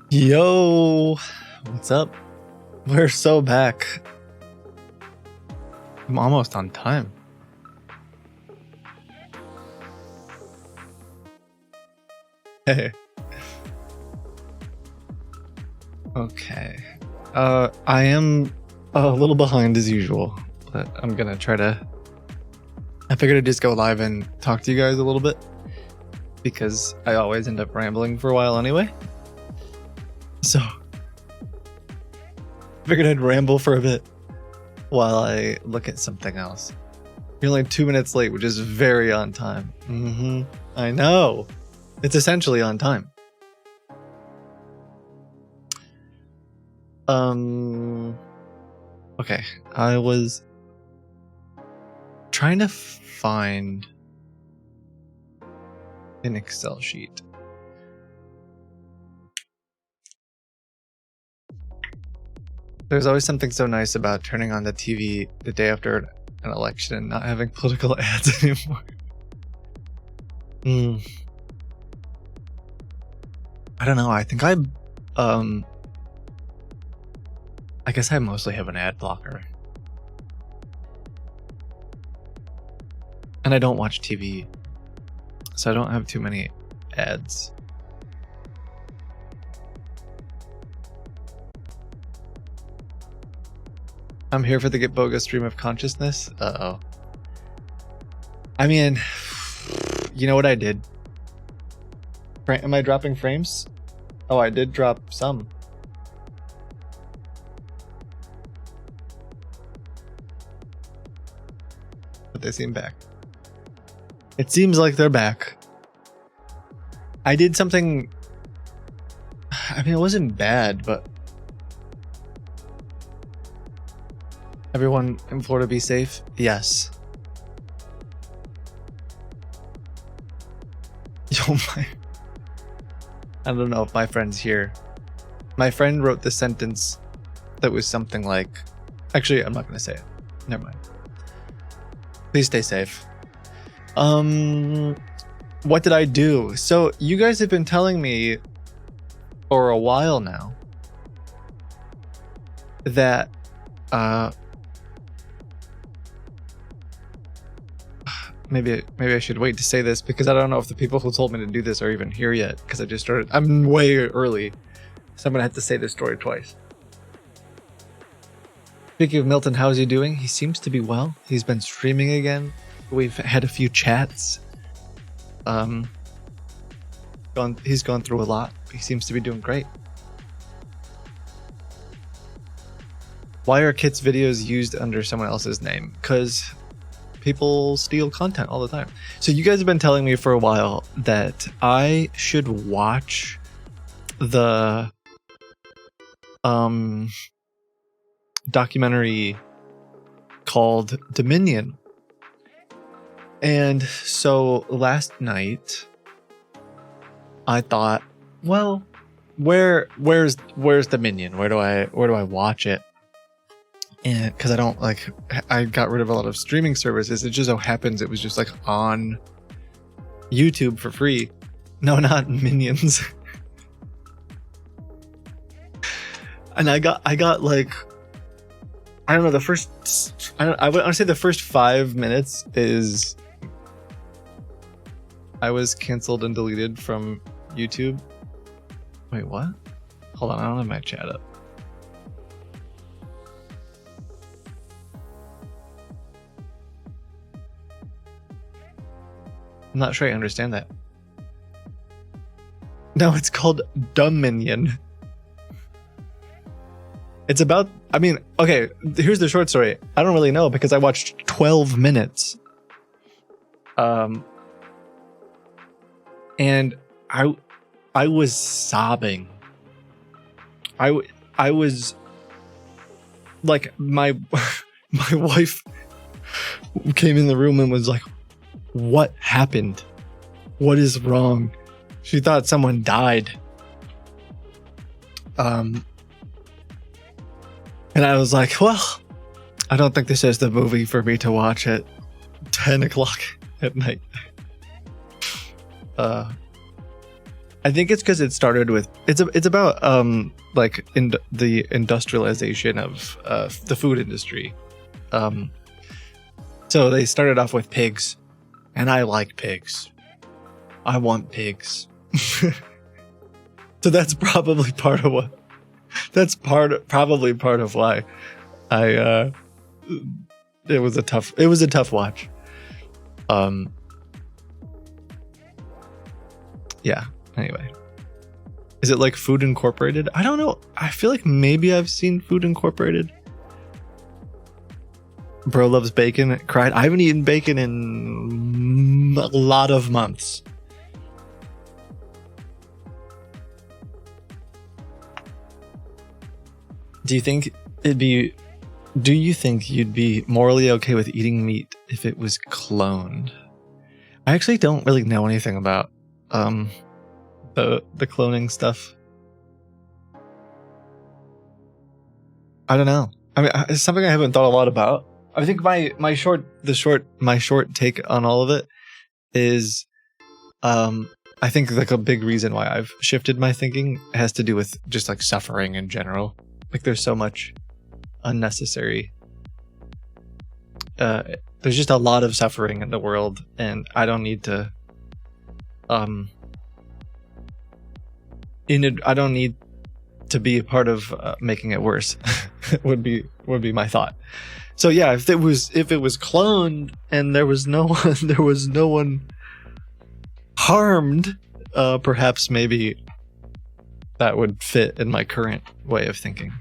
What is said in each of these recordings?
Yo, what's up? We're so back. I'm almost on time. Hey. Okay. I am a little behind as usual, but I'm gonna try to. I figured I'd just go live and talk to you guys a little bit because I always end up rambling for a while anyway. So, figured I'd ramble for a bit while I look at something else. You're only 2 minutes late, which is very on time. I know. It's essentially on time. Okay. I was trying to find an Excel sheet. There's always something so nice about turning on the TV the day after an election and not having political ads anymore. I don't know. I think I guess I mostly have an ad blocker. And I don't watch TV, so I don't have too many ads. I'm here for the Kitboga stream of consciousness. Uh-oh. I mean, you know what I did? Am I dropping frames? Oh, I did drop some. But they seem back. It seems like they're back. I did something... I mean, it wasn't bad, but... Everyone in Florida be safe? Yes. Yo, I don't know if my friend's here. My friend wrote the sentence that was something like... Actually, I'm not going to say it. Never mind. Please stay safe. What did I do? So, you guys have been telling me for a while now that... Maybe I should wait to say this because I don't know if the people who told me to do this are even here yet because I just started. I'm way early, so I'm gonna have to say this story twice. Speaking of Milton, how's he doing? He seems to be well. He's been streaming again. We've had a few chats. He's gone through a lot. He seems to be doing great. Why are Kit's videos used under someone else's name? Because people steal content all the time. So you guys have been telling me for a while that I should watch the documentary called Dominion. And so last night I thought, well, where's Dominion? Where do I watch it? And because I got rid of a lot of streaming services. It just so happens it was just like on YouTube for free. No, not Minions. And I got like, I don't know, the first, I would say the first 5 minutes is I was canceled and deleted from YouTube. Wait, what? Hold on, I don't have my chat up. I'm not sure I understand that. No, it's called Dominion. It's about, I mean, okay, here's the short story. I don't really know because I watched 12 minutes. And I was sobbing. I was like, my wife came in the room and was like, what happened? What is wrong? She thought someone died. And I was like, well, I don't think this is the movie for me to watch at 10 o'clock at night. I think it's because it started with it's about like in the industrialization of the food industry. So they started off with pigs, and I like pigs. I want pigs. So that's probably part of what. That's probably part of why I. It was a tough watch. Yeah. Anyway, is it like Food Incorporated? I don't know. I feel like maybe I've seen Food Incorporated. Bro loves bacon. Cried. I haven't eaten bacon in a lot of months. Do you think you'd be morally okay with eating meat if it was cloned? I actually don't really know anything about the cloning stuff. I don't know. I mean, it's something I haven't thought a lot about. I think my short take on all of it is, I think like a big reason why I've shifted my thinking has to do with just like suffering in general. Like there's so much unnecessary. There's just a lot of suffering in the world, and I don't need to. I don't need to be a part of making it worse. would be my thought. So yeah, if it was cloned and there was no one harmed, perhaps maybe that would fit in my current way of thinking.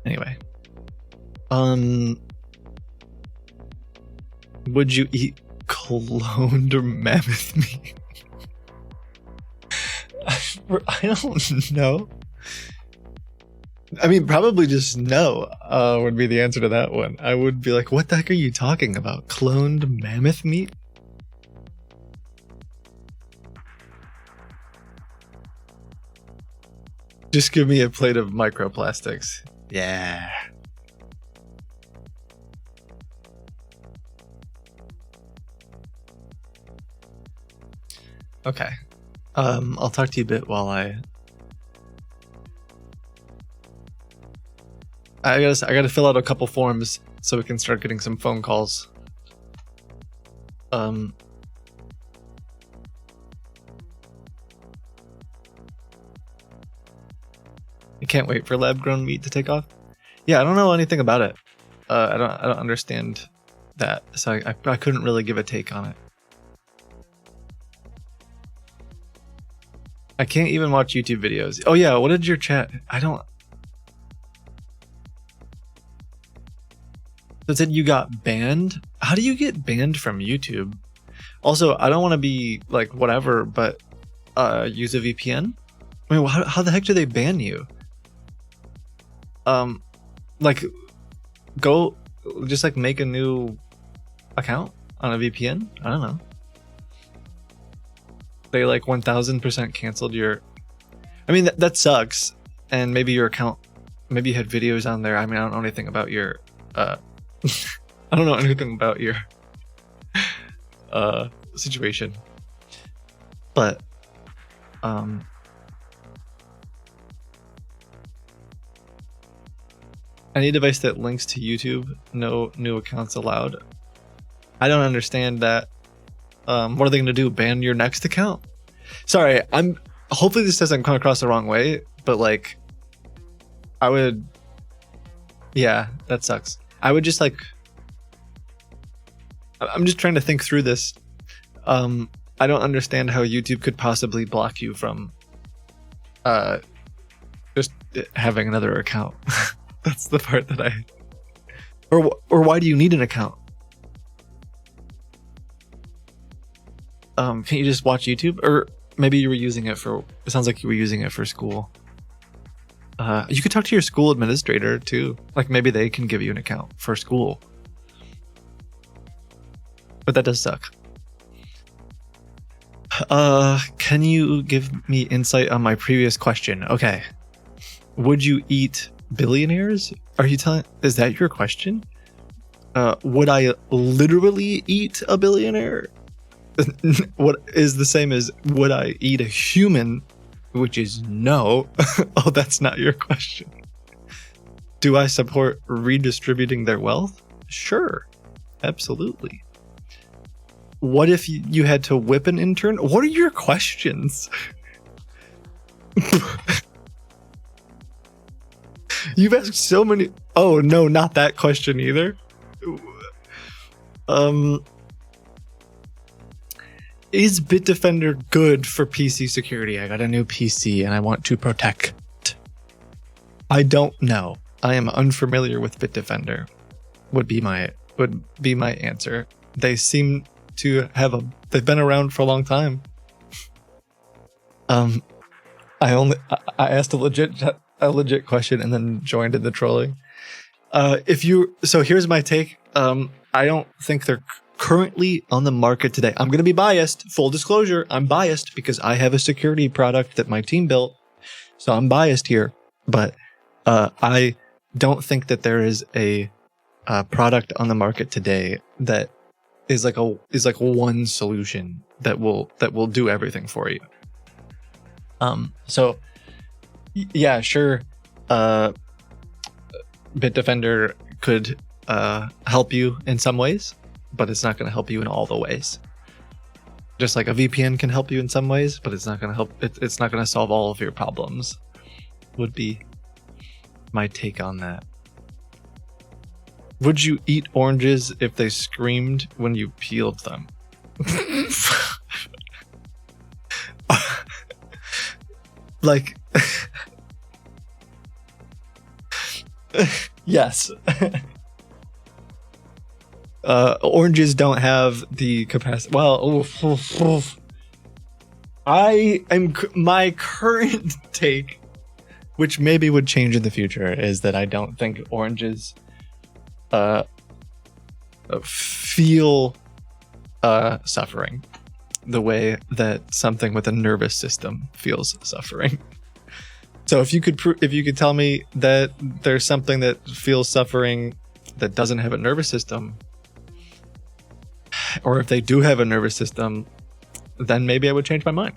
Anyway, would you eat cloned mammoth meat? I don't know. I mean, probably just no would be the answer to that one. I would be like, what the heck are you talking about? Cloned mammoth meat? Just give me a plate of microplastics. Yeah. Okay. I'll talk to you a bit while I gotta fill out a couple forms so we can start getting some phone calls. I can't wait for lab-grown meat to take off. Yeah, I don't know anything about it. I don't understand that, so I couldn't really give a take on it. I can't even watch YouTube videos. Oh yeah, what did your chat? So it said you got banned? How do you get banned from YouTube? Also, I don't want to be like whatever, but use a VPN? I mean, how the heck do they ban you? Like, go just like make a new account on a VPN? I don't know. They like 1000% canceled your. I mean, that sucks. And maybe your account, maybe you had videos on there. I mean, I don't know anything about your. I don't know anything about your situation. But any device that links to YouTube, no new accounts allowed. I don't understand that. What are they going to do? Ban your next account? Sorry, hopefully this doesn't come across the wrong way, but like, I would. Yeah, that sucks. I would just like. I'm just trying to think through this. I don't understand how YouTube could possibly block you from just having another account. That's the part that I. Or why do you need an account? Can't you just watch YouTube? Or maybe you were using it for. It sounds like you were using it for school. You could talk to your school administrator too. Like maybe they can give you an account for school. But that does suck. Can you give me insight on my previous question? Okay. Would you eat billionaires? Are you telling? Is that your question? Would I literally eat a billionaire? What is the same as would I eat a human? Which is no. Oh, that's not your question. Do I support redistributing their wealth? Sure, absolutely. What if you had to whip an intern? What are your questions? You've asked so many. Oh no, not that question either. Is Bitdefender good for PC security? I got a new PC and I want to protect. I don't know. I am unfamiliar with Bitdefender. Would be my answer. They seem to have they've been around for a long time. I asked a legit question and then joined in the trolling. So here's my take. I don't think they're currently on the market today. I'm going to be biased. Full disclosure, I'm biased because I have a security product that my team built. So I'm biased here, but I don't think that there is a product on the market today that is like one solution that will do everything for you. So yeah, sure. Bitdefender could help you in some ways, but it's not going to help you in all the ways. Just like a VPN can help you in some ways, but it's not going to help. It's not going to solve all of your problems. Would be my take on that. Would you eat oranges if they screamed when you peeled them? Like, yes. Oranges don't have the capacity. Well, my current take, which maybe would change in the future, is that I don't think oranges feel suffering the way that something with a nervous system feels suffering. So if you could tell me that there's something that feels suffering that doesn't have a nervous system, or if they do have a nervous system, then maybe I would change my mind.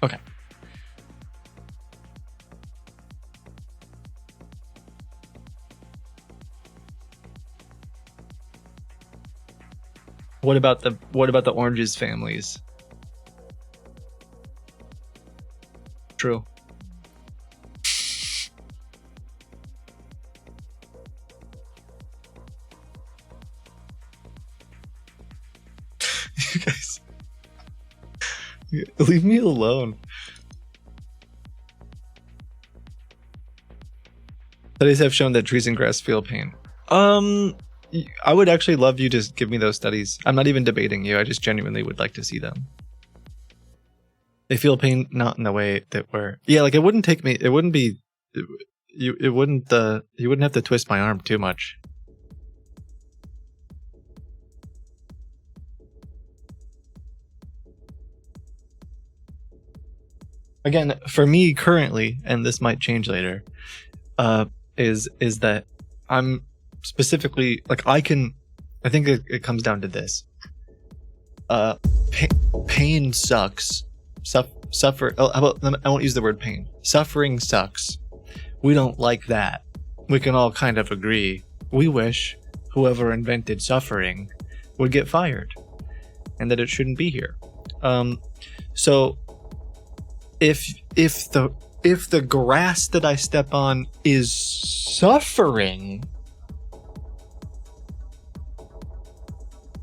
Okay. What about the oranges families? True. You guys, leave me alone. Studies have shown that trees and grass feel pain. I would actually love you to give me those studies. I'm not even debating you. I just genuinely would like to see them. They feel pain, not in the way that like it wouldn't take me. It wouldn't be. You wouldn't have to twist my arm too much. Again, for me currently, and this might change later, is that I'm specifically like I think it comes down to this. Pain sucks. Suffer. How about, I won't use the word pain. Suffering sucks. We don't like that. We can all kind of agree. We wish whoever invented suffering would get fired, and that it shouldn't be here. So if the grass that I step on is suffering,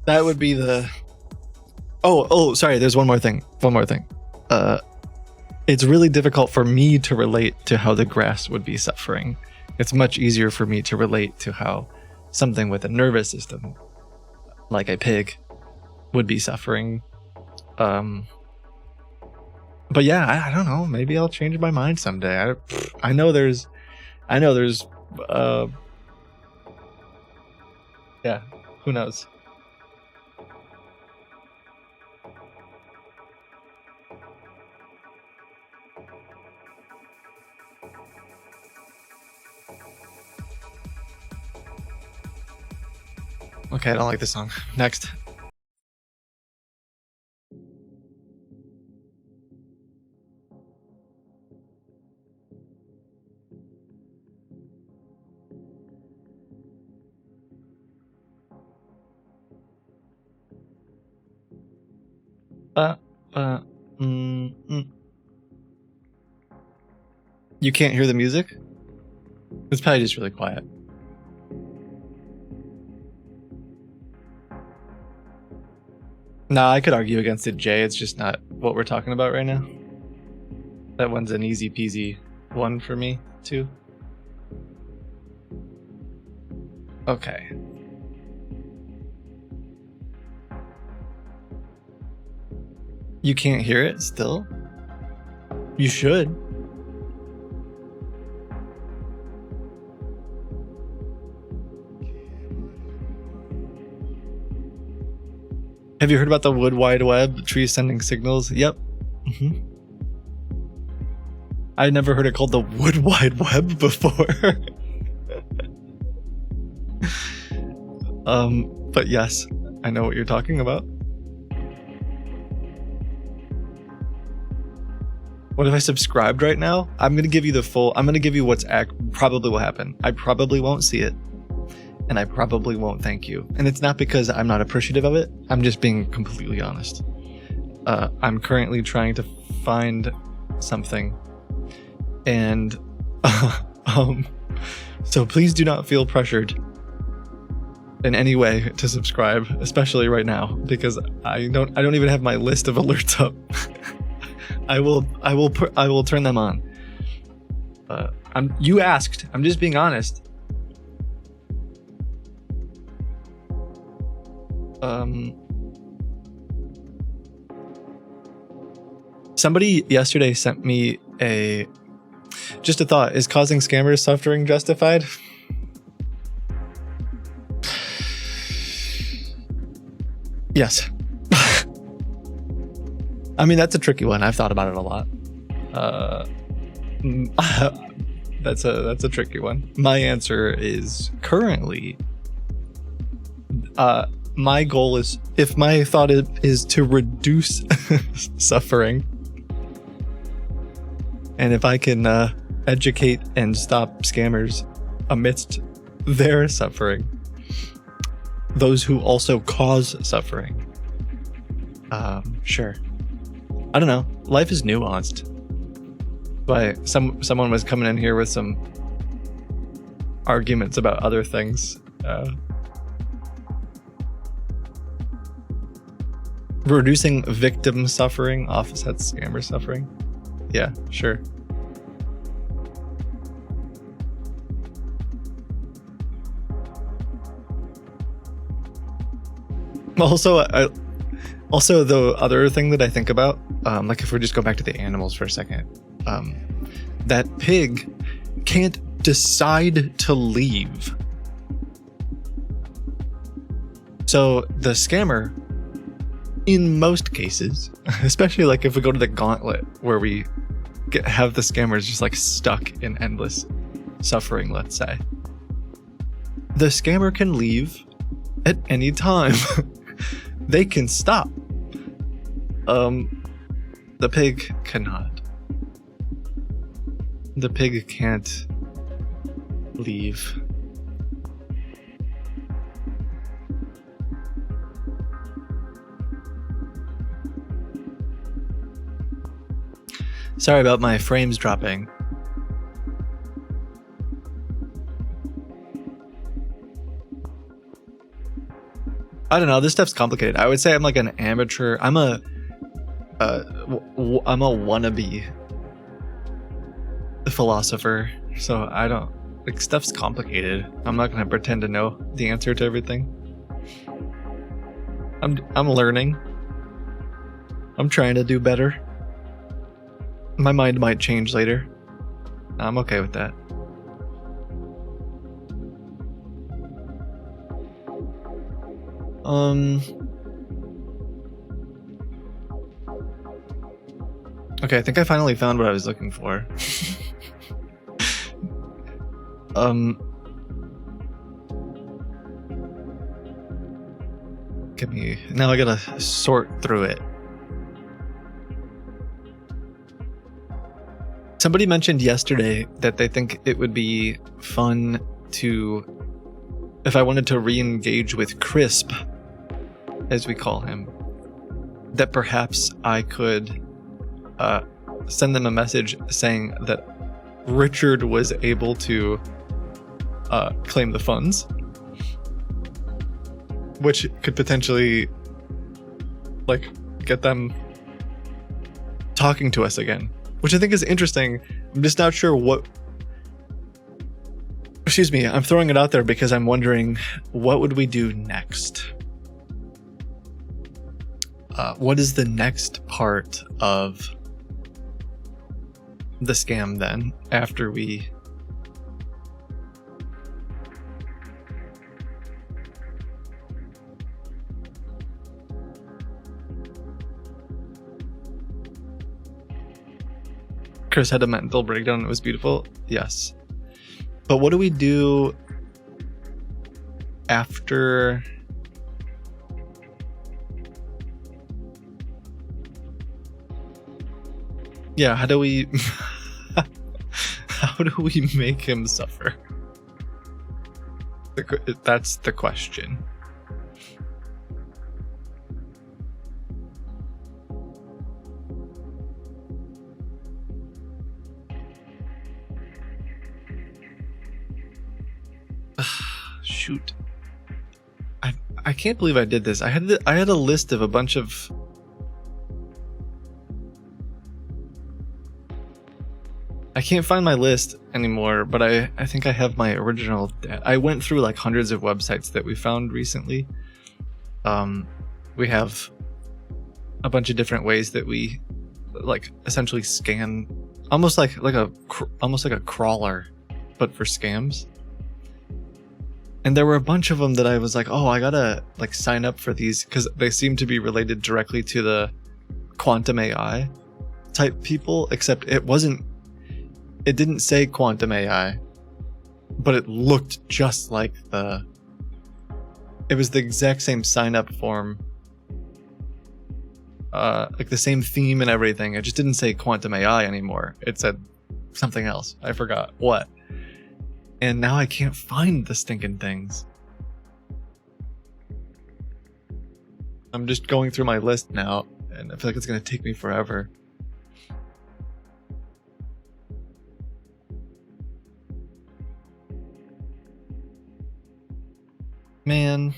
that would be the. Oh, sorry. There's one more thing. It's really difficult for me to relate to how the grass would be suffering. It's much easier for me to relate to how something with a nervous system, like a pig, would be suffering. But yeah, I don't know. Maybe I'll change my mind someday. I know there's. Yeah, who knows? Okay, I don't like this song. Next. Uh, uh, mm, mm. You can't hear the music? It's probably just really quiet. Nah, I could argue against it, Jay. It's just not what we're talking about right now. That one's an easy peasy one for me, too. Okay. You can't hear it still? You should. Have you heard about the Wood Wide Web, trees sending signals? Yep. I never heard it called the Wood Wide Web before. But yes, I know what you're talking about. What if I subscribed right now? I'm gonna give you the full. I'm gonna give you what's probably will happen. I probably won't see it, and I probably won't thank you. And it's not because I'm not appreciative of it. I'm just being completely honest. I'm currently trying to find something, and so please do not feel pressured in any way to subscribe, especially right now, because I don't even have my list of alerts up. I will turn them on. You asked. I'm just being honest. Somebody yesterday sent me just a thought. Is causing scammers suffering justified? Yes. I mean, that's a tricky one. I've thought about it a lot. That's a tricky one. My answer is currently, my goal is, if my thought is to reduce suffering, and if I can educate and stop scammers amidst their suffering, those who also cause suffering, sure. I don't know. Life is nuanced. But someone was coming in here with some arguments about other things. Reducing victim suffering offsets scammer suffering. Yeah, sure. Also, the other thing that I think about, like if we just go back to the animals for a second, that pig can't decide to leave. So the scammer, in most cases, especially like if we go to the gauntlet where we have the scammers just like stuck in endless suffering, let's say, the scammer can leave at any time. They can stop. The pig cannot. The pig can't leave. Sorry about my frames dropping. I don't know, this stuff's complicated. I would say I'm like an amateur. I'm a wannabe philosopher, so I don't, like, stuff's complicated. I'm not gonna pretend to know the answer to everything. I'm learning. I'm trying to do better. My mind might change later. I'm okay with that. Okay, I think I finally found what I was looking for. at me. Now I gotta sort through it. Somebody mentioned yesterday that they think it would be fun to, if I wanted to re-engage with Crisp, as we call him, that perhaps I could send them a message saying that Richard was able to claim the funds, which could potentially like get them talking to us again, which I think is interesting. I'm just not sure what, excuse me, I'm throwing it out there because I'm wondering what would we do next? What is the next part of the scam then, after we Chris had a mental breakdown and it was beautiful? Yes. But what do we do after? Yeah, how do we how do we make him suffer? That's the question. Shoot. I can't believe I did this. I had a list of a bunch of I can't find my list anymore, but I think I have my original. I went through like hundreds of websites that we found recently. We have a bunch of different ways that we like essentially scan, almost like a crawler, but for scams. And there were a bunch of them that I was like, oh, I gotta like sign up for these because they seem to be related directly to the quantum AI type people, except it didn't say quantum AI, but it looked just like it was the exact same sign up form, like the same theme and everything. It just didn't say quantum AI anymore. It said something else. I forgot what. And now I can't find the stinking things. I'm just going through my list now, and I feel like it's gonna take me forever. Man.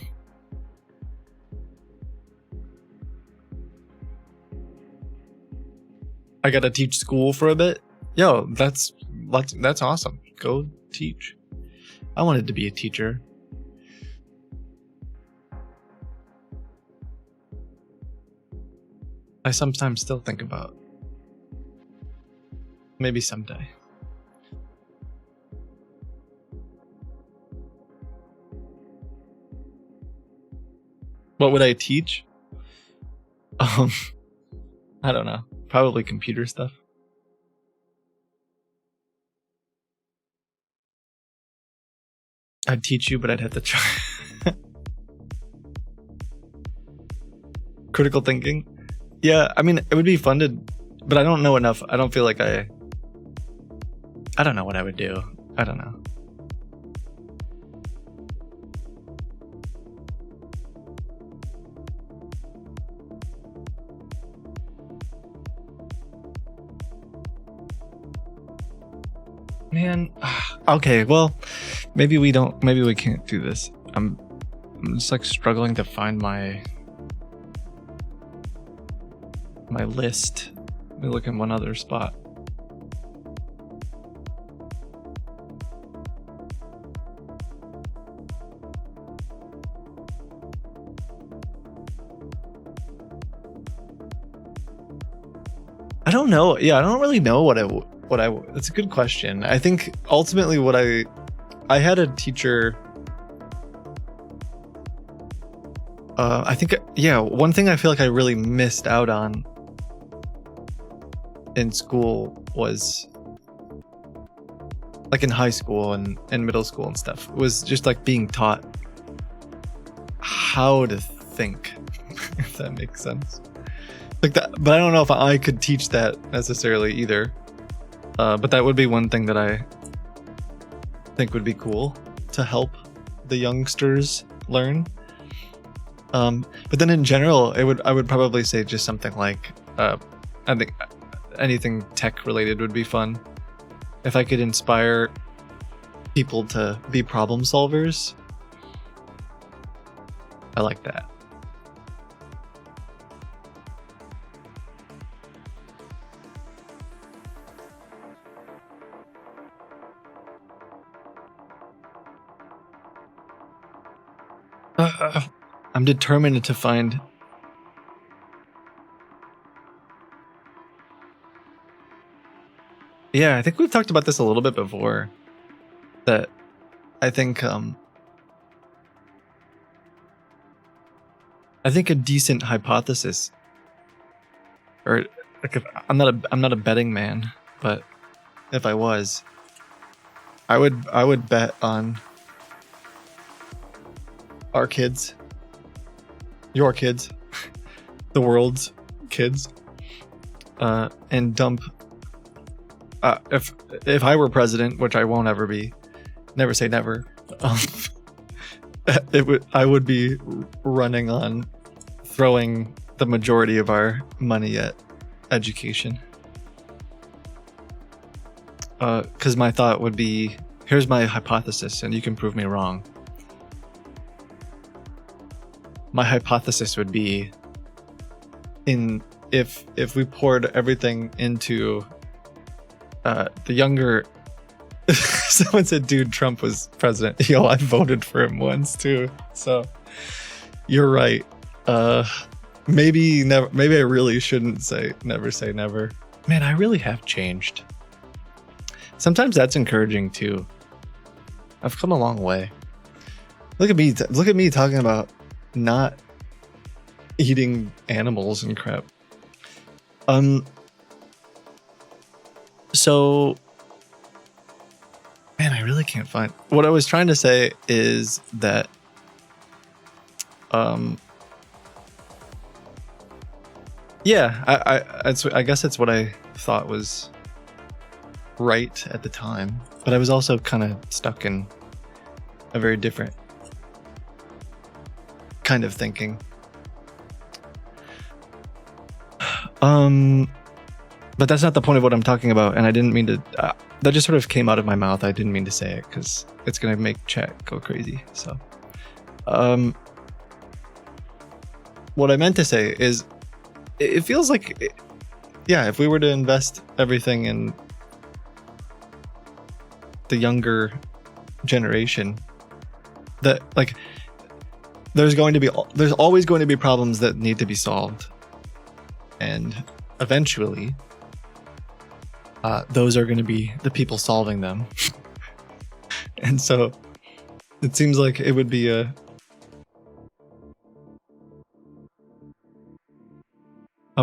I gotta teach school for a bit? Yo, that's awesome. Go teach. I wanted to be a teacher. I sometimes still think about maybe someday. What would I teach? I don't know. Probably computer stuff. I'd teach you, but I'd have to try. Critical thinking? Yeah, I mean, it would be fun to, but I don't know enough. I don't feel like I don't know what I would do. I don't know. Man, okay, well, maybe we can't do this. I'm just like struggling to find my list. Let me look in one other spot. I don't know. Yeah, I don't really know what that's a good question. I think ultimately what I had a teacher, I think, yeah, one thing I feel like I really missed out on in school was, like in high school and middle school and stuff, was just like being taught how to think. if that makes sense. Like that, but I don't know if I could teach that necessarily either. But that would be one thing that I think would be cool to help the youngsters learn. But then in general, I would probably say just something like, I think anything tech related would be fun. If I could inspire people to be problem solvers, I like that. I'm determined to find. Yeah, I think we've talked about this a little bit before. That I think a decent hypothesis, or like I'm not a betting man, but if I was, I would bet on our kids, your kids, the world's kids, and dump. If I were president, which I won't ever be, never say never. I would be running on throwing the majority of our money at education. Because my thought would be, here's my hypothesis, and you can prove me wrong. My hypothesis would be, if we poured everything into the younger. Someone said, dude, Trump was president. Yo, I voted for him once too. So you're right. Maybe never. Maybe I really shouldn't say never. Man, I really have changed. Sometimes that's encouraging too. I've come a long way. Look at me. Look at me talking about not eating animals and crap. So, man, I really can't find. What I was trying to say is that, yeah, I guess it's what I thought was right at the time, but I was also kind of stuck in a very different kind of thinking. But that's not the point of what I'm talking about, and I didn't mean to. That just sort of came out of my mouth. I didn't mean to say it because it's gonna make chat go crazy. So, what I meant to say is, it feels like, yeah, if we were to invest everything in the younger generation, that like, there's always going to be problems that need to be solved, and eventually those are going to be the people solving them. And so it seems like it would be a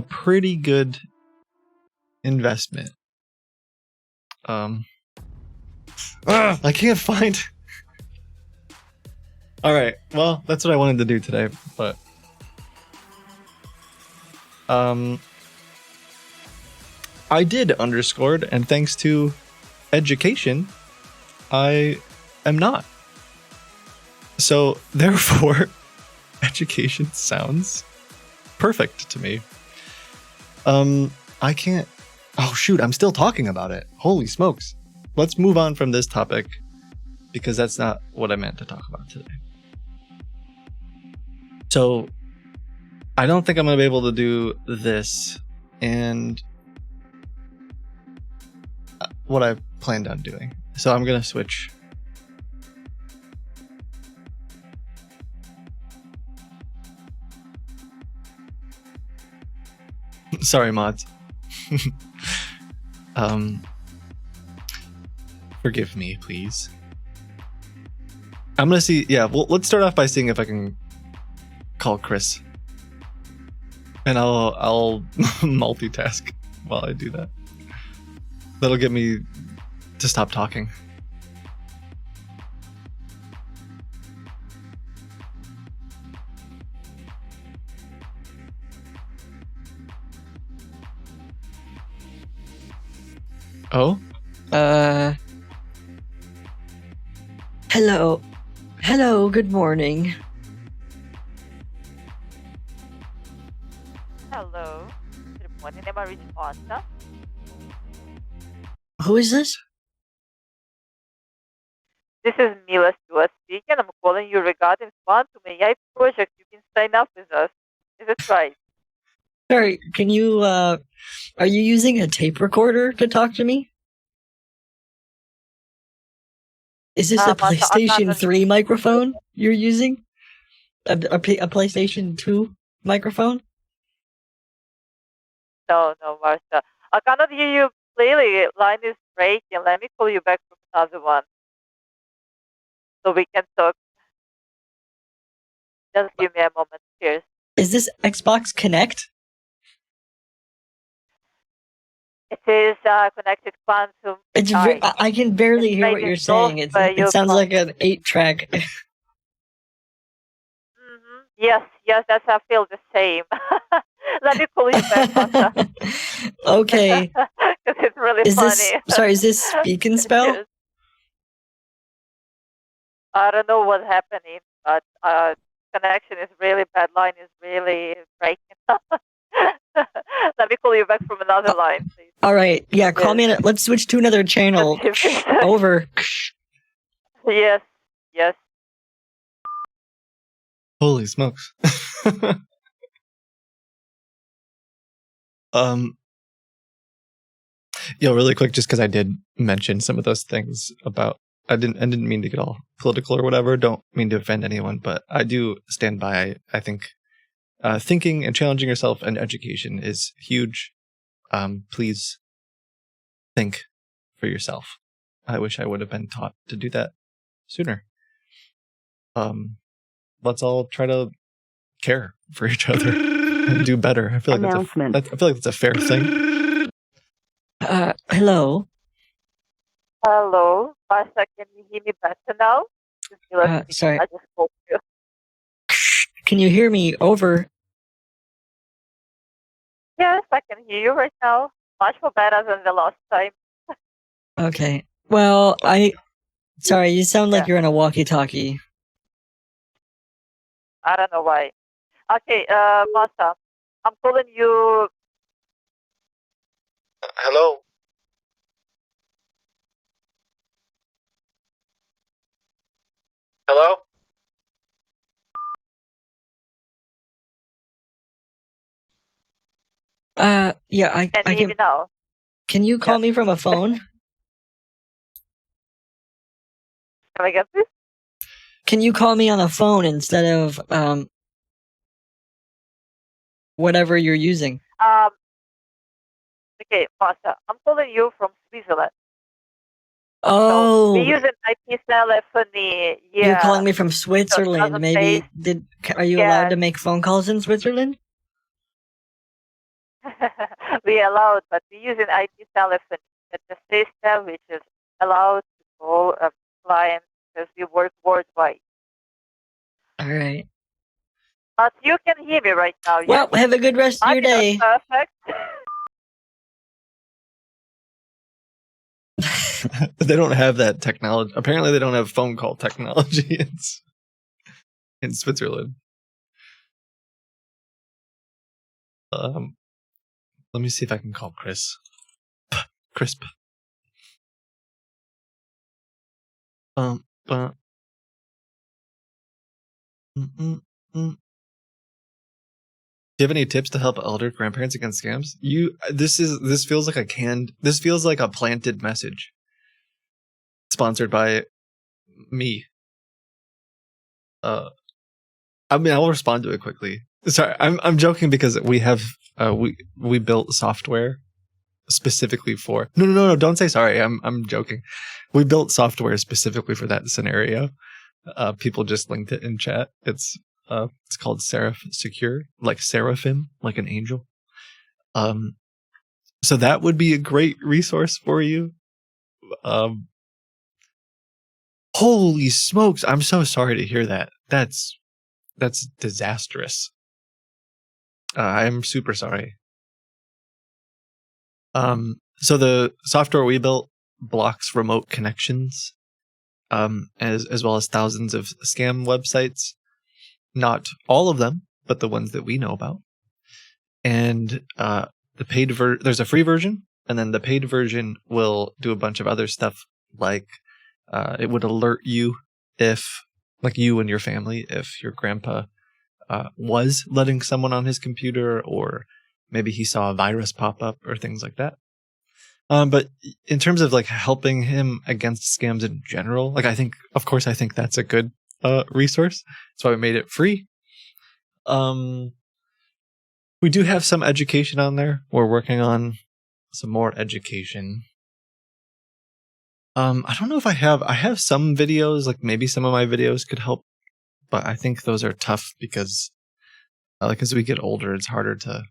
pretty good investment. I can't find. All right, well, that's what I wanted to do today, but I did underscored, and thanks to education, I am not. So therefore, education sounds perfect to me. I can't. Oh shoot! I'm still talking about it. Holy smokes! Let's move on from this topic, because that's not what I meant to talk about today. So I don't think I'm gonna be able to do this and what I planned on doing. So I'm gonna switch. Sorry, mods. Forgive me, please. I'm gonna see. Yeah, well, let's start off by seeing if I can call Chris, and I'll multitask while I do that. That'll get me to stop talking. Oh? Hello. Hello, good morning. Hello. Good morning. Am I reaching Asta? Who is this? This is Mila Stewart speaking. I'm calling you regarding Quantum AI project. You can sign up with us. Is it right? Sorry, can you, are you using a tape recorder to talk to me? Is this a Masa, I PlayStation cannot 3 microphone you're using? A PlayStation 2 microphone? No, Martha. I cannot hear you clearly. Line is breaking. Let me call you back from another one so we can talk. Just give me a moment. Cheers. Is this Xbox Connect? It is connected Quantum AI. I can barely hear what you're saying. It sounds like an 8-track. Yes, that's I feel the same. Let me call you back, Masa. Okay. Because it's really funny. Is this Speak and Spell? I don't know what's happening, but connection is really bad. Line is really breaking. Let me call you back from another line, please. All right. Yeah, call me. Let's switch to another channel. Over. Yes. Holy smokes. Really quick, just because I did mention some of those things about I didn't mean to get all political or whatever. Don't mean to offend anyone, but I do stand by. I think thinking and challenging yourself and education is huge. Please think for yourself. I wish I would have been taught to do that sooner. Let's all try to care for each other and do better. I feel like that's a fair thing. Hello. Hello, Pasha. Can you hear me better now? Sorry. I just spoke to you. Can you hear me? Over. Yes, I can hear you right now. Much more better than the last time. Okay. Well, sorry, you sound like you're in a walkie-talkie. I don't know why. Okay, Masa, I'm calling you. Hello. Hello? Yeah, I Can hear me now. Can you call me from a phone? Can I get this? Can you call me on a phone instead of whatever you're using? Okay, Masa, I'm calling you from Switzerland. Oh, we use an IP telephony. Yeah. You're calling me from Switzerland. Maybe are you allowed to make phone calls in Switzerland? We allowed, but we use an IP telephony. It's a system which is allowed to call a client because we work worldwide. All right. But you can hear me right now. Well, have a good rest of your day. Perfect. They don't have that technology. Apparently, they don't have phone call technology in Switzerland. Let me see if I can call Chris. Crisp. Do you have any tips to help elder grandparents against scams? This feels like a planted message. Sponsored by me. I'll respond to it quickly. Sorry, I'm joking because we have we built software specifically for no, don't say sorry. I'm joking. We built software specifically for that scenario. People just linked it in chat. It's called Seraph Secure, like seraphim, like an angel. So that would be a great resource for you. Holy smokes! I'm so sorry to hear that. That's disastrous. I'm super sorry. So the software we built blocks remote connections, as well as thousands of scam websites. Not all of them, but the ones that we know about. And the paid there's a free version, and then the paid version will do a bunch of other stuff, like it would alert you if, like you and your family, if your grandpa was letting someone on his computer, or maybe he saw a virus pop up or things like that. But in terms of like helping him against scams in general, like I think that's a good resource. That's why we made it free. We do have some education on there. We're working on some more education. I don't know if I have some videos, like maybe some of my videos could help, but I think those are tough because like as we get older, it's harder to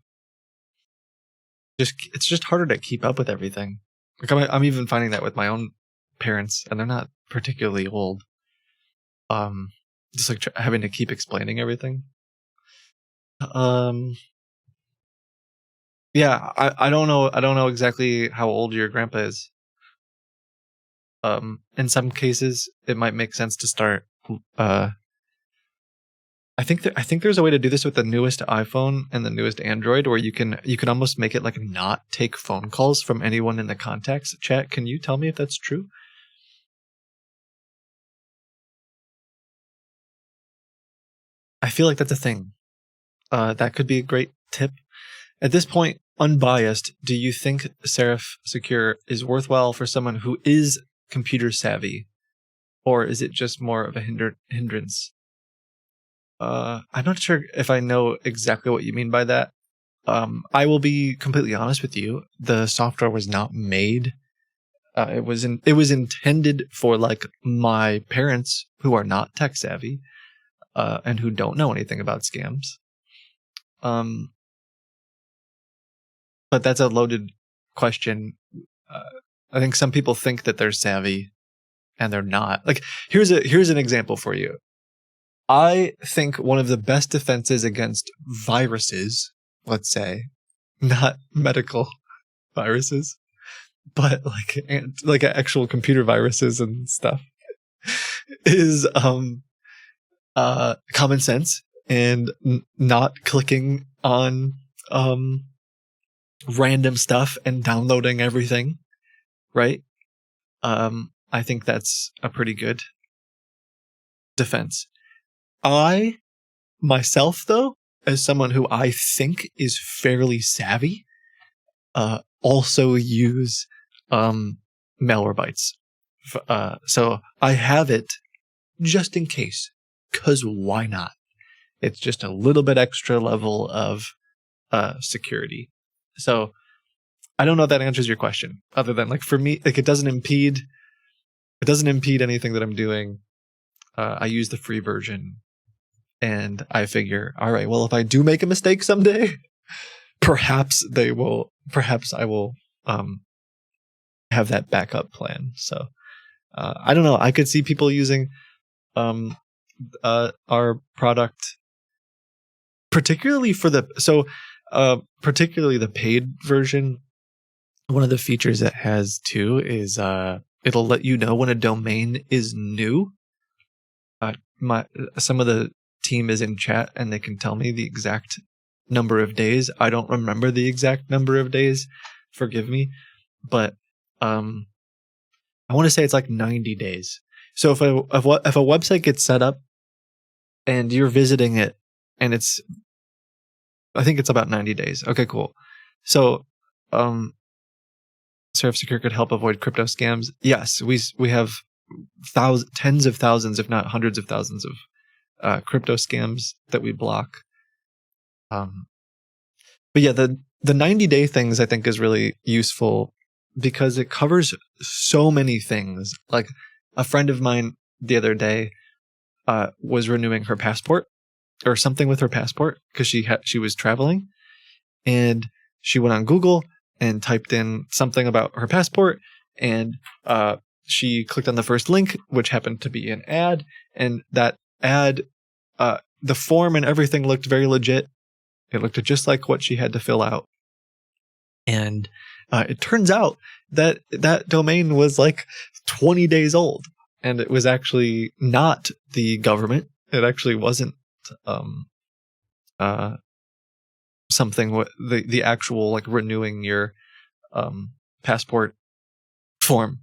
it's just harder to keep up with everything. Like I'm even finding that with my own parents, and they're not particularly old. Just like having to keep explaining everything. Yeah, I don't know exactly how old your grandpa is. In some cases, it might make sense to start. I think there's a way to do this with the newest iPhone and the newest Android, where you can almost make it like not take phone calls from anyone in the contacts chat. Can you tell me if that's true? I feel like that's a thing. That could be a great tip. At this point, unbiased, do you think Serif Secure is worthwhile for someone who is computer savvy, or is it just more of a hindrance? I'm not sure if I know exactly what you mean by that. I will be completely honest with you. The software was not made. It was intended for like my parents who are not tech savvy, and who don't know anything about scams. But that's a loaded question. I think some people think that they're savvy, and they're not. Like here's an example for you. I think one of the best defenses against viruses, let's say, not medical viruses, but like actual computer viruses and stuff, is common sense and not clicking on random stuff and downloading everything, right? I think that's a pretty good defense. I myself, though, as someone who I think is fairly savvy, also use Malwarebytes. So I have it just in case, because why not? It's just a little bit extra level of security. So I don't know if that answers your question, other than like for me, like it doesn't impede anything that I'm doing. I use the free version. And I figure, all right, well, if I do make a mistake someday, perhaps I will have that backup plan. So I don't know. I could see people using our product, particularly particularly the paid version. One of the features it has too is it'll let you know when a domain is new. Some of the team is in chat and they can tell me the exact number of days. I don't remember the exact number of days. Forgive me. But I want to say it's like 90 days. So if a website gets set up and you're visiting it and I think it's about 90 days. Okay, cool. So Serif Secure could help avoid crypto scams. Yes, we have tens of thousands, if not hundreds of thousands of crypto scams that we block. But yeah, the 90-day things I think is really useful because it covers so many things. Like a friend of mine the other day was renewing her passport or something with her passport because she was traveling, and she went on Google and typed in something about her passport, and she clicked on the first link, which happened to be an ad, and that ad, the form and everything looked very legit. It looked just like what she had to fill out. And it turns out that that domain was like 20 days old, and it was actually not the government. It actually wasn't something the actual like renewing your passport form.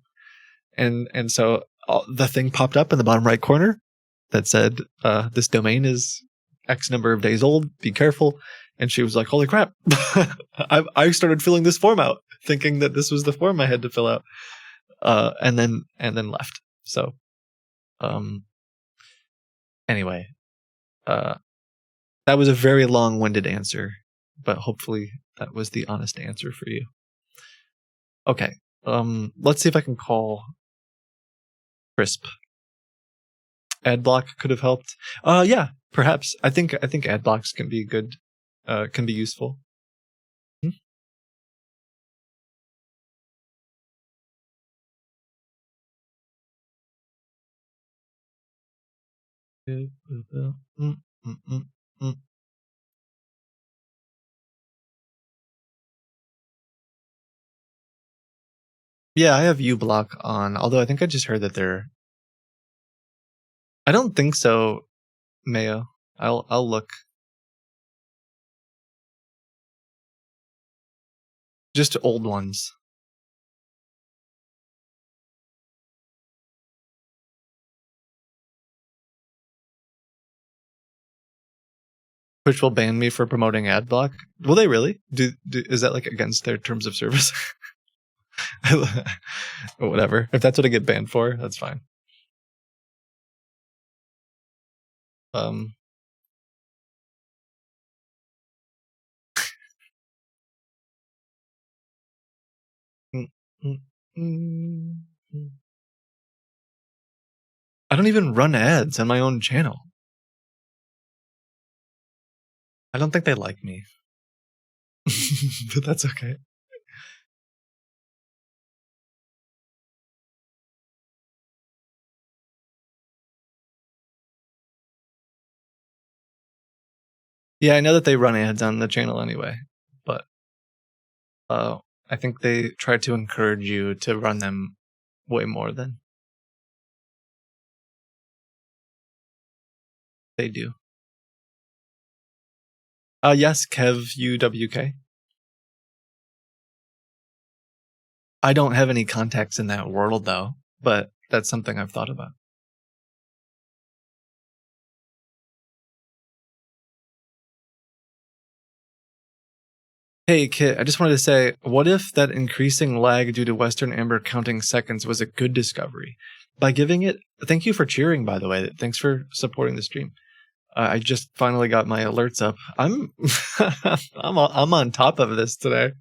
And so the thing popped up in the bottom right corner that said, this domain is X number of days old, be careful. And she was like, holy crap. I started filling this form out thinking that this was the form I had to fill out. And then left. So, anyway, that was a very long-winded answer, but hopefully that was the honest answer for you. Okay. Let's see if I can call Crisp. Ad block could have helped. Yeah, perhaps. I think ad blocks can be good. Can be useful. Yeah, I have uBlock on, although I think I just heard that they're... I don't think so, Mayo. I'll look. Just old ones. Which will ban me for promoting ad block. Will they really? Is that like against their terms of service? Whatever. If that's what I get banned for, that's fine. I don't even run ads on my own channel. I don't think they like me. But that's okay. Yeah, I know that they run ads on the channel anyway, but I think they try to encourage you to run them way more than they do. Yes, Kev UWK. I don't have any contacts in that world though, but that's something I've thought about. Hey, Kit, I just wanted to say, what if that increasing lag due to Western Amber counting seconds was a good discovery? By giving it... Thank you for cheering, by the way. Thanks for supporting the stream. I just finally got my alerts up. I'm I'm on top of this today.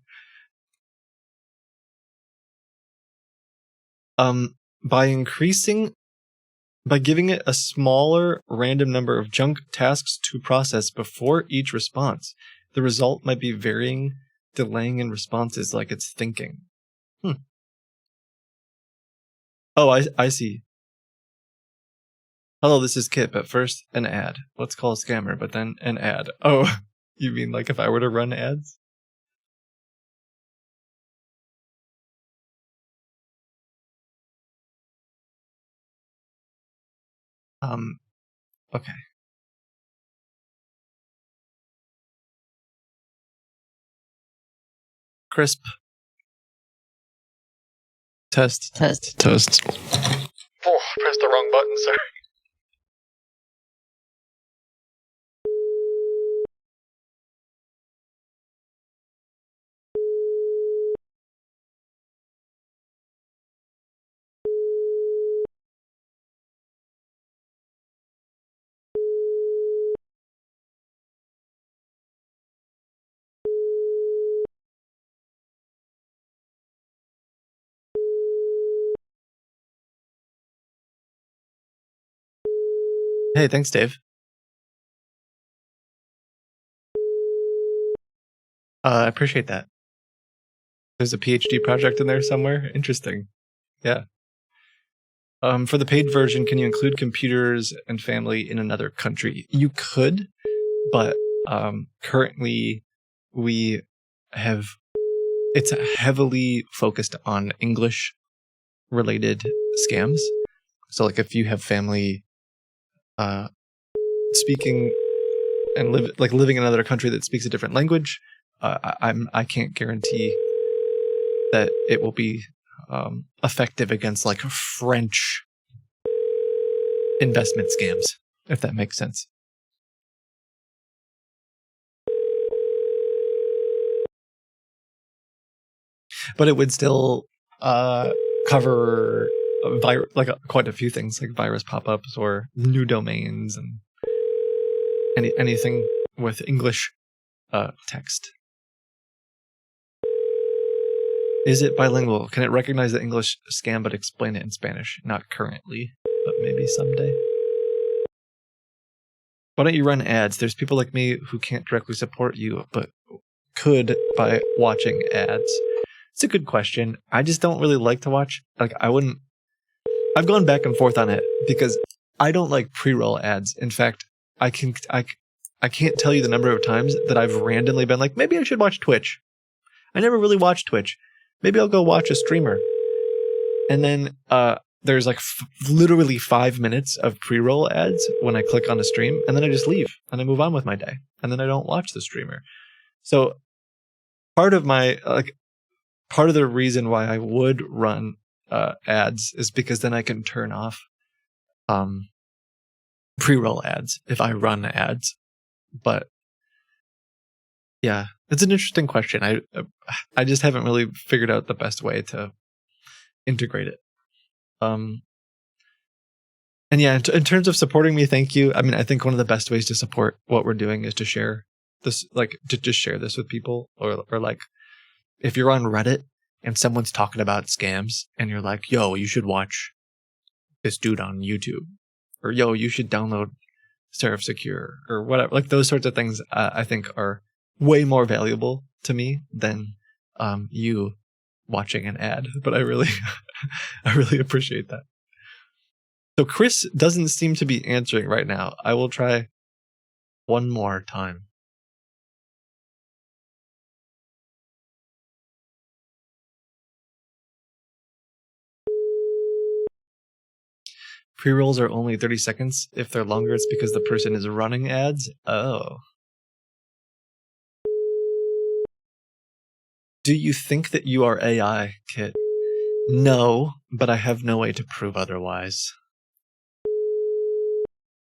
By giving it a smaller random number of junk tasks to process before each response, the result might be varying, delaying in responses like it's thinking. Oh, I see. Hello, this is Kit, but first, an ad. Let's call a scammer, but then an ad. Oh, you mean like if I were to run ads? Okay. Crisp. Test. Oh, pressed the wrong button, sorry. Hey, thanks, Dave. I appreciate that. There's a PhD project in there somewhere. Interesting. Yeah. For the paid version, can you include computers and family in another country? You could, but currently we have... it's heavily focused on English related scams. So like if you have family speaking and living in another country that speaks a different language, I can't guarantee that it will be effective against like French investment scams, if that makes sense. But it would still cover quite a few things, like virus pop-ups or new domains and anything with English text. Is it bilingual? Can it recognize the English scam but explain it in Spanish? Not currently, but maybe someday. Why don't you run ads? There's people like me who can't directly support you, but could by watching ads. It's a good question. I just don't really like to watch. Like, I've gone back and forth on it because I don't like pre-roll ads. In fact, I can't tell you the number of times that I've randomly been like, maybe I should watch Twitch. I never really watched Twitch. Maybe I'll go watch a streamer. And then there's like literally 5 minutes of pre-roll ads when I click on a stream, and then I just leave and I move on with my day, and then I don't watch the streamer. So part of the reason why I would run ads is because then I can turn off pre-roll ads if I run ads. But yeah, it's an interesting question. I just haven't really figured out the best way to integrate it. And yeah, in terms of supporting me, thank you. I mean, I think one of the best ways to support what we're doing is to share this, like to just share this with people, or like if you're on Reddit and someone's talking about scams and you're like, yo, you should watch this dude on YouTube, or yo, you should download Serif Secure, or whatever. Like those sorts of things, I think are way more valuable to me than you watching an ad. But I really, I really appreciate that. So Chris doesn't seem to be answering right now. I will try one more time. Pre-rolls are only 30 seconds. If they're longer, it's because the person is running ads. Oh. Do you think that you are AI, Kit? No, but I have no way to prove otherwise.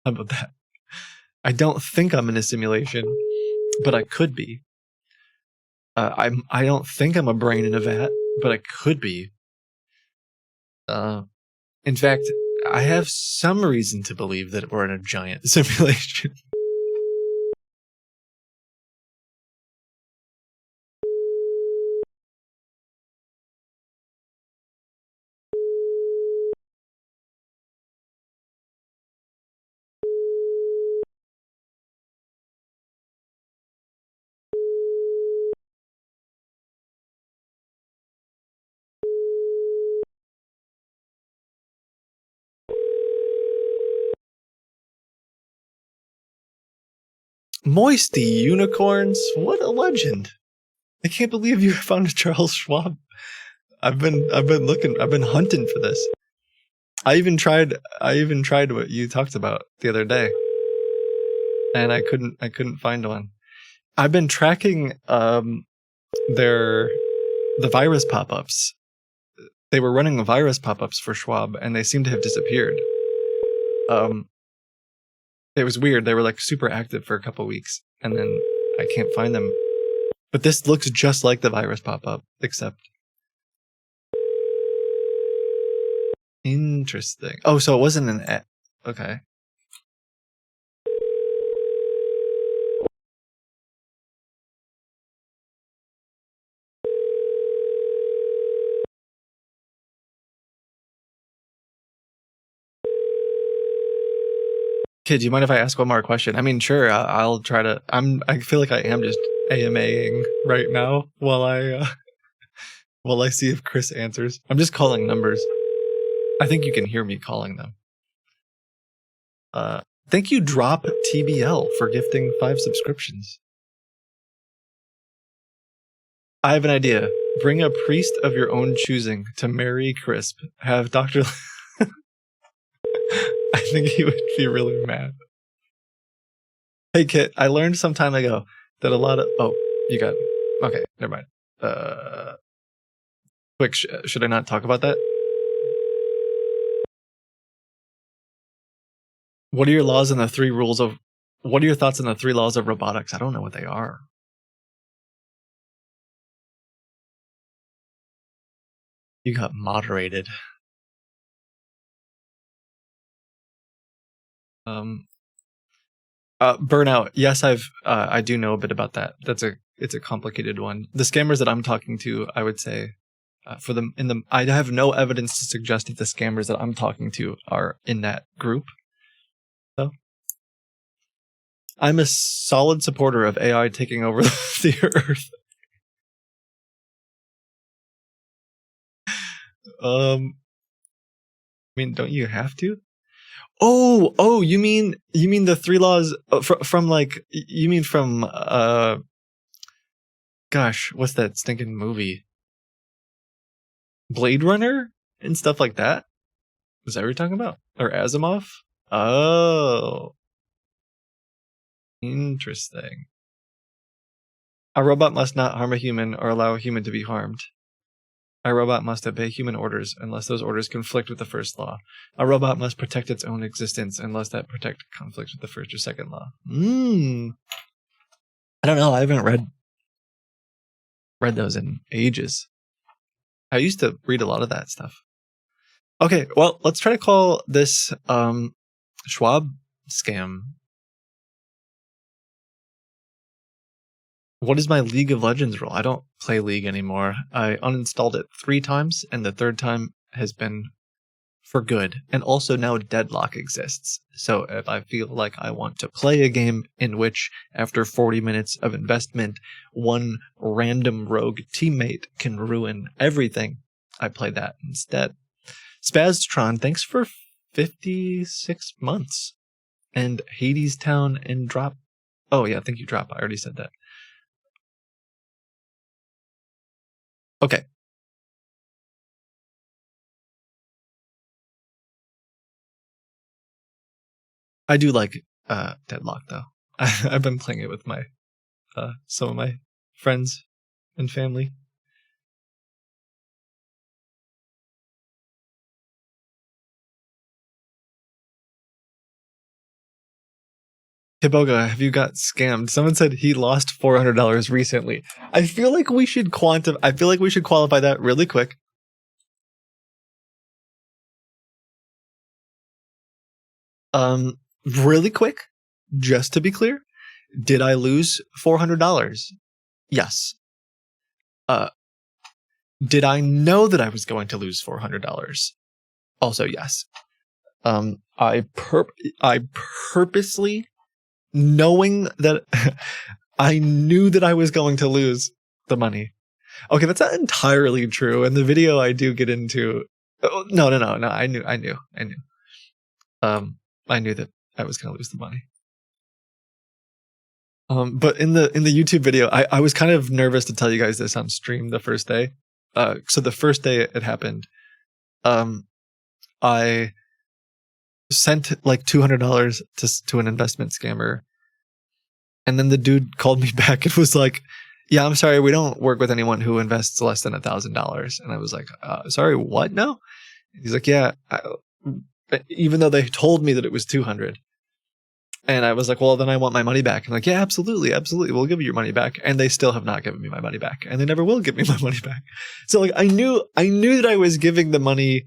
How about that? I don't think I'm in a simulation, but I could be. I don't think I'm a brain in a vat, but I could be. In fact, I have some reason to believe that we're in a giant simulation. Moisty unicorns, what a legend! I can't believe you found a Charles Schwab. I've been hunting for this. I even tried what you talked about the other day, and I couldn't find one. I've been tracking the virus pop-ups. They were running virus pop-ups for Schwab, and they seem to have disappeared. It was weird. They were like super active for a couple weeks, and then I can't find them. But this looks just like the virus pop-up, except interesting. Oh, so it wasn't an ad. Okay. Kid, do you mind if I ask one more question? I mean, sure. I'll try to. I feel like I am just AMAing right now while I see if Chris answers. I'm just calling numbers. I think you can hear me calling them. Thank you, Drop TBL, for gifting 5 subscriptions. I have an idea. Bring a priest of your own choosing to marry Crisp. Have Dr. I think he would be really mad. Hey, Kit, I learned some time ago that a lot of... Oh, you got... Okay, never mind. Quick, should I not talk about that? What are your laws and the 3 rules of... What are your thoughts on the 3 laws of robotics? I don't know what they are. You got moderated. Burnout. Yes, I do know a bit about that. It's a complicated one. The scammers that I'm talking to, I would say, I have no evidence to suggest that the scammers that I'm talking to are in that group. So, I'm a solid supporter of AI taking over the Earth. I mean, don't you have to? Oh, you mean the 3 laws from like, you mean from gosh, what's that stinking movie? Blade Runner and stuff like that? Is that what you're talking about? Or Asimov? Oh. Interesting. A robot must not harm a human or allow a human to be harmed. A robot must obey human orders unless those orders conflict with the first law. A robot must protect its own existence unless that protect conflicts with the first or second law. I don't know. I haven't read those in ages. I used to read a lot of that stuff. Okay, well, let's try to call this Schwab scam. What is my League of Legends role? I don't play League anymore. I uninstalled it 3 times, and the 3rd time has been for good. And also now Deadlock exists. So if I feel like I want to play a game in which, after 40 minutes of investment, one random rogue teammate can ruin everything, I play that instead. Spaztron, thanks for 56 months. And Hades Town and Drop. Oh yeah, thank you, Drop. I already said that. Okay. I do like Deadlock though. I've been playing it with my some of my friends and family. Kitboga, have you got scammed? Someone said he lost $400 recently. I feel like we should qualify that really quick. Really quick, just to be clear, did I lose $400? Yes. Did I know that I was going to lose $400? Also, yes. I purposely, knowing that I knew that I was going to lose the money. Okay, that's not entirely true. In the video, I do get into. Oh, no. I knew. I knew that I was going to lose the money. But in the YouTube video, I was kind of nervous to tell you guys this on stream the first day. So the first day it happened, I sent like $200 to an investment scammer, and then the dude called me back and was like, "Yeah, I'm sorry, we don't work with anyone who invests less than $1,000." And I was like, "Sorry, what? No?" He's like, "Yeah," even though they told me that it was 200. And I was like, "Well, then I want my money back." I'm like, "Yeah, absolutely, we'll give you your money back." And they still have not given me my money back, and they never will give me my money back. So like, I knew that I was giving the money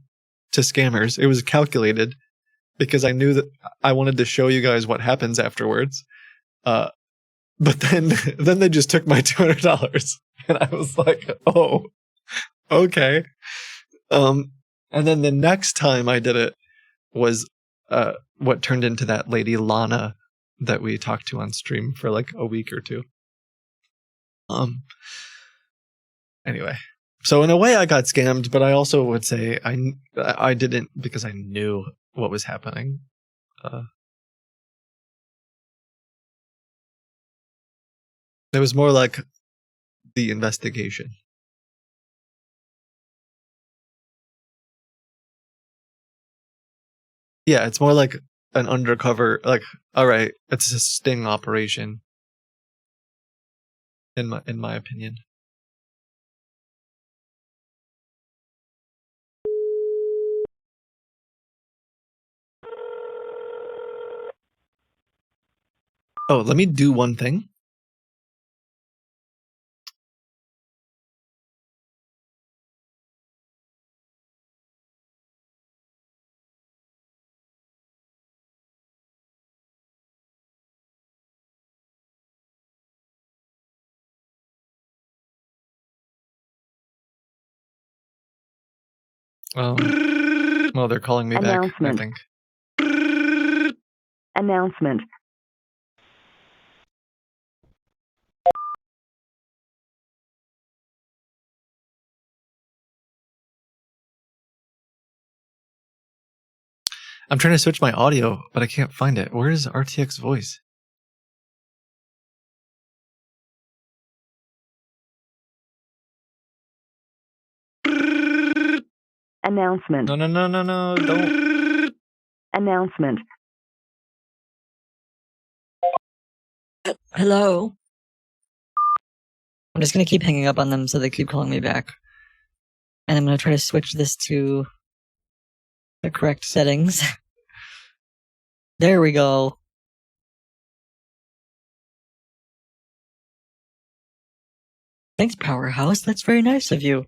to scammers. It was calculated because I knew that I wanted to show you guys what happens afterwards. But then they just took my $200, and I was like, "Oh, okay." And then the next time I did it was what turned into that lady Lana that we talked to on stream for like a week or 2. Anyway, so in a way I got scammed, but I also would say I didn't, because I knew what was happening. It was more like the investigation. Yeah, it's more like an undercover. Like, all right, it's a sting operation. In my opinion. Oh, let me do one thing. Well, they're calling me back, I think. Announcement. I'm trying to switch my audio, but I can't find it. Where is RTX voice? Announcement. No, don't. Announcement. Hello? I'm just gonna keep hanging up on them so they keep calling me back. And I'm gonna try to switch this to the correct settings. There we go. Thanks, Powerhouse. That's very nice of you.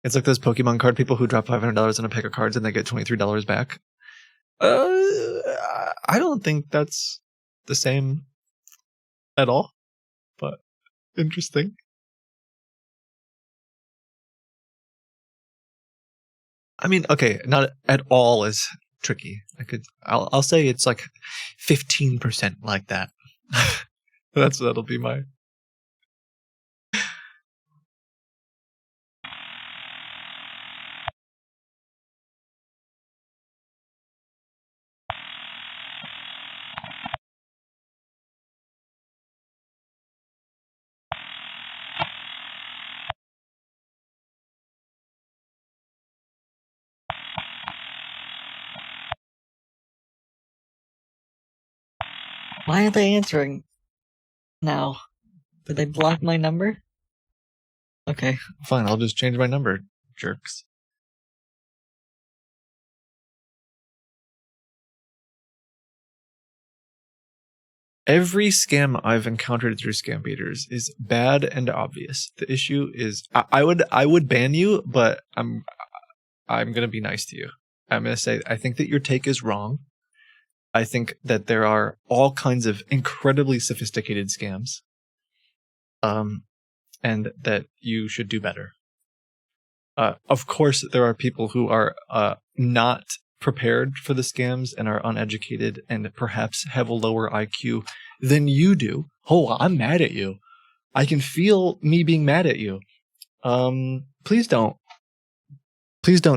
It's like those Pokemon card people who drop $500 on a pack of cards and they get $23 back. I don't think that's the same at all, but interesting. I mean, okay, not at all is tricky. I'll say it's like 15% like that. That'll be my. Why aren't they answering now? Did they block my number? Okay. Fine, I'll just change my number, jerks. Every scam I've encountered through Scam Beaters is bad and obvious. The issue is I would ban you, but I'm gonna be nice to you. I'm gonna say I think that your take is wrong. I think that there are all kinds of incredibly sophisticated scams. And that you should do better. Of course, there are people who are not prepared for the scams and are uneducated and perhaps have a lower IQ than you do. Oh, I'm mad at you. I can feel me being mad at you. Please don't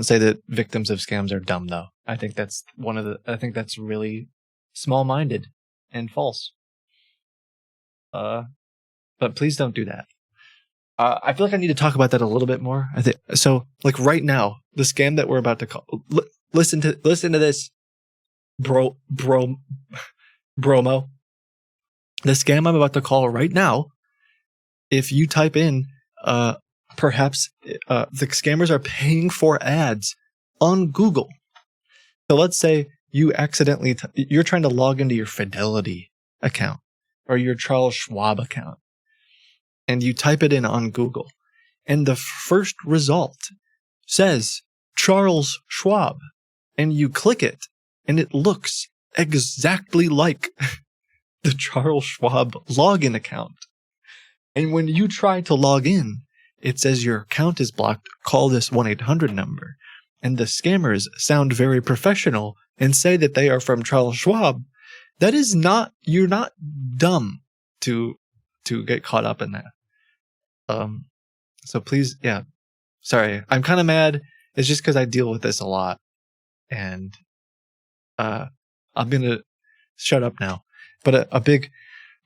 say that victims of scams are dumb, though. I think that's really small-minded and false. But please don't do that. I feel like I need to talk about that a little bit more. I think so. Like right now, the scam that we're about to call. Listen to this, bromo. The scam I'm about to call right now. If you type in, perhaps the scammers are paying for ads on Google. So let's say you accidentally you're trying to log into your Fidelity account or your Charles Schwab account. And you type it in on Google, and the first result says Charles Schwab, and you click it, and it looks exactly like the Charles Schwab login account. And when you try to log in, it says your account is blocked, call this 1-800 number. And the scammers sound very professional and say that they are from Charles Schwab. That is not, you're not dumb to get caught up in that. So please, yeah. Sorry, I'm kind of mad. It's just because I deal with this a lot, and I'm gonna shut up now. But a big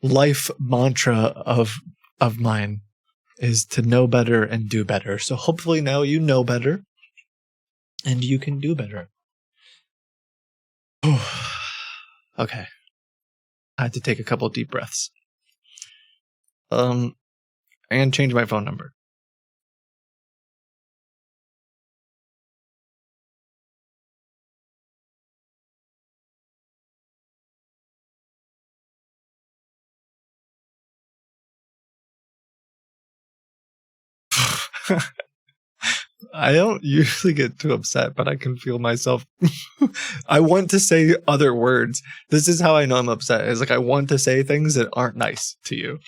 life mantra of mine is to know better and do better. So hopefully now you know better, And you can do better. Okay. I had to take a couple deep breaths. And change my phone number. I don't usually get too upset, but I can feel myself. I want to say other words. This is how I know I'm upset. It's like I want to say things that aren't nice to you.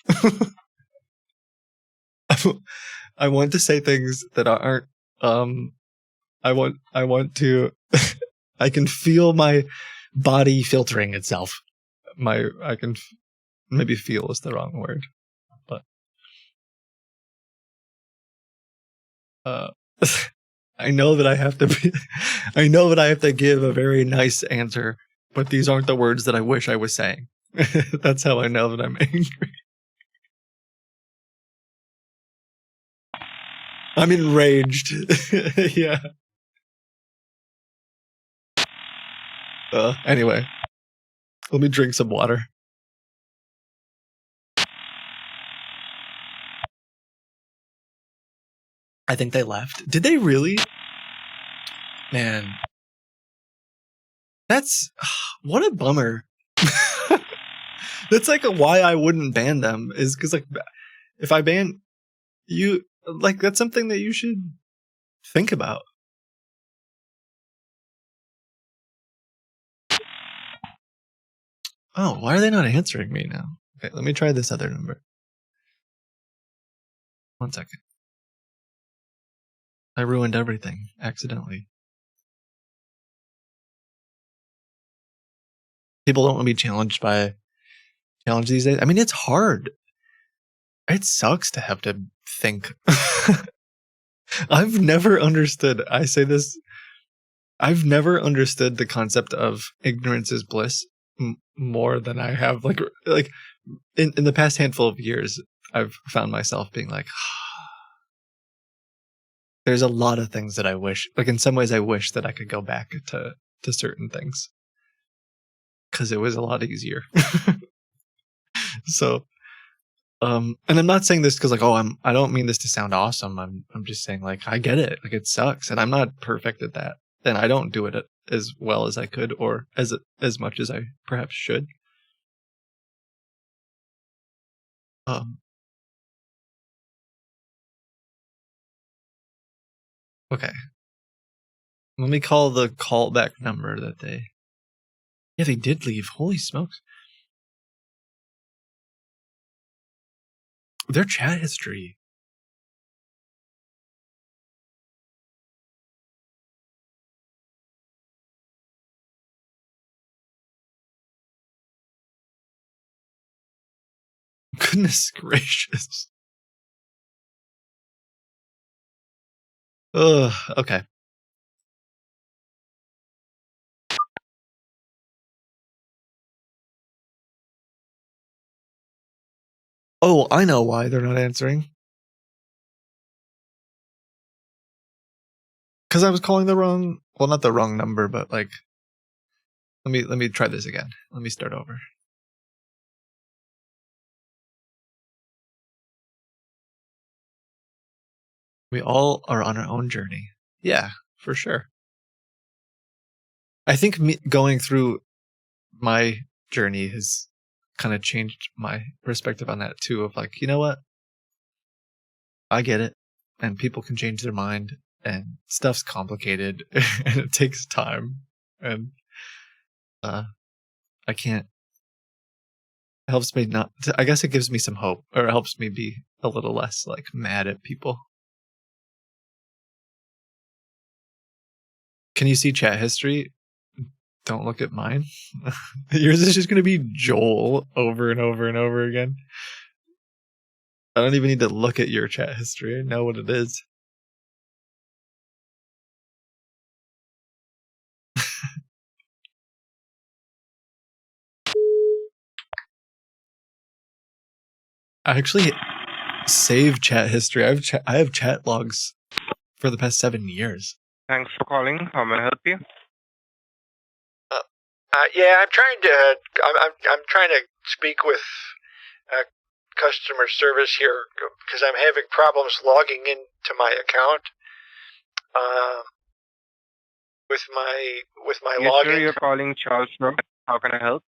I want to say things that aren't. I want to. I can feel my body filtering itself. Maybe feel is the wrong word, but I know that I have to be. I know that I have to give a very nice answer, but these aren't the words that I wish I was saying. That's how I know that I'm angry. I'm enraged. Yeah. Anyway, let me drink some water. I think they left. Did they really? Man. That's what a bummer. That's like why I wouldn't ban them is because like if I ban you, like that's something that you should think about. Oh, why are they not answering me now? Okay, let me try this other number. 1 second. I ruined everything accidentally. People don't want to be challenged these days. I mean, it's hard. It sucks to have to think. I've never understood. I say this. I've never understood the concept of ignorance is bliss more than I have. Like in the past handful of years, I've found myself being like, there's a lot of things that I wish. Like in some ways, I wish that I could go back to certain things because it was a lot easier. So, and I'm not saying this because like, I don't mean this to sound awesome. I'm just saying like, I get it. Like it sucks, and I'm not perfect at that. And I don't do it as well as I could or as much as I perhaps should. Okay. Let me call the callback number that they... Yeah, they did leave. Holy smokes. Their chat history. Goodness gracious. Ugh, okay. Oh, I know why they're not answering. Because I was calling the wrong... Well, not the wrong number, but like... Let me try this again. Let me start over. We all are on our own journey. Yeah, for sure. I think going through my journey has kind of changed my perspective on that too, of like, you know what? I get it. And people can change their mind and stuff's complicated and it takes time. And I can't... It helps me not... I guess it gives me some hope, or it helps me be a little less like mad at people. Can you see chat history? Don't look at mine. Yours is just going to be Joel over and over and over again. I don't even need to look at your chat history. I know what it is. I actually save chat history. I have chat logs for the past 7 years. Thanks for calling. How may I help you? Yeah, I'm trying to. I'm trying to speak with customer service here because I'm having problems logging into my account. With my Yes, login. sir. You're calling Charles Road. How can I help?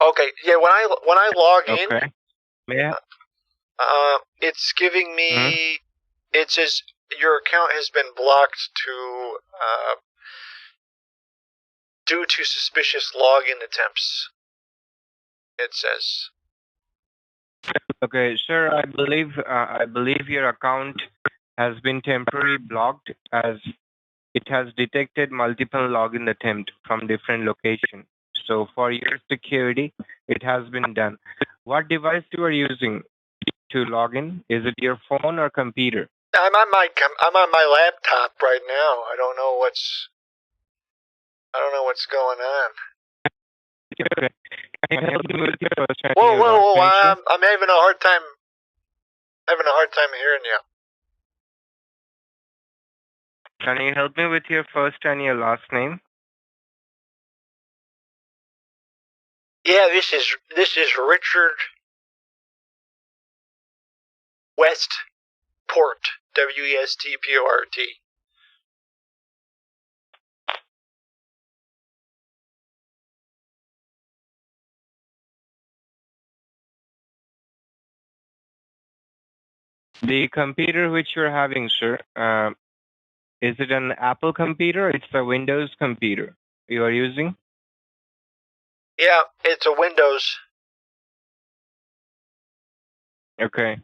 Okay, yeah. When I log in, Okay. May I? it's giving me. It says your account has been blocked due to suspicious login attempts. It says. Okay, sir. I believe your account has been temporarily blocked as it has detected multiple login attempts from different locations. So for your security, it has been done. What device you are using to log in? Is it your phone or computer? I'm on my laptop right now. I don't know what's going on. Okay. Can you help me with your first and Whoa, your last name, sir? I'm having a hard time hearing you. Can you help me with your first and your last name? Yeah, this is Richard Westport, Westport. The computer which you're having, sir, is it an Apple computer? It's a Windows computer you are using? Yeah, it's a Windows. Okay.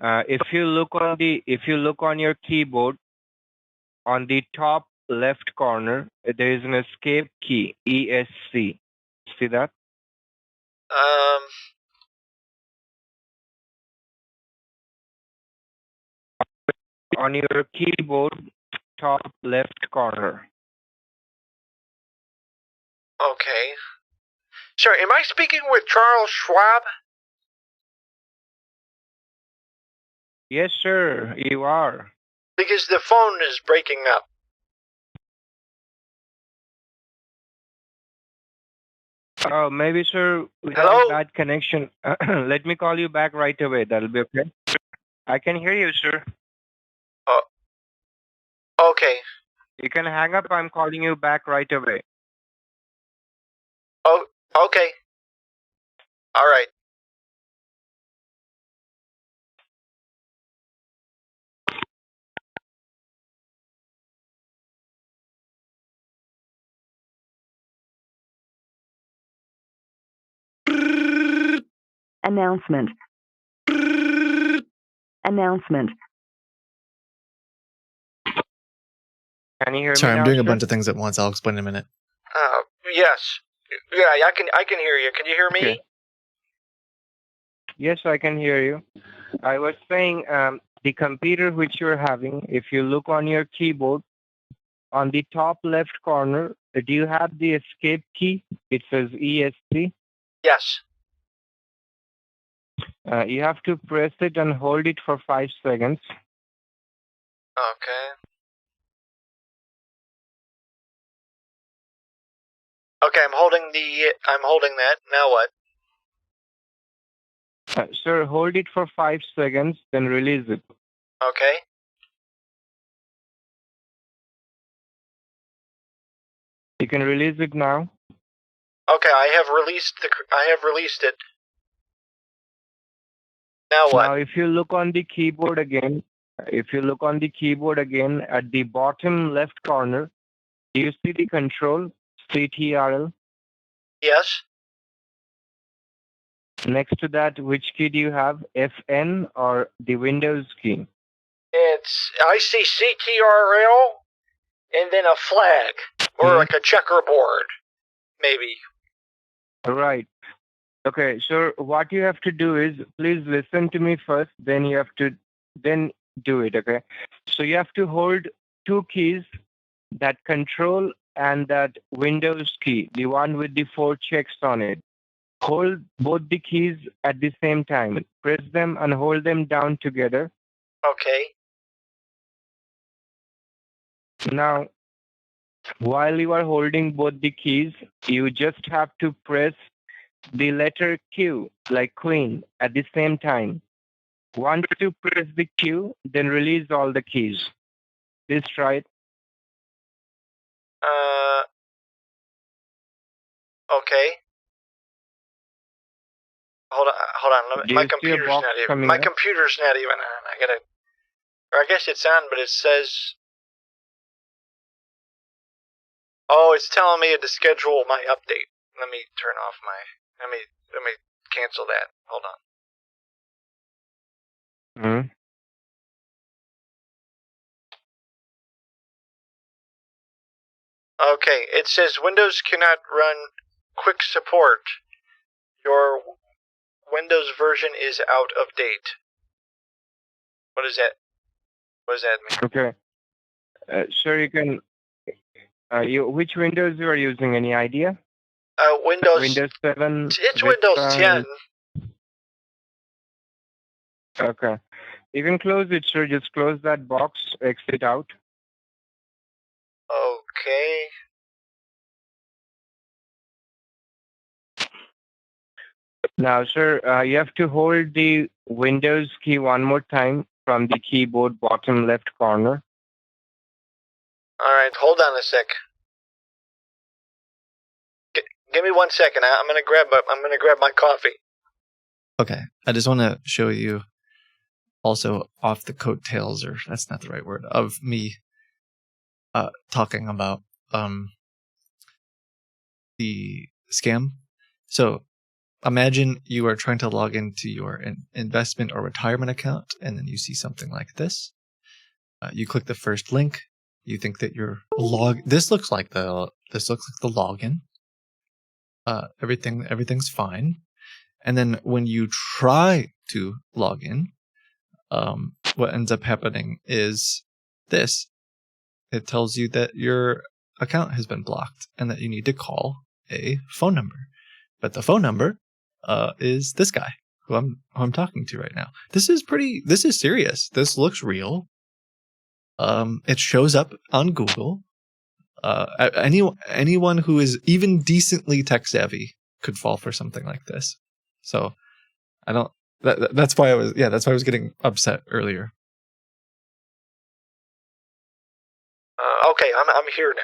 If you look on your keyboard, on the top left corner, there is an escape key, ESC. See that? Um, On your keyboard, top left corner. okay. Sorry, am I speaking with Charles Schwab? Yes, sir, you are. Because the phone is breaking up. Oh, maybe, sir, we have Hello? a bad connection. Let me call you back right away. That'll be okay. I can hear you, sir. Okay. You can hang up. I'm calling you back right away. Oh, okay. All right. Announcement. Announcement. Can you hear Sorry, me I'm now, doing a sir? bunch of things at once. I'll explain in a minute. Yes. Yeah, I can hear you. Can you hear me? Okay. Yes, I can hear you. I was saying the computer which you're having, if you look on your keyboard, on the top left corner, do you have the escape key? It says ESC. Yes. You have to press it and hold it for 5 seconds. Okay. Okay, I'm holding that. Now what? Sir, hold it for 5 seconds, then release it. Okay. You can release it now. Okay, I have released it. Now what? Now, if you look on the keyboard again, at the bottom left corner, do you see the control, CTRL? Yes. Next to that, which key do you have, FN or the Windows key? I see CTRL and then a flag or like a checkerboard, maybe. Right. Okay, so what you have to do is, please listen to me first, then do it, okay? So you have to hold two keys, that control and that Windows key, the one with the 4 checks on it. Hold both the keys at the same time. Press them and hold them down together. Okay. Now, while you are holding both the keys, you just have to press the letter Q, like Queen, at the same time. Once you press the Q, then release all the keys. Please try it. Okay. Hold on. Do My you see a computer's box not even. coming My up? computer's not even on. I gotta. Or I guess it's on, but it says. Oh, it's telling me to schedule my update. Let me turn off my. Let me cancel that. Hold on. Mhm. Okay, it says Windows cannot run quick support. Your Windows version is out of date. What is that? What does that mean? Okay. Sure, you can. Which Windows you are using? Any idea? Windows. Windows 7. It's Windows 10. Okay. You can close it, sir. Just close that box. Exit out. Okay. Now, sir, you have to hold the Windows key one more time from the keyboard bottom left corner. All right. Hold on a sec. Give me 1 second. I'm gonna grab my coffee. Okay. I just want to show you. Also, off the coattails, or that's not the right word, of me talking about the scam. So imagine you are trying to log into your investment or retirement account, and then you see something like this. You click the first link. You think that your this looks like the login. Everything's fine. And then when you try to log in, what ends up happening is this. It tells you that your account has been blocked and that you need to call a phone number. But the phone number is this guy who I'm talking to right now. This is serious. This looks real. It shows up on Google. Anyone who is even decently tech savvy could fall for something like this. So I don't. That's why I was getting upset earlier. Okay, I'm here now.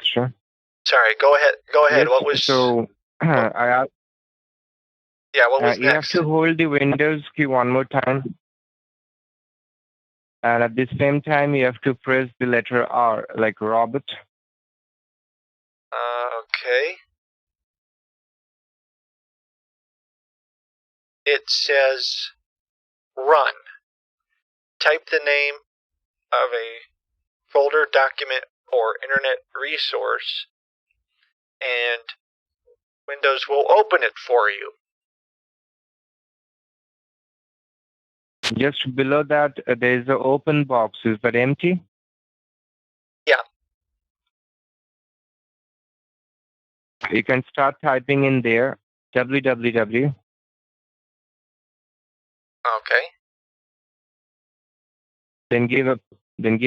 Sure. Sorry, go ahead. Yes, What was so? what was You have next? to hold the Windows key one more time, and at the same time, you have to press the letter R, like Robert. Okay. It says run. Type the name of a folder, document, or internet resource, and Windows will open it for you. Just below that, there is an open box. Is that empty? Yeah. You can start typing in there www. Okay. Then give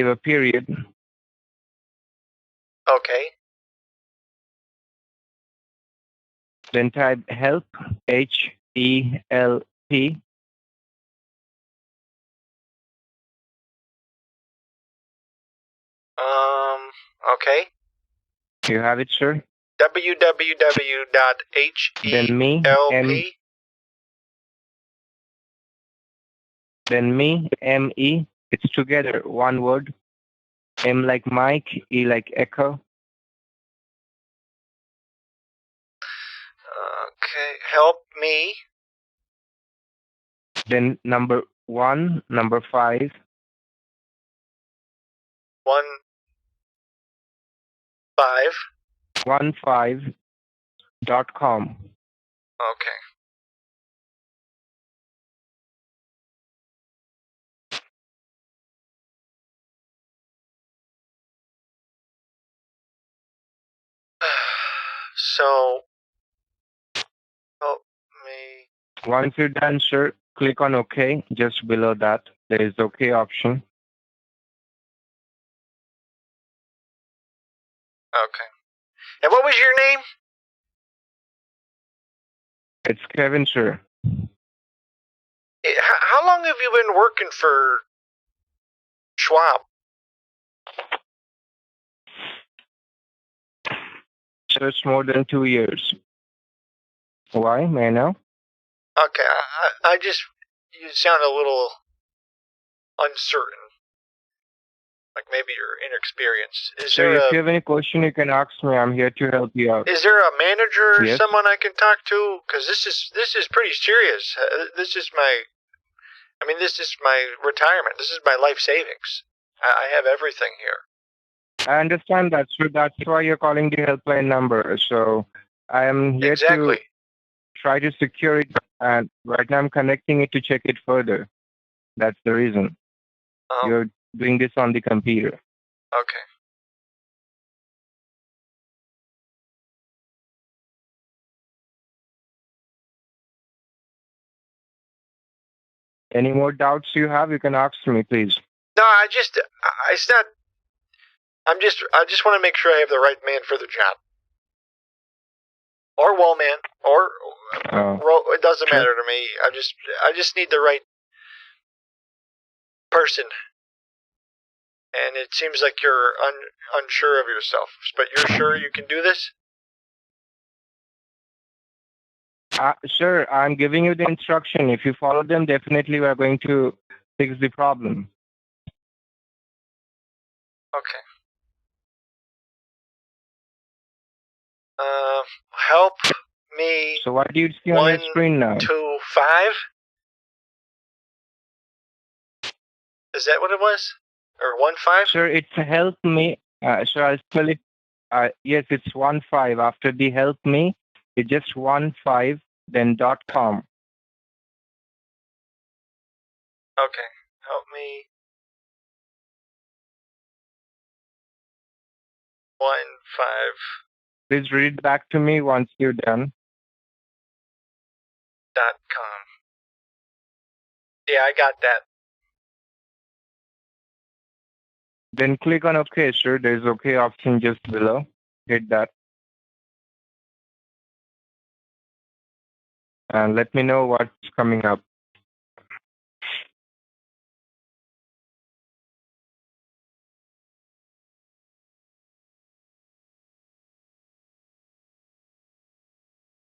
a period. Okay. Then type help, HELP. Okay. You have it, sir? Then me, www.help. Then me, ME. It's together, one word. M like Mike, E like Echo. Okay. Help me. Then number 1, number 5. 15.com. Okay. So, help me. Once you're done, sir, click on OK just below that. there is okay option. Okay. And what was your name? It's Kevin, sir. How long have you been working for Schwab? Just more than 2 years. Why, may I know? Okay, I just, you sound a little uncertain. Like maybe you're inexperienced. So if you have any question, you can ask me. I'm here to help you out. Is there a manager or Yes. someone I can talk to? Because this is pretty serious. This is my retirement. This is my life savings. I have everything here. I understand that, so that's why you're calling the helpline number. So I am here Exactly. to try to secure it, and right now I'm connecting it to check it further. That's the reason. You're doing this on the computer. Okay. Any more doubts you have, you can ask me, please. No, it's not. I just want to make sure I have the right man for the job. Or wall man, or it doesn't matter to me. I just need the right person. And it seems like you're unsure of yourself, but you're sure you can do this? Sir, I'm giving you the instruction. If you follow them, definitely we are going to fix the problem. Okay. Help me. So what do you see on your screen now? 125? Is that what it was? Or 15? Sir, it's help me. Sir, I'll spell it. Yes, it's 15. After the help me, it's just 15, then .com. Okay. Help me. 15. Please read it back to me once you're done. .com. Yeah, I got that. Then click on OK, sir. There's OK option just below. Hit that. And let me know what's coming up.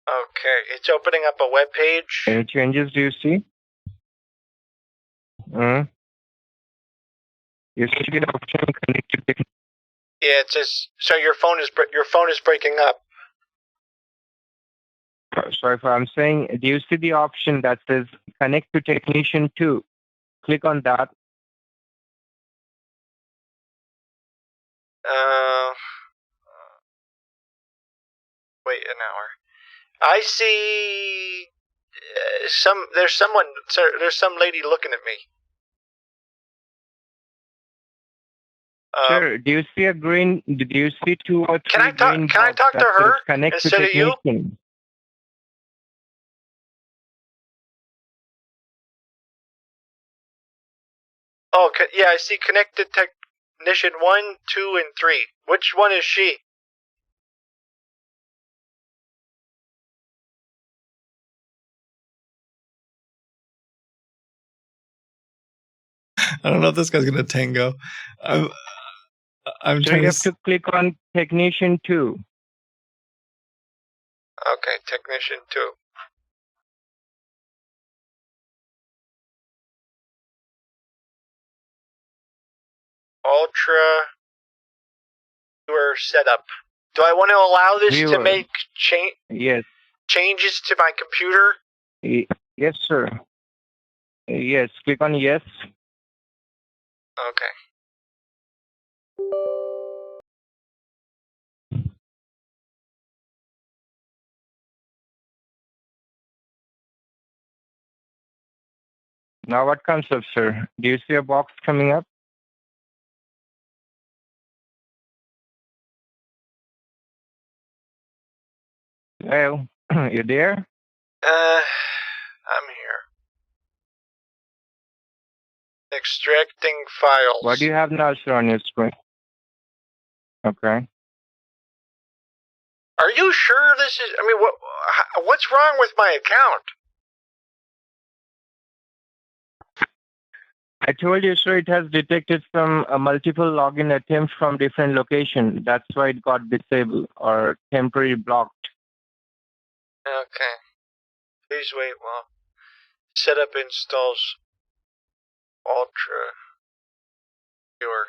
Okay, it's opening up a web page. Any changes do you see? You see the option connect to technology. Yeah, it says so. Your phone is breaking up. Sorry if I'm saying, do you see the option that says connect to technician 2? Click on that. Wait an hour. I see there's some lady looking at me. Sure. Do you see a green? Do you see 2 or 3 Can I talk? green Can I box talk that to her says connect to instead of you? technician? Oh, yeah, I see connected technician 1, 2, and 3. Which one is she? I don't know if this guy's gonna tango. I'm So trying you have to click on technician 2. Okay, technician 2. Ultra viewer setup. Do I want to allow this to Viewer. make Yes. changes to my computer? Yes, sir. Yes. Click on yes. Okay. Now what comes up, sir? Do you see a box coming up? Hello? You there? I'm here. Extracting files. What do you have now, sir, on your screen? Okay. Are you sure this is? I mean, what's wrong with my account? I told you, sir, it has detected some multiple login attempts from different locations. That's why it got disabled or temporarily blocked. Okay. Please wait while setup installs Ultra Viewer.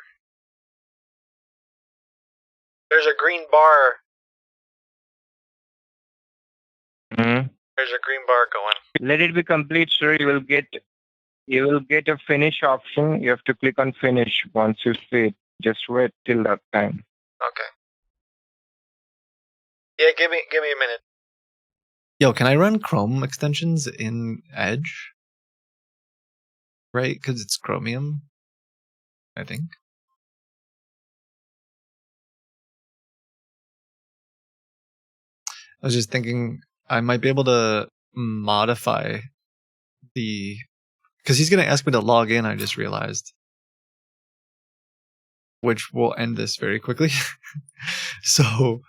There's a green bar. Mhm. There's a green bar going. Let it be complete, sir. You will get a finish option. You have to click on finish once you see it. Just wait till that time. Okay. Yeah, give me a minute. Yo, can I run Chrome extensions in Edge? Right? Because it's Chromium, I think. I was just thinking I might be able to modify the... Because he's going to ask me to log in, I just realized. Which will end this very quickly. So,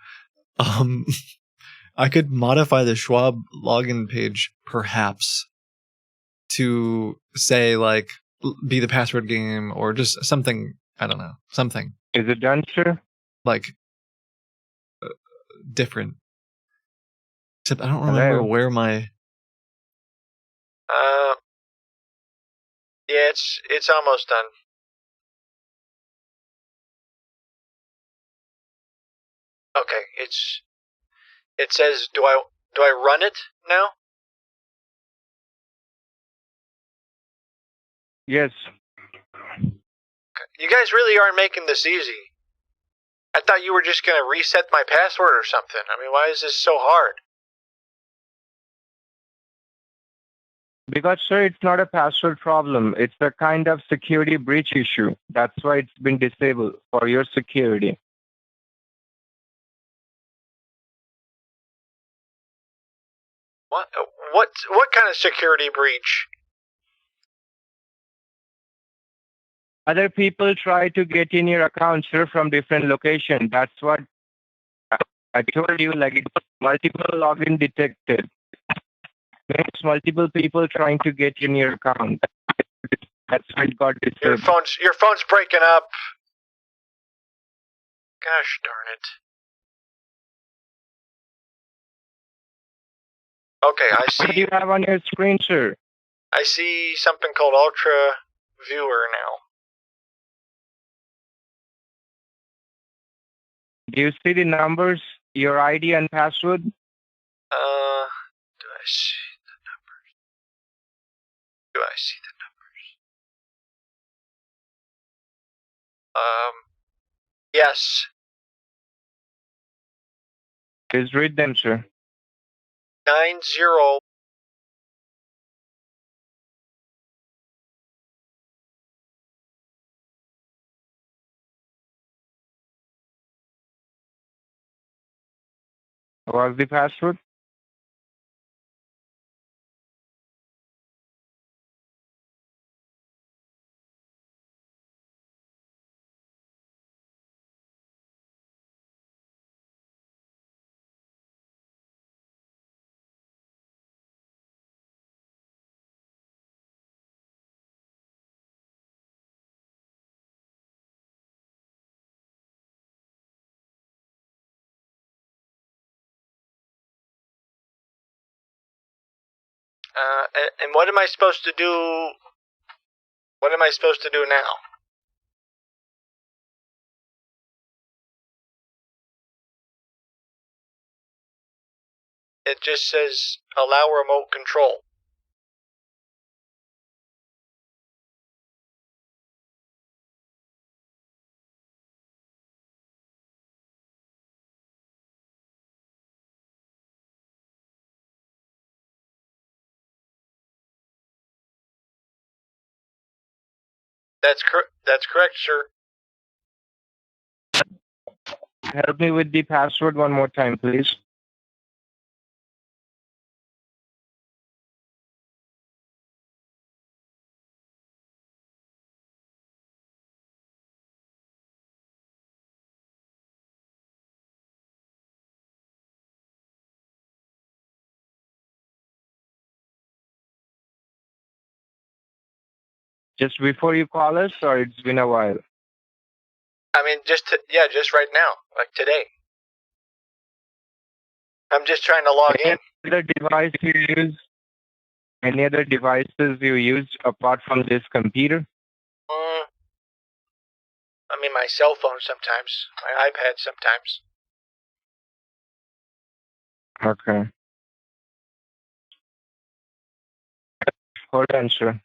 I could modify the Schwab login page, perhaps, to say, like, be the password game, or just something, I don't know, something. Is it done, sir? Like, different. Except I don't remember Hello? where my... Yeah, it's almost done. Okay, it says, do I run it now? Yes. You guys really aren't making this easy. I thought you were just gonna reset my password or something. I mean, why is this so hard? Because, sir, it's not a password problem. It's a kind of security breach issue. That's why it's been disabled for your security. What kind of security breach? Other people try to get in your account, sir, from different locations. That's what I told you, like it's multiple login detected. It's multiple people trying to get in your account. That's why it got disabled. Your phone's breaking up. Gosh darn it. Okay, I What do see. you have on your screen, sir? I see something called Ultra Viewer now. Do you see the numbers, your ID and password? Do I see the numbers? Do I see the numbers? Yes. Please read them, sir. 90. What's the password? And what am I supposed to do? What am I supposed to do now? It just says allow remote control. That's correct, sir. Help me with the password one more time, please. Just before you call us, or it's been a while? I mean, just right now, like today. I'm just trying to log in. Any other device you use? Any other devices you use apart from this computer? I mean, my cell phone sometimes, my iPad sometimes. Okay. Hold on, sir.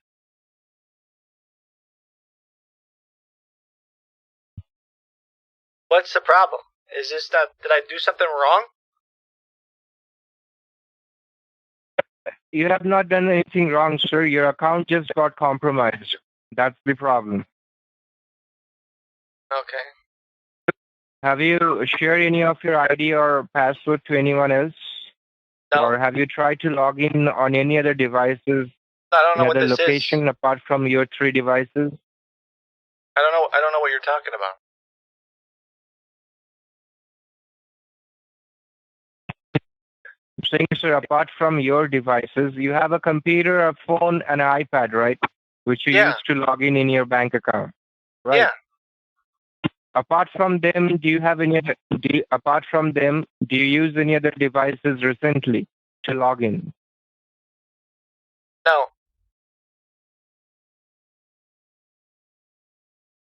What's the problem? Is this that? Did I do something wrong? You have not done anything wrong, sir. Your account just got compromised. That's the problem. Okay. Have you shared any of your ID or password to anyone else? No, Or have you tried to log in on any other devices, I don't know what another this is. location apart from your 3 devices? I don't know what you're talking about. I'm saying, sir, apart from your devices, you have a computer, a phone, and an iPad, right? Which you Yeah. use to log in your bank account, right? Yeah. Apart from them, do you have any other, apart from them, do you use any other devices recently to log in? No.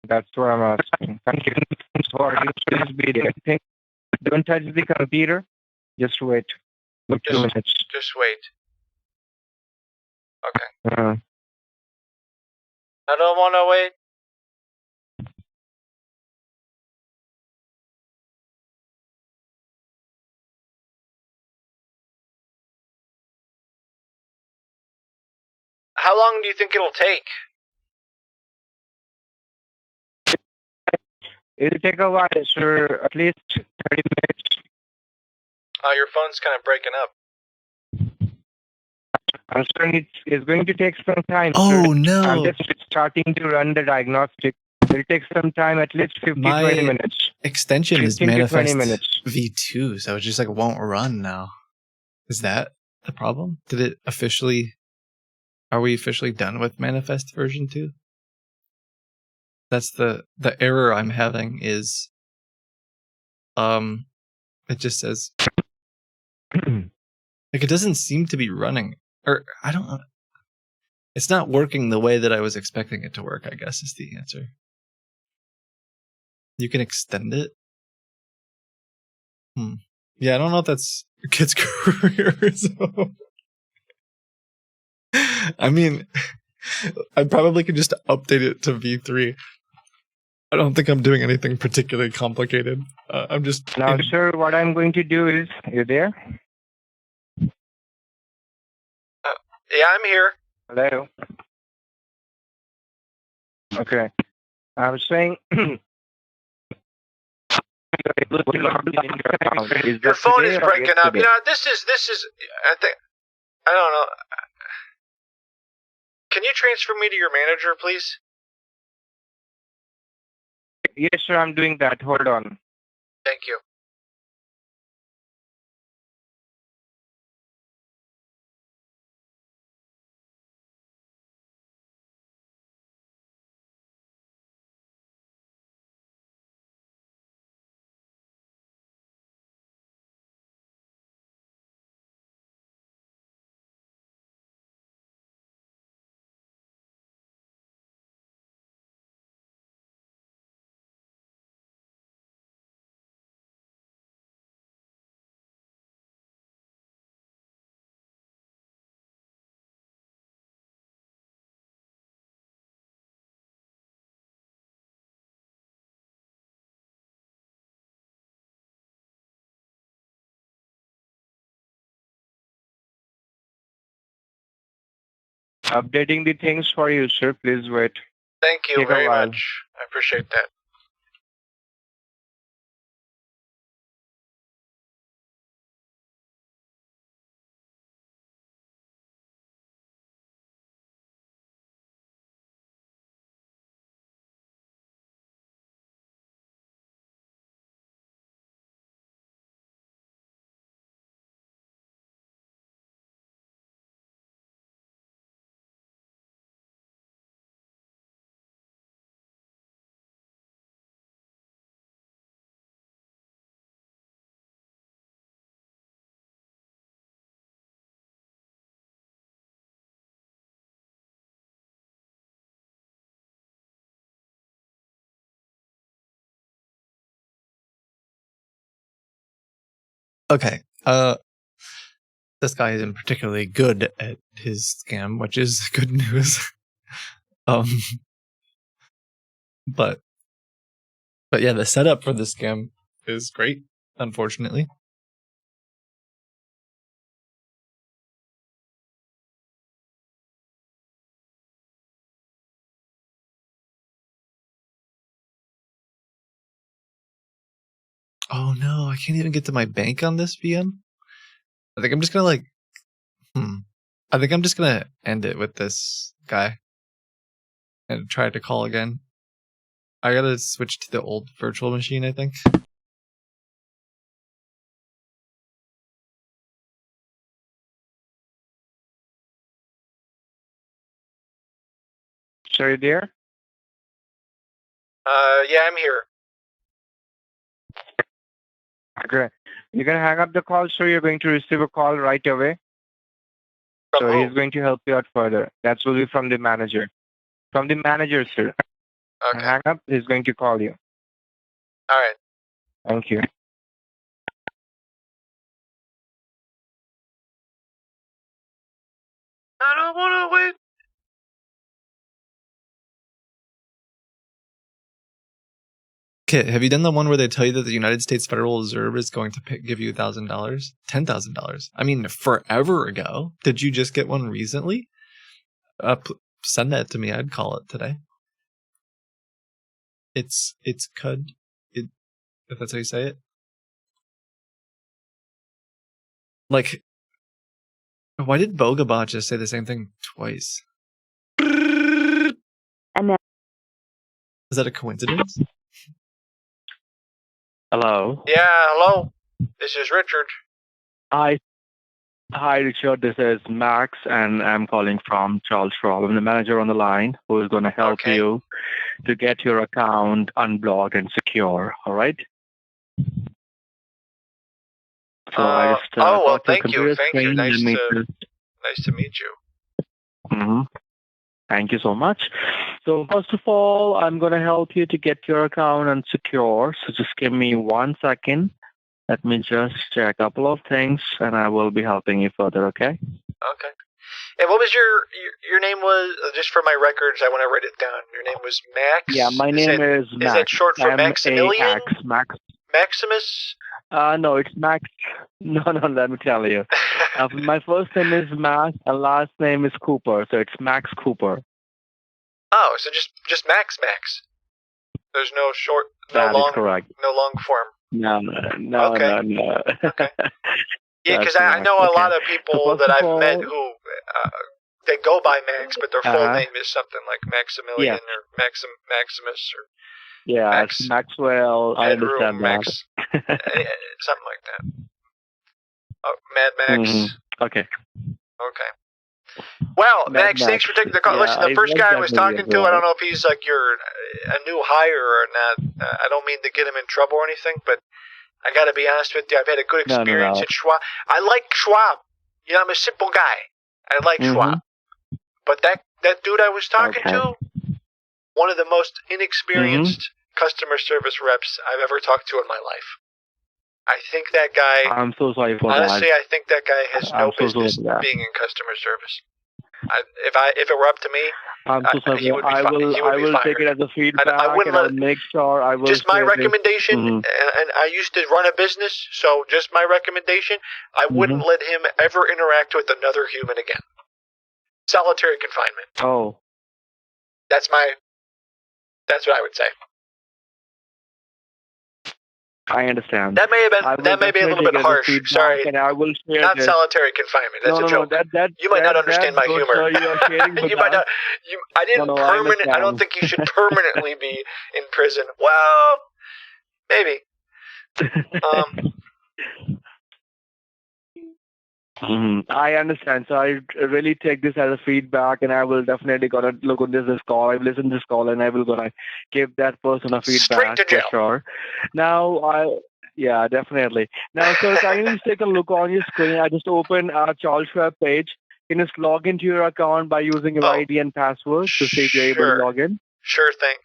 That's what I'm asking. Thank you for you. Please be there. Don't touch the computer. Just wait. Look 2 minutes. Just wait. Okay. Uh, I don't want to wait. How long do you think it'll take? it'll take a while, sir. At least 30 minutes. Your phone's kind of breaking up. I'm certain it's going to take some time, sir. Oh I'm no! just starting to run the diagnostic. It'll take some time, at least 20 minutes. Extension is 15 to 20 manifest minutes. V2, so it just like won't run now. Is that the problem? Did it officially? Are we officially done with manifest version 2? That's the error I'm having is it just says like it doesn't seem to be running, or I don't know. It's not working the way that I was expecting it to work, I guess is the answer. You can extend it. Yeah, I don't know if that's Kid's career. So. I mean, I probably could just update it to V3. I don't think I'm doing anything particularly complicated. I'm just... Now, sir, what I'm going to do is, you there? Yeah, I'm here. Hello? Okay. I was saying... Your phone is breaking up. You know, this is. I think. I don't know. Can you transfer me to your manager, please? Yes, sir, I'm doing that. Hold on. Thank you. Updating the things for you, sir. Please wait. Thank you Take a very while. much. I appreciate that. Okay. This guy isn't particularly good at his scam, which is good news. But yeah, the setup for the scam is great, unfortunately. Oh no, I can't even get to my bank on this VM. I think I'm just gonna I think I'm just gonna end it with this guy and try to call again. I gotta switch to the old virtual machine, I think. So you there? Yeah, I'm here. Okay. You're gonna hang up the call, sir. You're going to receive a call right away. From So who? he's going to help you out further. That will be from the manager. From the manager, sir. Okay. Hang up. He's going to call you. All right. Thank you. I don't want to wait. Kit, have you done the one where they tell you that the United States Federal Reserve is going to give you $1,000? $10,000? I mean, forever ago. Did you just get one recently? Send that to me. I'd call it today. It's CUD, if that's how you say it. Like, why did Bogabot just say the same thing twice? Is that a coincidence? Hello. Yeah, hello. This is Richard. Hi, Richard. This is Max, and I'm calling from Charles Schwab. I'm the manager on the line who is going to help Okay. you to get your account unblocked and secure. All right. So I just well, got your thank you. computer Thank you. screen. Nice Let me to meet you. Mhm. Thank you so much. So first of all, I'm going to help you to get your account unsecure. So just give me 1 second. Let me just check a couple of things, and I will be helping you further. Okay. Okay. And what was your name was, just for my records, I want to write it down. Your name was Max? Yeah, my name is Max. Is that short for Maximilian? M-A-X, Max. Maximus? No, it's Max. No, let me tell you. My first name is Max, and last name is Cooper, so it's Max Cooper. Oh, so just Max. There's no short, That is correct. no long form. No. Okay. No. Okay. Yeah, because That's I correct. know a Okay. lot of people So that first of I've met all- who they go by Max, but their full Uh-huh. name is something like Maximilian Yes. or Maximus or Yeah, Max. Maxwell. I Headroom understand Max. Something like that. Oh, Mad Max. Mhm. Okay. Okay. Well, Mad Max, thanks Max. for taking the call. Yeah, Listen, the I first read guy I that was movie talking as to, I well. don't know if he's like a new hire or not. I don't mean to get him in trouble or anything, but I got to be honest with you. I've had a good No. experience at Schwab. I like Schwab. You know, I'm a simple guy. I like Schwab. But that dude I was talking Okay. to, one of the most inexperienced customer service reps I've ever talked to in my life. I think that guy. I'm so sorry for Honestly, that. I think that guy has no I'm so sorry business for that. being in customer service. If it were up to me, I'm so sorry. he would be I will fired. take it as a feedback, I wouldn't and I'll let make sure I will. just my share this. recommendation, and I used to run a business, so just my recommendation, I wouldn't let him ever interact with another human again. Solitary confinement. Oh. That's what I would say. I understand. That may be a little bit harsh. Sorry. And I will share Not this. solitary confinement. That's a joke. You might not understand my humor. Sir, you are sharing with You might us. not. I don't think you should permanently be in prison. Well, maybe. I understand. So I really take this as a feedback, and I will definitely gonna look on this call. I will listen to this call, and I will gonna give that person a feedback Straight to jail. for sure. Now, yeah, definitely. Now, sir, can you just take a look on your screen? I just opened our Charles Schwab page. You can just log into your account by using your ID and password to see if you're able to log in. Sure thing.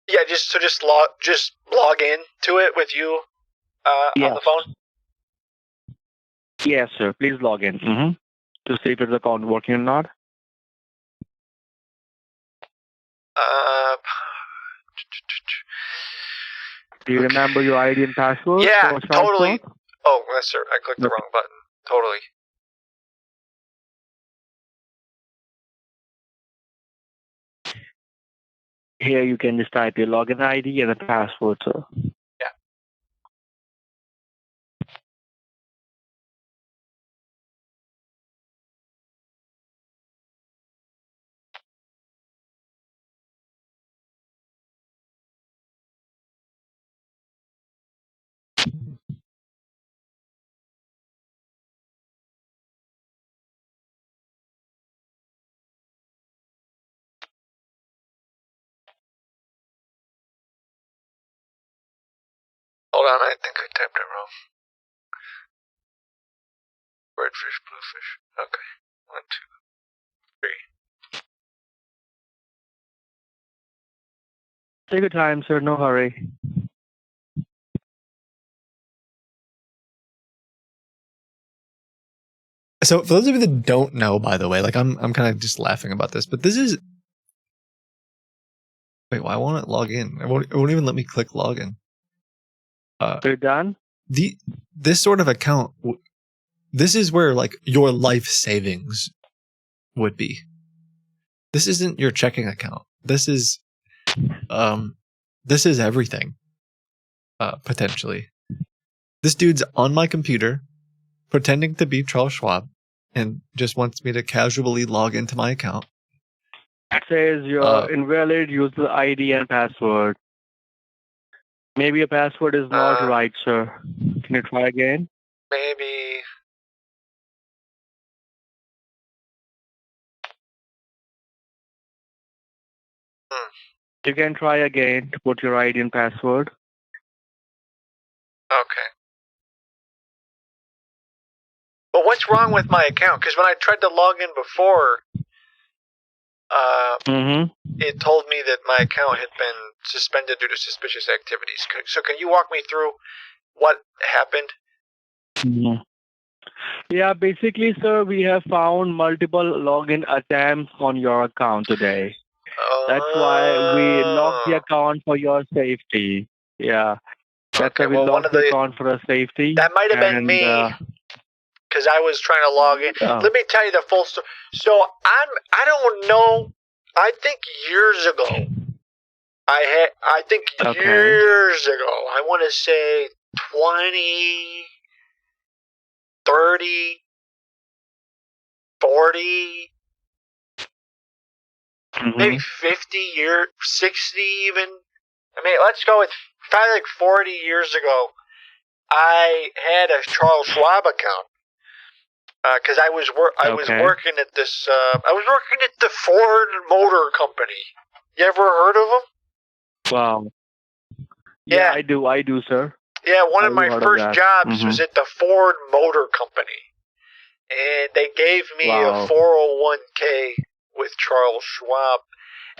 Yeah, just log in to it with you Yes. on the phone? Yes, sir. Please log in. To see if the account working or not. Do you remember your ID and password? Yeah, for Charles totally. Schwab? Oh, yes, sir. I clicked the wrong button. Totally. Here you can just type your login ID and the password, sir. Yeah. Hold on, I think I typed it wrong. Redfish, bluefish. Okay. 1, 2, 3. Take your time, sir. No hurry. So for those of you that don't know, by the way, like I'm kind of just laughing about this, but this is. Wait, why won't it log in? It won't even let me click login. You're done? This sort of account, this is where like your life savings would be. This isn't your checking account. This is everything. Potentially. This dude's on my computer, pretending to be Charles Schwab, and just wants me to casually log into my account. It says your invalid user ID and password. Maybe your password is not right, sir. Can you try again? Maybe. You can try again to put your ID and password. Okay. But what's wrong with my account? Because when I tried to log in before, it told me that my account had been suspended due to suspicious activities. So can you walk me through what happened? Yeah, basically, sir, we have found multiple login attempts on your account today. That's why we locked the account for your safety. Yeah. That's why we locked the account for our safety. That might have been me. Because I was trying to log in. Oh. Let me tell you the full story. So I don't know. I think years ago, years ago, I want to say 20, 30, 40, maybe 50 years, 60 even. I mean, let's go with probably like 40 years ago. I had a Charles Schwab account. Because I was working at this. I was working at the Ford Motor Company. You ever heard of them? Wow. Yeah, I do, sir. Yeah, one of my first jobs was at the Ford Motor Company, and they gave me a 401k with Charles Schwab,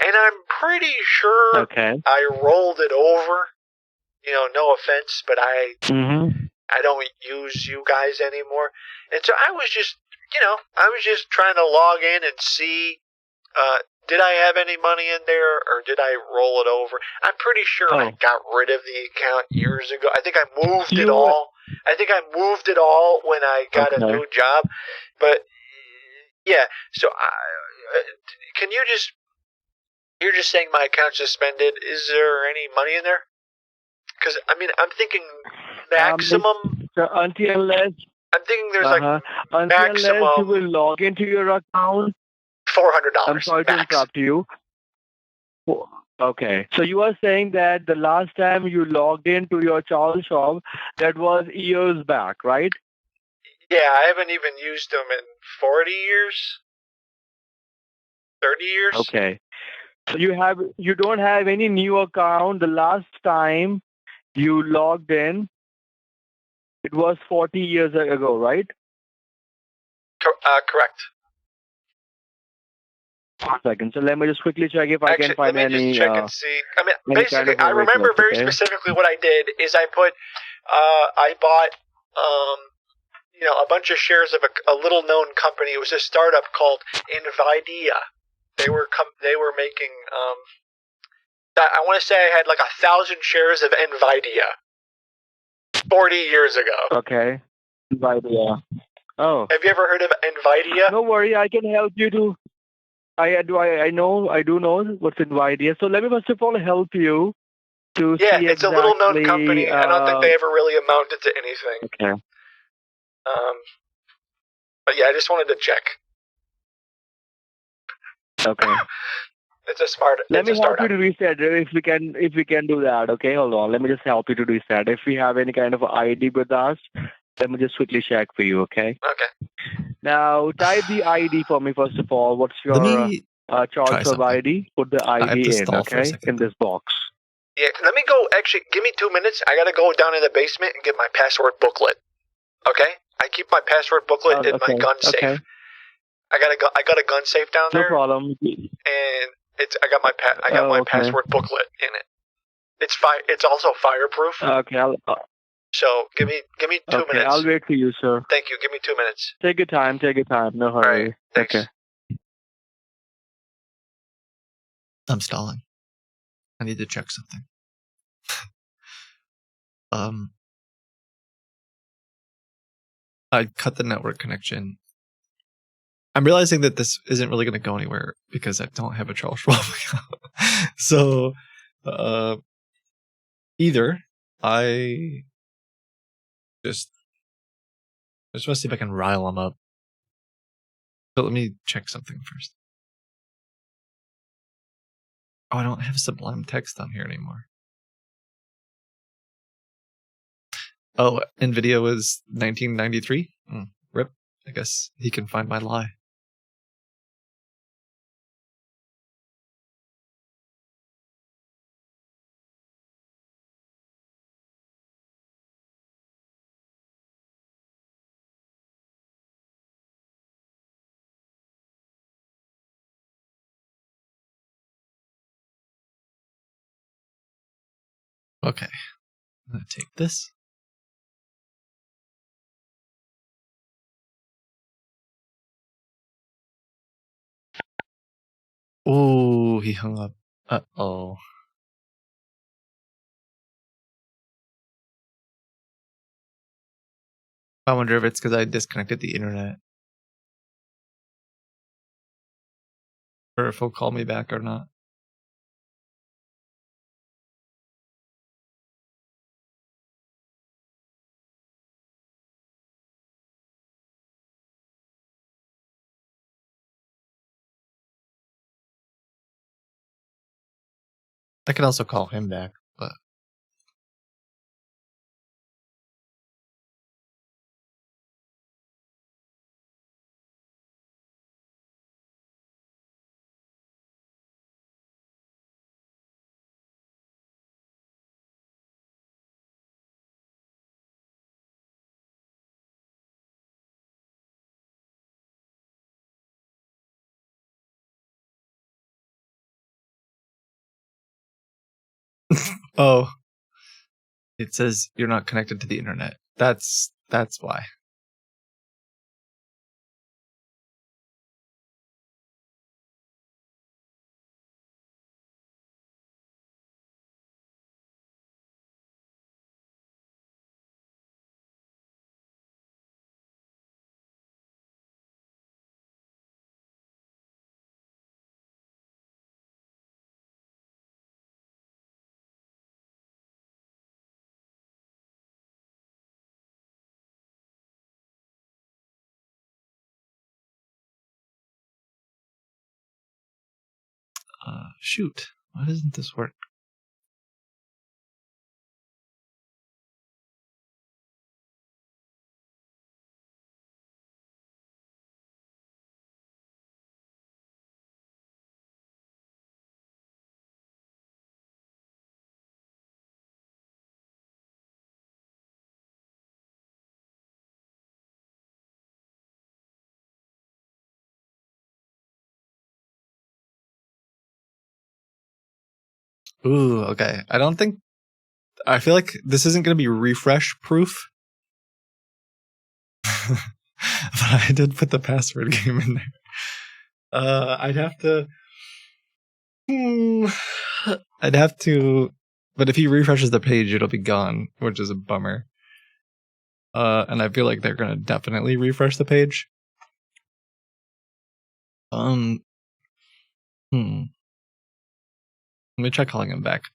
and I'm pretty sure I rolled it over. You know, no offense, but I don't use you guys anymore. And so I was just trying to log in and see, did I have any money in there or did I roll it over? I'm pretty sure I got rid of the account years ago. I think I moved it all. I think I moved it all when I got a new job. But yeah, so can you just? You're just saying my account's suspended. Is there any money in there? Because I mean, I'm thinking maximum. Unless I'm thinking there's like maximum. Unless you will log into your account. $400. I'm sorry to interrupt you. Okay, so you are saying that the last time you logged into your Charles Schwab, that was years back, right? Yeah, I haven't even used them in 40 years, 30 years. Okay, so you don't have any new account. The last time you logged in, it was 40 years ago, right? Correct. 1 second. So let me just quickly check if I Actually, can find let me any. just check and see. I mean, any kind basically, of a I remember request, very okay? specifically what I did is I put, I bought, a bunch of shares of a little known company. It was a startup called Nvidia. They were making, I want to say I had like 1,000 shares of Nvidia 40 years ago. Okay. Nvidia. Oh. Have you ever heard of Nvidia? No worry, I can help you to. I do know what's Nvidia. So let me first of all help you to Yeah, see it's exactly. a little known company. I don't think they ever really amounted to anything. Okay. But yeah, I just wanted to check. Okay. It's a smart. Let me it's a help startup. you to reset if we can do that. Okay, hold on. Let me just help you to reset. If we have any kind of ID with us, let me just quickly check for you. Okay. Okay. Now type the ID for me first of all. What's your Let me charge try of something. ID? Put the I have ID to in. stall for a Okay, second, in this box. Yeah, let me go. Actually, give me 2 minutes. I gotta go down in the basement and get my password booklet. Okay. I keep my password booklet in my gun safe. Okay. I got a gun safe down there. No problem. And I got my okay. password booklet in it. It's also fireproof. Okay. So give me 2 Okay, minutes. I'll wait for you, sir. Thank you. Give me 2 minutes. Take your time. No All hurry. right. Thanks. Okay. I'm stalling. I need to check something. I cut the network connection. I'm realizing that this isn't really going to go anywhere because I don't have a Charles Schwab account. So, either I just want to see if I can rile them up. But let me check something first. Oh, I don't have Sublime Text on here anymore. Oh, NVIDIA was 1993? Rip. I guess he can find my lie. Okay. I'm going to take this. Oh, he hung up. Uh-oh. I wonder if it's because I disconnected the internet. Or if he'll call me back or not. I could also call him back, but... Oh. It says you're not connected to the internet. That's why. Shoot. Why doesn't this work? Ooh, okay. I feel like this isn't going to be refresh proof. But I did put the password game in there. I'd have to. I'd have to. But if he refreshes the page, it'll be gone, which is a bummer. And I feel like they're gonna definitely refresh the page. Let me try calling him back.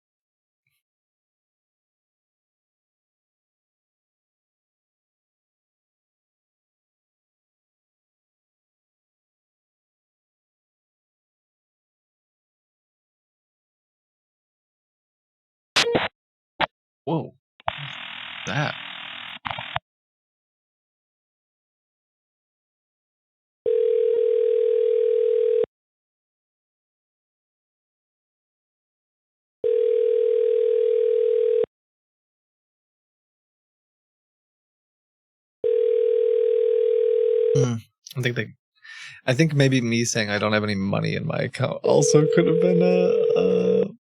Whoa. What's that? I think maybe me saying I don't have any money in my account also could have been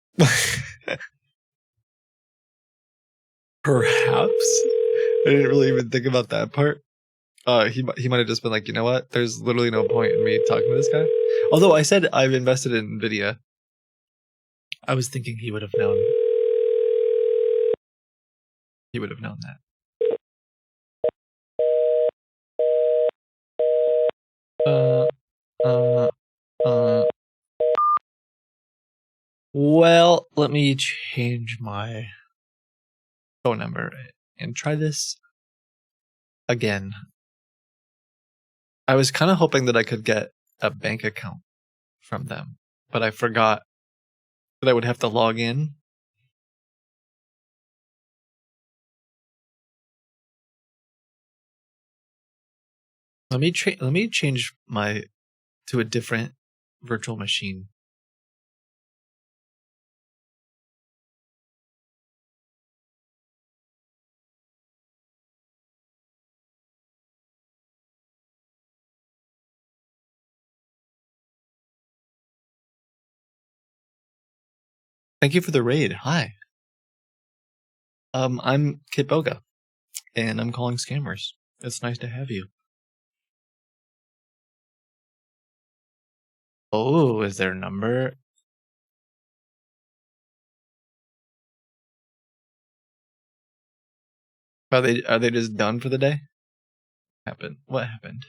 perhaps. I didn't really even think about that part. He might have just been like, you know what? There's literally no point in me talking to this guy. Although I said I've invested in Nvidia, I was thinking he would have known. He would have known that. Well, let me change my phone number and try this again. I was kind of hoping that I could get a bank account from them, but I forgot that I would have to log in. Let me change my to a different virtual machine. Thank you for the raid. Hi. I'm Kitboga, and I'm calling scammers. It's nice to have you. Oh, is their number? Are they just done for the day? What happened?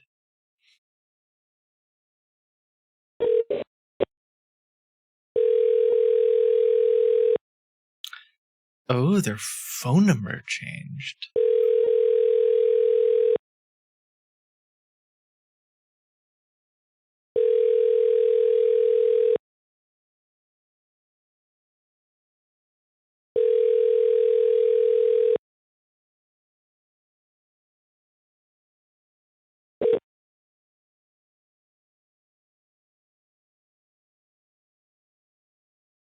Oh, their phone number changed.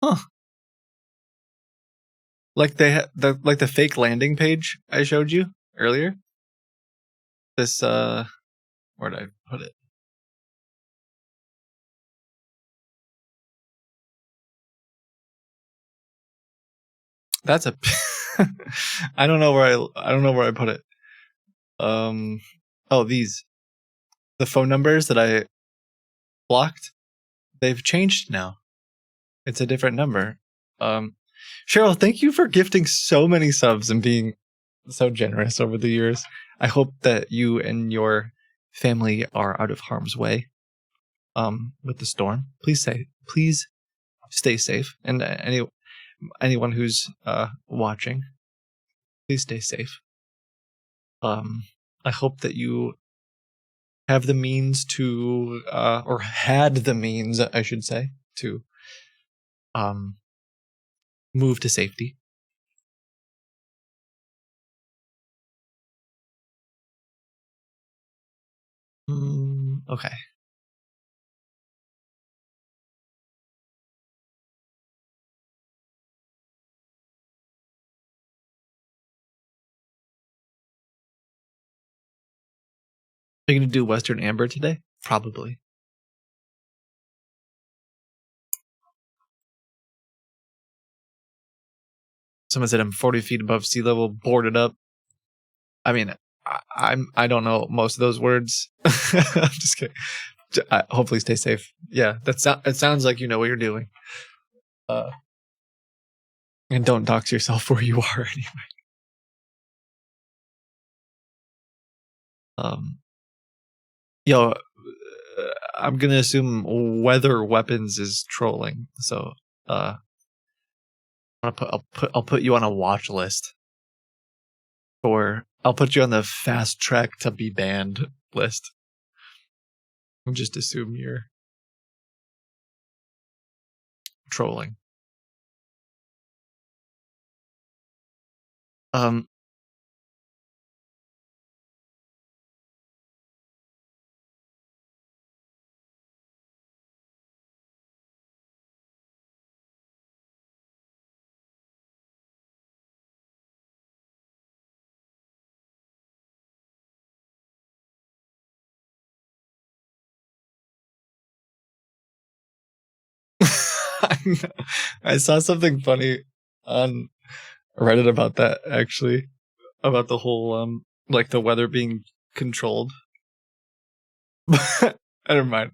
Huh. Like the fake landing page I showed you earlier. This where did I put it? That's a I don't know where I put it. Oh, these. The phone numbers that I blocked, they've changed now. It's a different number. Cheryl, thank you for gifting so many subs and being so generous over the years. I hope that you and your family are out of harm's way with the storm. Please stay safe, and anyone who's watching, please stay safe. I hope that you have the means to or had the means, I should say, to move to safety. Okay. Are you going to do Western Amber today? Probably. Someone said I'm 40 feet above sea level, boarded up. I mean, I don't know most of those words. I'm just kidding. Hopefully stay safe. Yeah, it sounds like you know what you're doing. And don't dox yourself where you are anyway. Yo, I'm gonna assume weather weapons is trolling. So, I'll put you on a watch list. I'll put you on the fast track to be banned list. I'll just assume you're trolling. I saw something funny on Reddit about that, actually, about the whole like the weather being controlled. Never mind.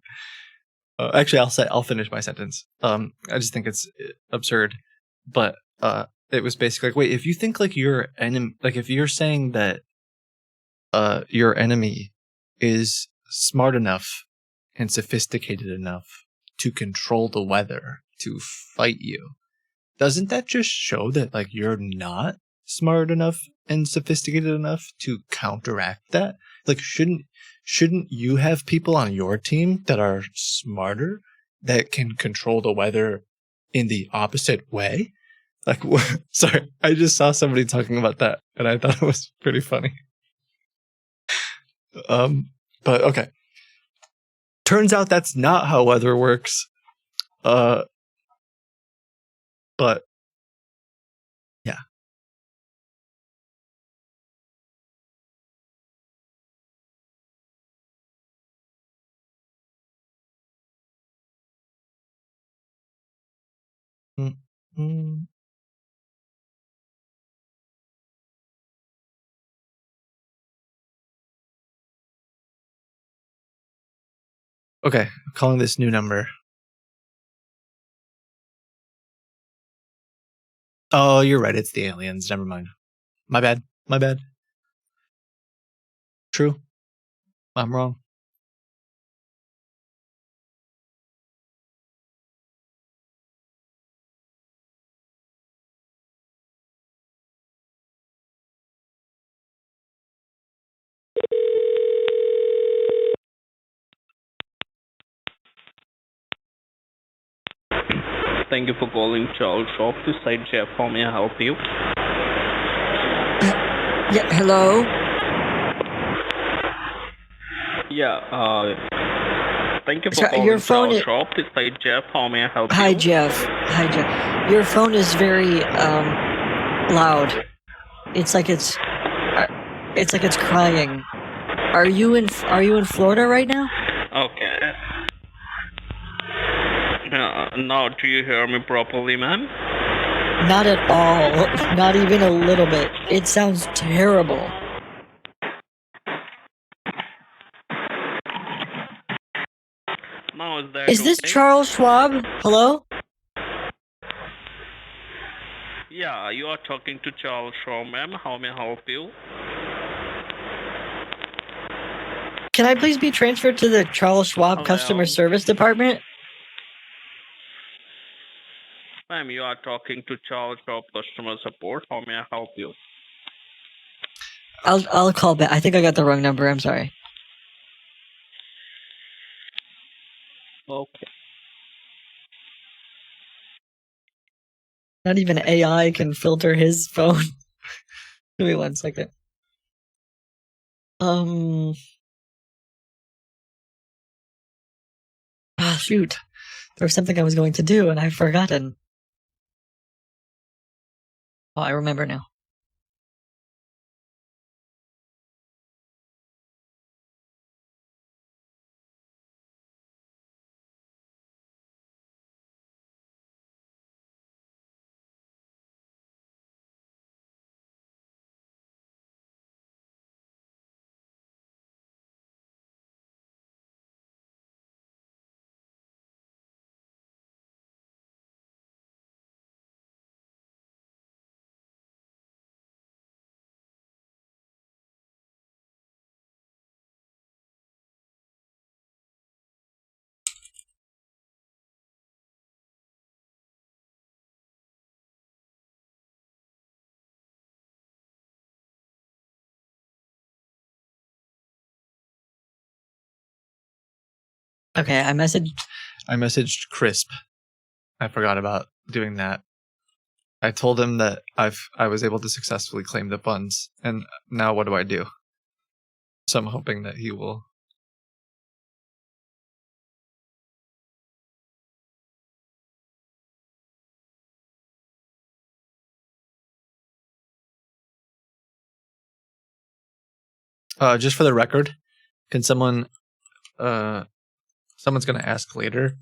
Actually, I'll finish my sentence. I just think it's absurd, but it was basically like, wait, if you think like your enemy, like if you're saying that your enemy is smart enough and sophisticated enough to control the weather to fight you, doesn't that just show that like you're not smart enough and sophisticated enough to counteract that? Like shouldn't you have people on your team that are smarter, that can control the weather in the opposite way? Like sorry, I just saw somebody talking about that and I thought it was pretty funny. But okay. Turns out that's not how weather works. But yeah. Mm-hmm. Okay, calling this new number. Oh, you're right. It's the aliens. Never mind. My bad. My bad. True. I'm wrong. Thank you for calling Charles Shop. This side Jeff. How may I help you? Yeah, hello? Yeah, thank you for Sorry, calling your phone Charles is- Shop. This side Jeff. How may I help Hi, you? Jeff. Hi, Jeff. Your phone is very, loud. It's like it's crying. Are you in Florida right now? Okay. Now, do you hear me properly, ma'am? Not at all. Not even a little bit. It sounds terrible. Now, is that Is this okay? Charles Schwab? Hello? Yeah, you are talking to Charles Shaw, ma'am. How may I help you? Can I please be transferred to the Charles Schwab Hello? customer service department? Ma'am, you are talking to Charles Shaw customer support. How may I help you? I'll call back. I think I got the wrong number. I'm sorry. Okay. Not even AI can filter his phone. Give me 1 second. Shoot. There was something I was going to do and I've forgotten. Oh, I remember now. Okay, I messaged Crisp. I forgot about doing that. I told him that I was able to successfully claim the funds, and now what do I do? So I'm hoping that he will. Just for the record, can someone someone's gonna ask later.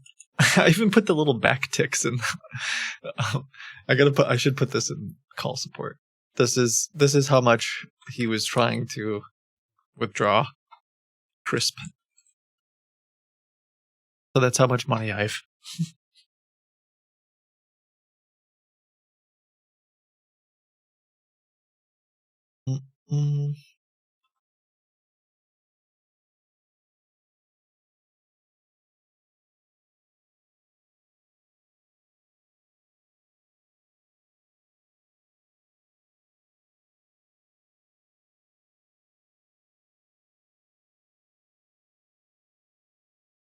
I even put the little back ticks in. I should put this in call support. This is how much he was trying to withdraw. Crisp. So that's how much money I've. Mm-mm.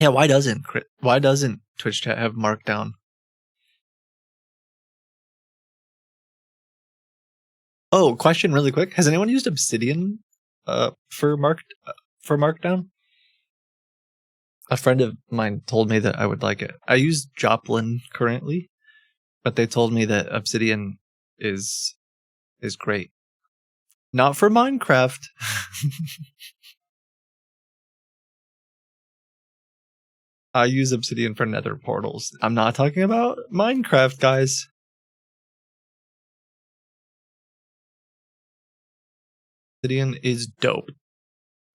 Yeah, why doesn't Twitch chat have Markdown? Oh, question really quick. Has anyone used Obsidian for Markdown? A friend of mine told me that I would like it. I use Joplin currently, but they told me that Obsidian is great. Not for Minecraft. I use Obsidian for Nether portals. I'm not talking about Minecraft, guys. Obsidian is dope.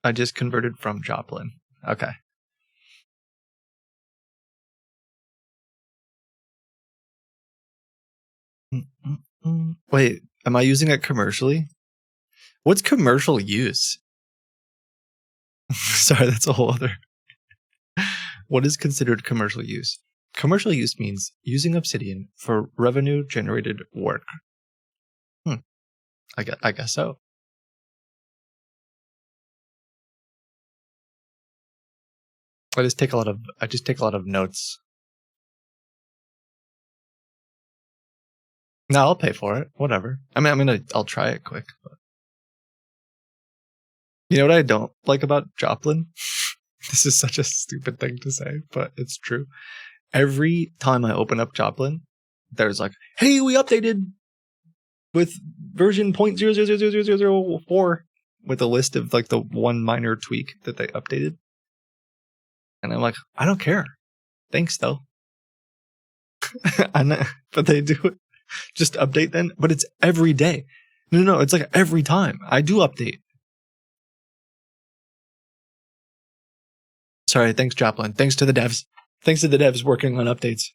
I just converted from Joplin. Okay. Wait, am I using it commercially? What's commercial use? Sorry, that's a whole other. What is considered commercial use? Commercial use means using Obsidian for revenue generated work. I guess so. I just take a lot of notes. No, I'll pay for it. Whatever. I mean, I'll try it quick. But... You know what I don't like about Joplin? This is such a stupid thing to say, but it's true. Every time I open up Joplin, there's like, "Hey, we updated with version 0.0000004 with a list of like the one minor tweak that they updated." And I'm like, I don't care. Thanks though. But they do it. Just update then, but it's every day. No, it's like every time I do update. Sorry, thanks Joplin. Thanks to the devs. Thanks to the devs working on updates.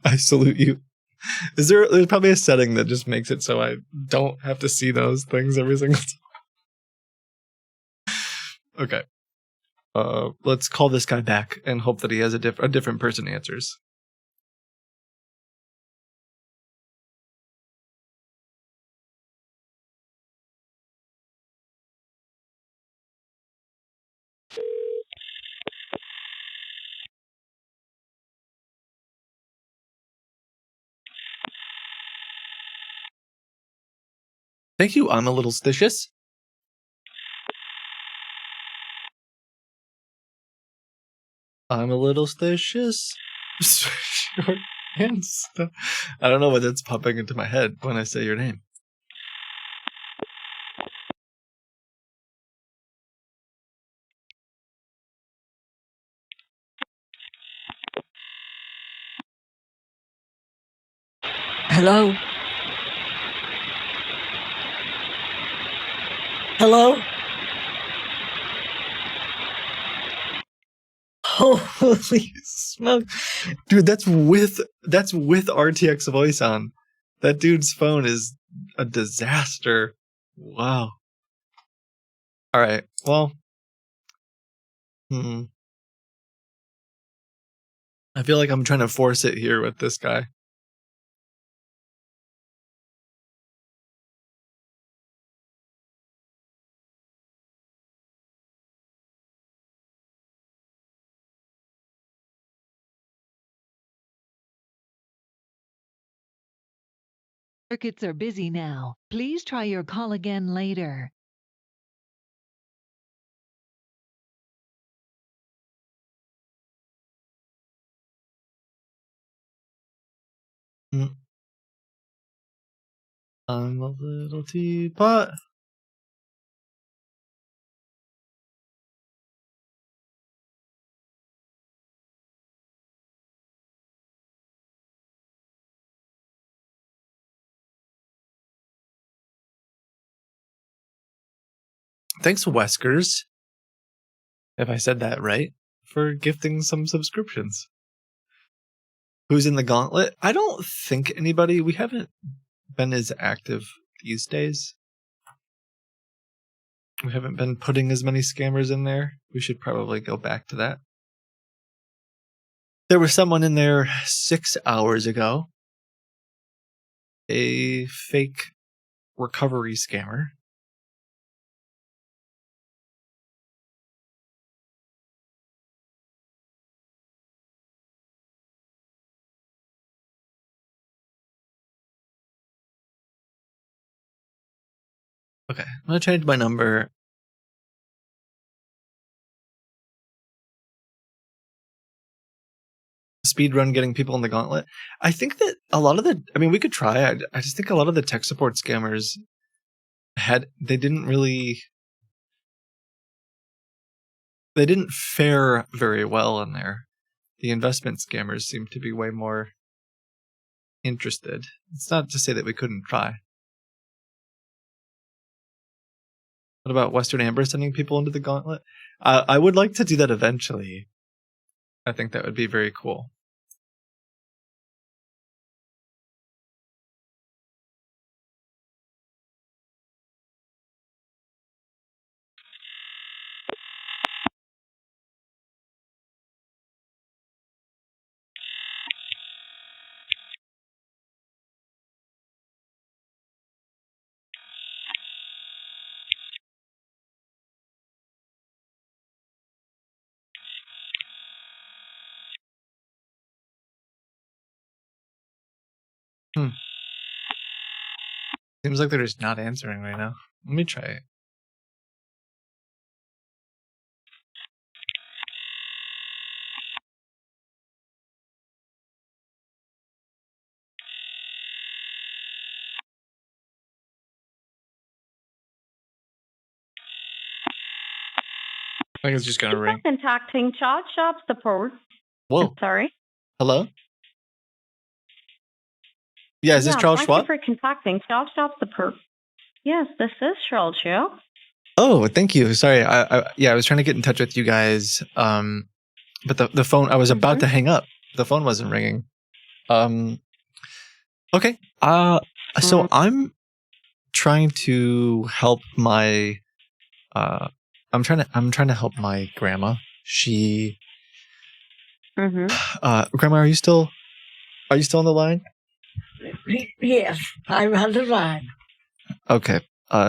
I salute you. There's probably a setting that just makes it so I don't have to see those things every single time. Okay. Let's call this guy back and hope that he has a different person answers. Thank you, I'm a little stitious. I'm a little stitious. Short and stuff. I don't know what that's popping into my head when I say your name. Hello? Hello? Holy smoke. Dude, that's with RTX voice on. That dude's phone is a disaster. Wow. Alright, well. I feel like I'm trying to force it here with this guy. Circuits are busy now. Please try your call again later. I'm a little teapot. Thanks, Weskers, if I said that right, for gifting some subscriptions. Who's in the gauntlet? I don't think anybody. We haven't been as active these days. We haven't been putting as many scammers in there. We should probably go back to that. There was someone in there 6 hours ago. A fake recovery scammer. Okay, I'm going to change my number. Speedrun getting people in the gauntlet. I think that a lot of the, I mean, we could try. I just think a lot of the tech support scammers they didn't fare very well in there. The investment scammers seem to be way more interested. It's not to say that we couldn't try. What about Western Amber sending people into the gauntlet? I would like to do that eventually. I think that would be very cool. Seems like they're just not answering right now. Let me try it. I think it's just gonna ring. Contacting Charge Shop support. Whoa. Sorry. Hello? Yeah, is this Charles Schwab? Thank you for contacting Charge Shop support. Yes, this is Charles Schwab. Oh, thank you. Sorry. I was trying to get in touch with you guys. But the phone, I was about to hang up. The phone wasn't ringing. Okay. So I'm trying to help my I'm trying to help my grandma. She Grandma, are you still on the line? Yes, I'm on the line. Okay.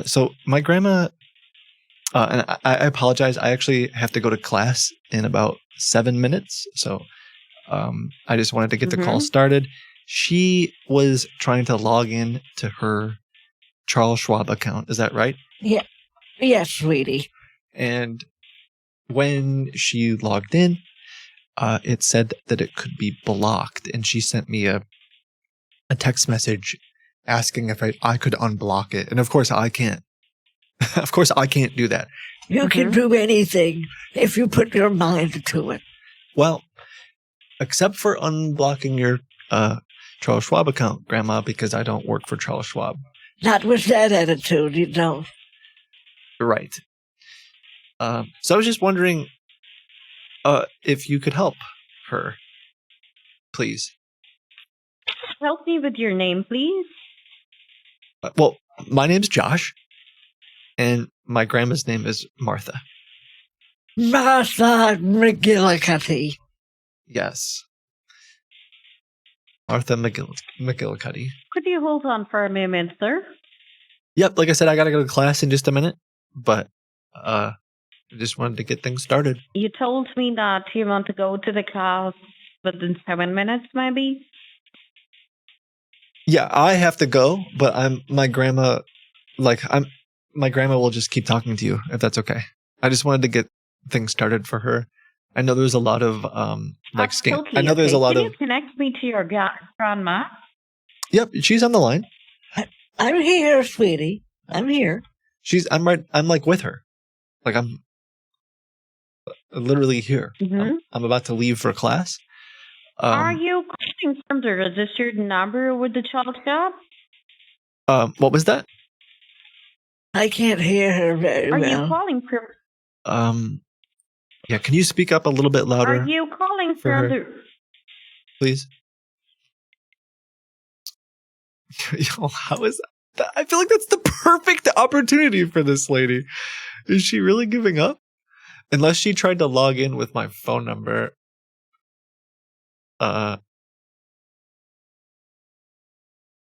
So my grandma and I apologize. I actually have to go to class in about 7 minutes. So I just wanted to get the call started. She was trying to log in to her Charles Schwab account. Is that right? Yeah. Yes, sweetie. And when she logged in, it said that it could be blocked. And she sent me a text message asking if I could unblock it. And of course I can't. Of course I can't do that. You can do anything if you put your mind to it. Well, except for unblocking your Charles Schwab account, Grandma, because I don't work for Charles Schwab. Not with that attitude, you don't. Right. So I was just wondering if you could help her, please. Help me with your name, please. Well, my name's Josh, and my grandma's name is Martha. Martha McGillicuddy. Yes. Martha McGillicuddy. Could you hold on for a moment, sir? Yep, like I said, I gotta go to class in just a minute, but I just wanted to get things started. You told me that you want to go to the class within 7 minutes, maybe? Yeah, I have to go, but my grandma will just keep talking to you if that's okay. I just wanted to get things started for her. I know there's a lot of scam. I know there's a lot Can of. you connect me to your grandma? Yep, she's on the line. I'm here, sweetie. I'm here. I'm right. I'm like with her. Like I'm literally here. Mm-hmm. I'm about to leave for class. Are you calling from the registered number with the child shop? What was that? I can't hear her very Are well. you calling from? Yeah. Can you speak up a little bit louder? Are you calling for from her? the? Please. Yo, how is that? I feel like that's the perfect opportunity for this lady. Is she really giving up? Unless she tried to log in with my phone number.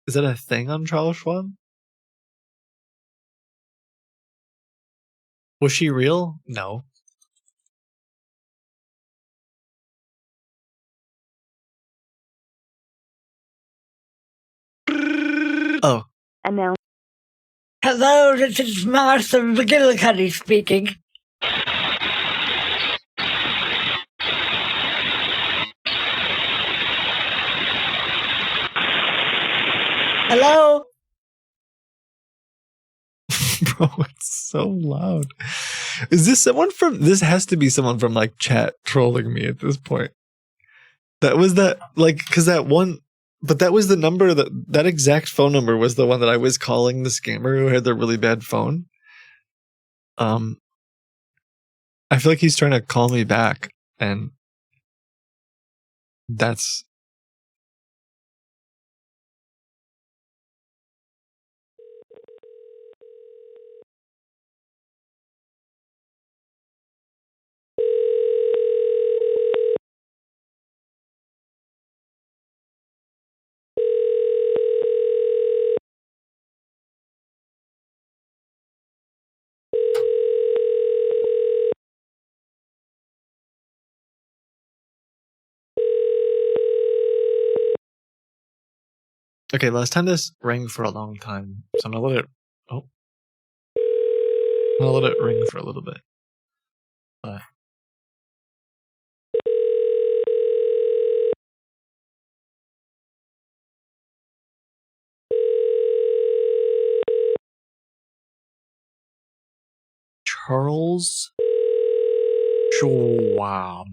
Is that a thing on Charles Schwab? Was she real? No. Oh. Hello, this is Martha McGillicuddy speaking. Hello? Bro, it's so loud. Is this someone from... This has to be someone from, like, chat trolling me at this point. That was that... Like, because that one... But that was the number... That exact phone number was the one that I was calling the scammer who had the really bad phone. I feel like he's trying to call me back, and... That's... Okay, last time this rang for a long time, so I'm gonna let it... Oh. I'm gonna let it ring for a little bit. But... Charles Schwab.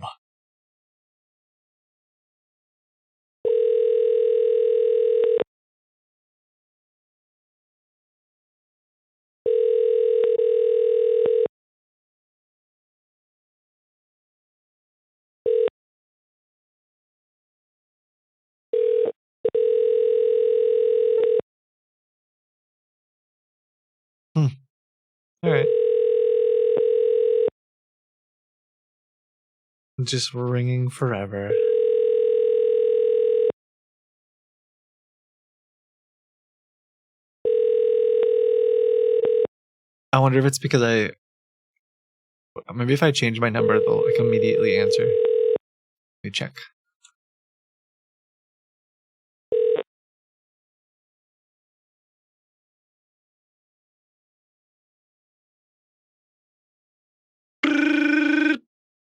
All right. Just ringing forever. I wonder if it's because maybe if I change my number, they'll like immediately answer. Let me check.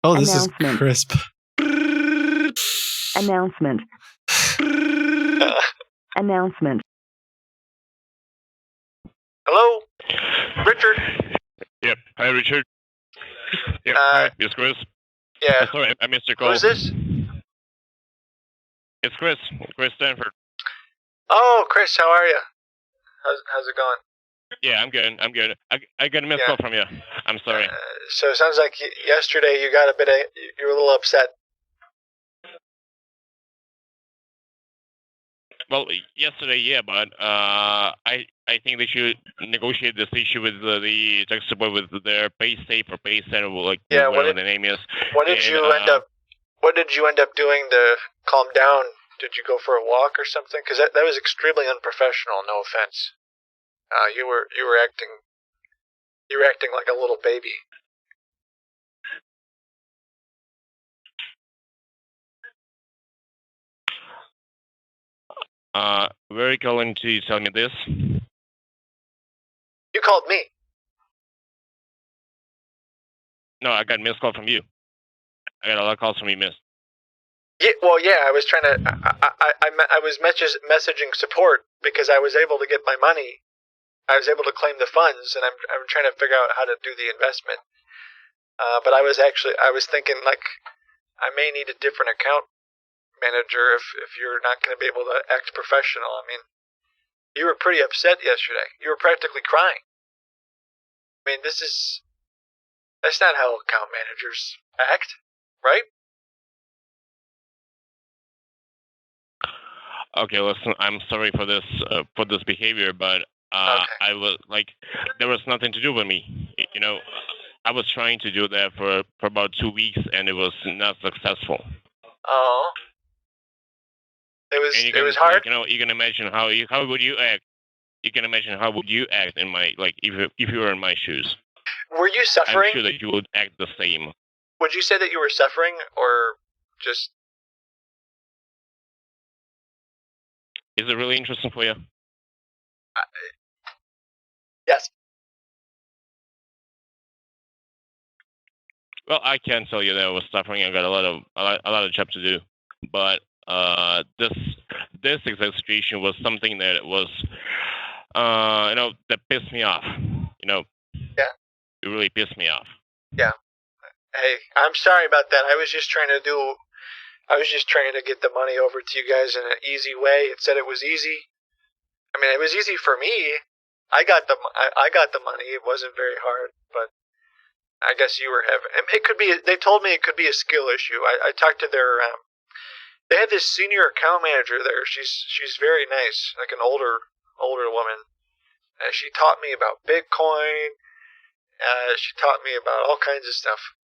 Oh, this is crisp. Announcement. Announcement. Hello? Richard? Yep. Hi, Richard. Yep. Hi. It's Chris. Yeah. Sorry, I missed your call. Who's this? It's Chris. Chris Stanford. Oh, Chris, how are you? How's it going? Yeah, I'm good. I'm good. I got a missed call from you. I'm sorry. So it sounds like yesterday you got you were a little upset. Well, yesterday, yeah, but I think they should negotiate this issue with the tech support with their pay safe or pay center, like whatever the name is. What did you end up doing to calm down? Did you go for a walk or something? Because that was extremely unprofessional. No offense. You were acting like a little baby. Were you calling to tell me this? You called me. No, I got a missed call from you. I got a lot of calls from you, miss. Yeah, well, yeah, I was trying to. I was messaging support because I was able to get my money. I was able to claim the funds, and I'm trying to figure out how to do the investment. But I was thinking like I may need a different account manager if you're not going to be able to act professional. I mean, you were pretty upset yesterday. You were practically crying. I mean, that's not how account managers act, right? Okay, listen, I'm sorry for this behavior, but Okay. I was like, there was nothing to do with me. You know, I was trying to do that for about 2 weeks, and it was not successful. Oh. It was hard. You can imagine how would you act. You can imagine how would you act in my if you were in my shoes. Were you suffering? I'm sure that you would act the same. Would you say that you were suffering, or just? Is it really interesting for you? Yes. Well, I can tell you that I was suffering. I got a lot of job to do, but this exact situation was something that was, that pissed me off. Yeah. It really pissed me off. Yeah. Hey, I'm sorry about that. I was just trying to get the money over to you guys in an easy way. It said it was easy. I mean, it was easy for me. I got the money. It wasn't very hard, but I guess you were having. It could be. They told me it could be a skill issue. I talked to their. They have this senior account manager there. She's very nice, like an older woman. She taught me about Bitcoin. She taught me about all kinds of stuff.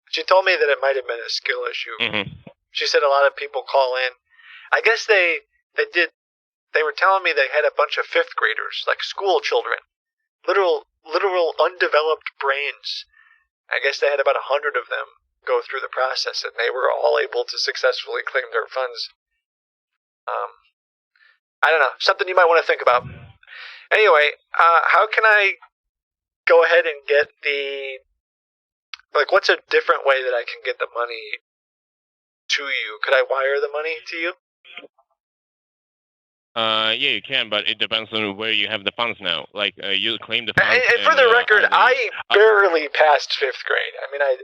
She told me that it might have been a skill issue. Mm-hmm. She said a lot of people call in. I guess they did. They were telling me they had a bunch of 5th graders, like school children, literal undeveloped brains. I guess they had about 100 of them go through the process, and they were all able to successfully claim their funds. I don't know, something you might want to think about. Anyway, how can I go ahead and get what's a different way that I can get the money to you? Could I wire the money to you? Yeah, you can, but it depends on where you have the funds now. Like, you claim the funds. And for the record, I barely passed 5th grade. I mean, I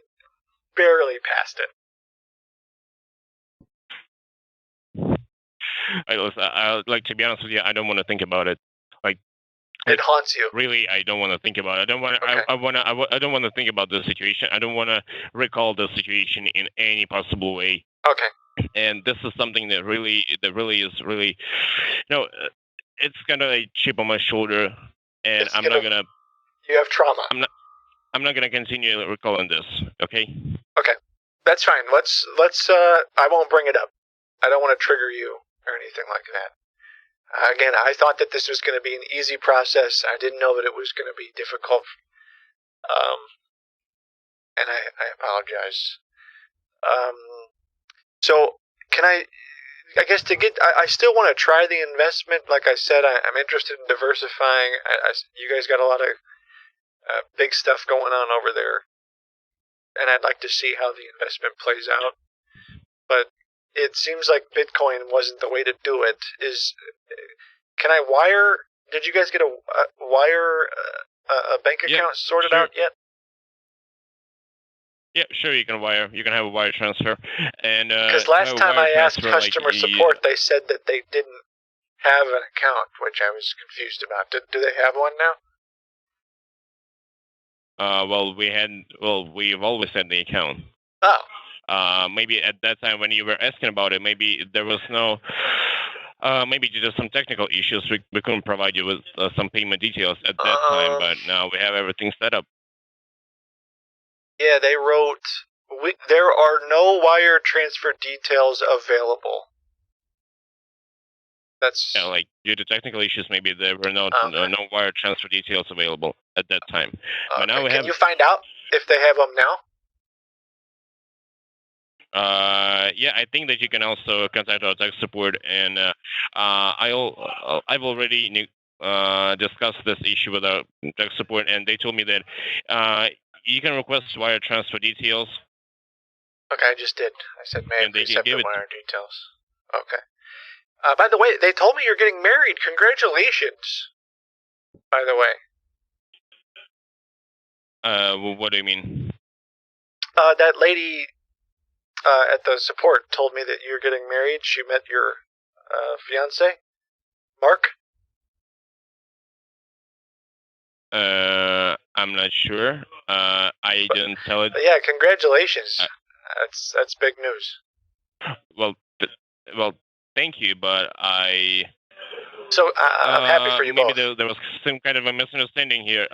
barely passed it. Like, to be honest with you, I don't want to think about it. Like, it haunts you. Really, I don't want to think about it. I don't want. Okay. I don't want to think about the situation. I don't want to recall the situation in any possible way. Okay. And this is something that really is really, it's kind of a chip on my shoulder, and I'm not gonna. You have trauma. I'm not gonna continue recalling this. Okay. Okay, that's fine. Let's. I won't bring it up. I don't want to trigger you or anything like that. Again, I thought that this was going to be an easy process. I didn't know that it was going to be difficult. And I apologize. So, can I guess I still want to try the investment. Like I said, I'm interested in diversifying. You guys got a lot of big stuff going on over there. And I'd like to see how the investment plays out. But it seems like Bitcoin wasn't the way to do it. Can I wire? Did you guys get a bank account sorted out yet? Yeah, sure. You can wire. You can have a wire transfer. And because last time I asked customer support, they said that they didn't have an account, which I was confused about. Do they have one now? We've always had the account. Oh. Maybe at that time when you were asking about it, maybe there was no. Maybe just some technical issues. We couldn't provide you with some payment details at that time, but now we have everything set up. Yeah, they wrote, there are no wire transfer details available. That's... Yeah, like, due to technical issues, maybe there were no wire transfer details available at that time. But now we have... Can you find out if they have them now? Yeah, I think that you can also contact our tech support, and I've already discussed this issue with our tech support, and they told me that you can request wire transfer details. Okay, I just did. I said, may I And they please can have give the it- wire details? Okay. By the way, they told me you're getting married. Congratulations. By the way. What do you mean? That lady at the support told me that you're getting married. She met your fiance, Mark. I'm not sure. I didn't tell it. Yeah, congratulations. That's big news. Well, thank you, but So I'm happy for you maybe both. there was some kind of a misunderstanding here.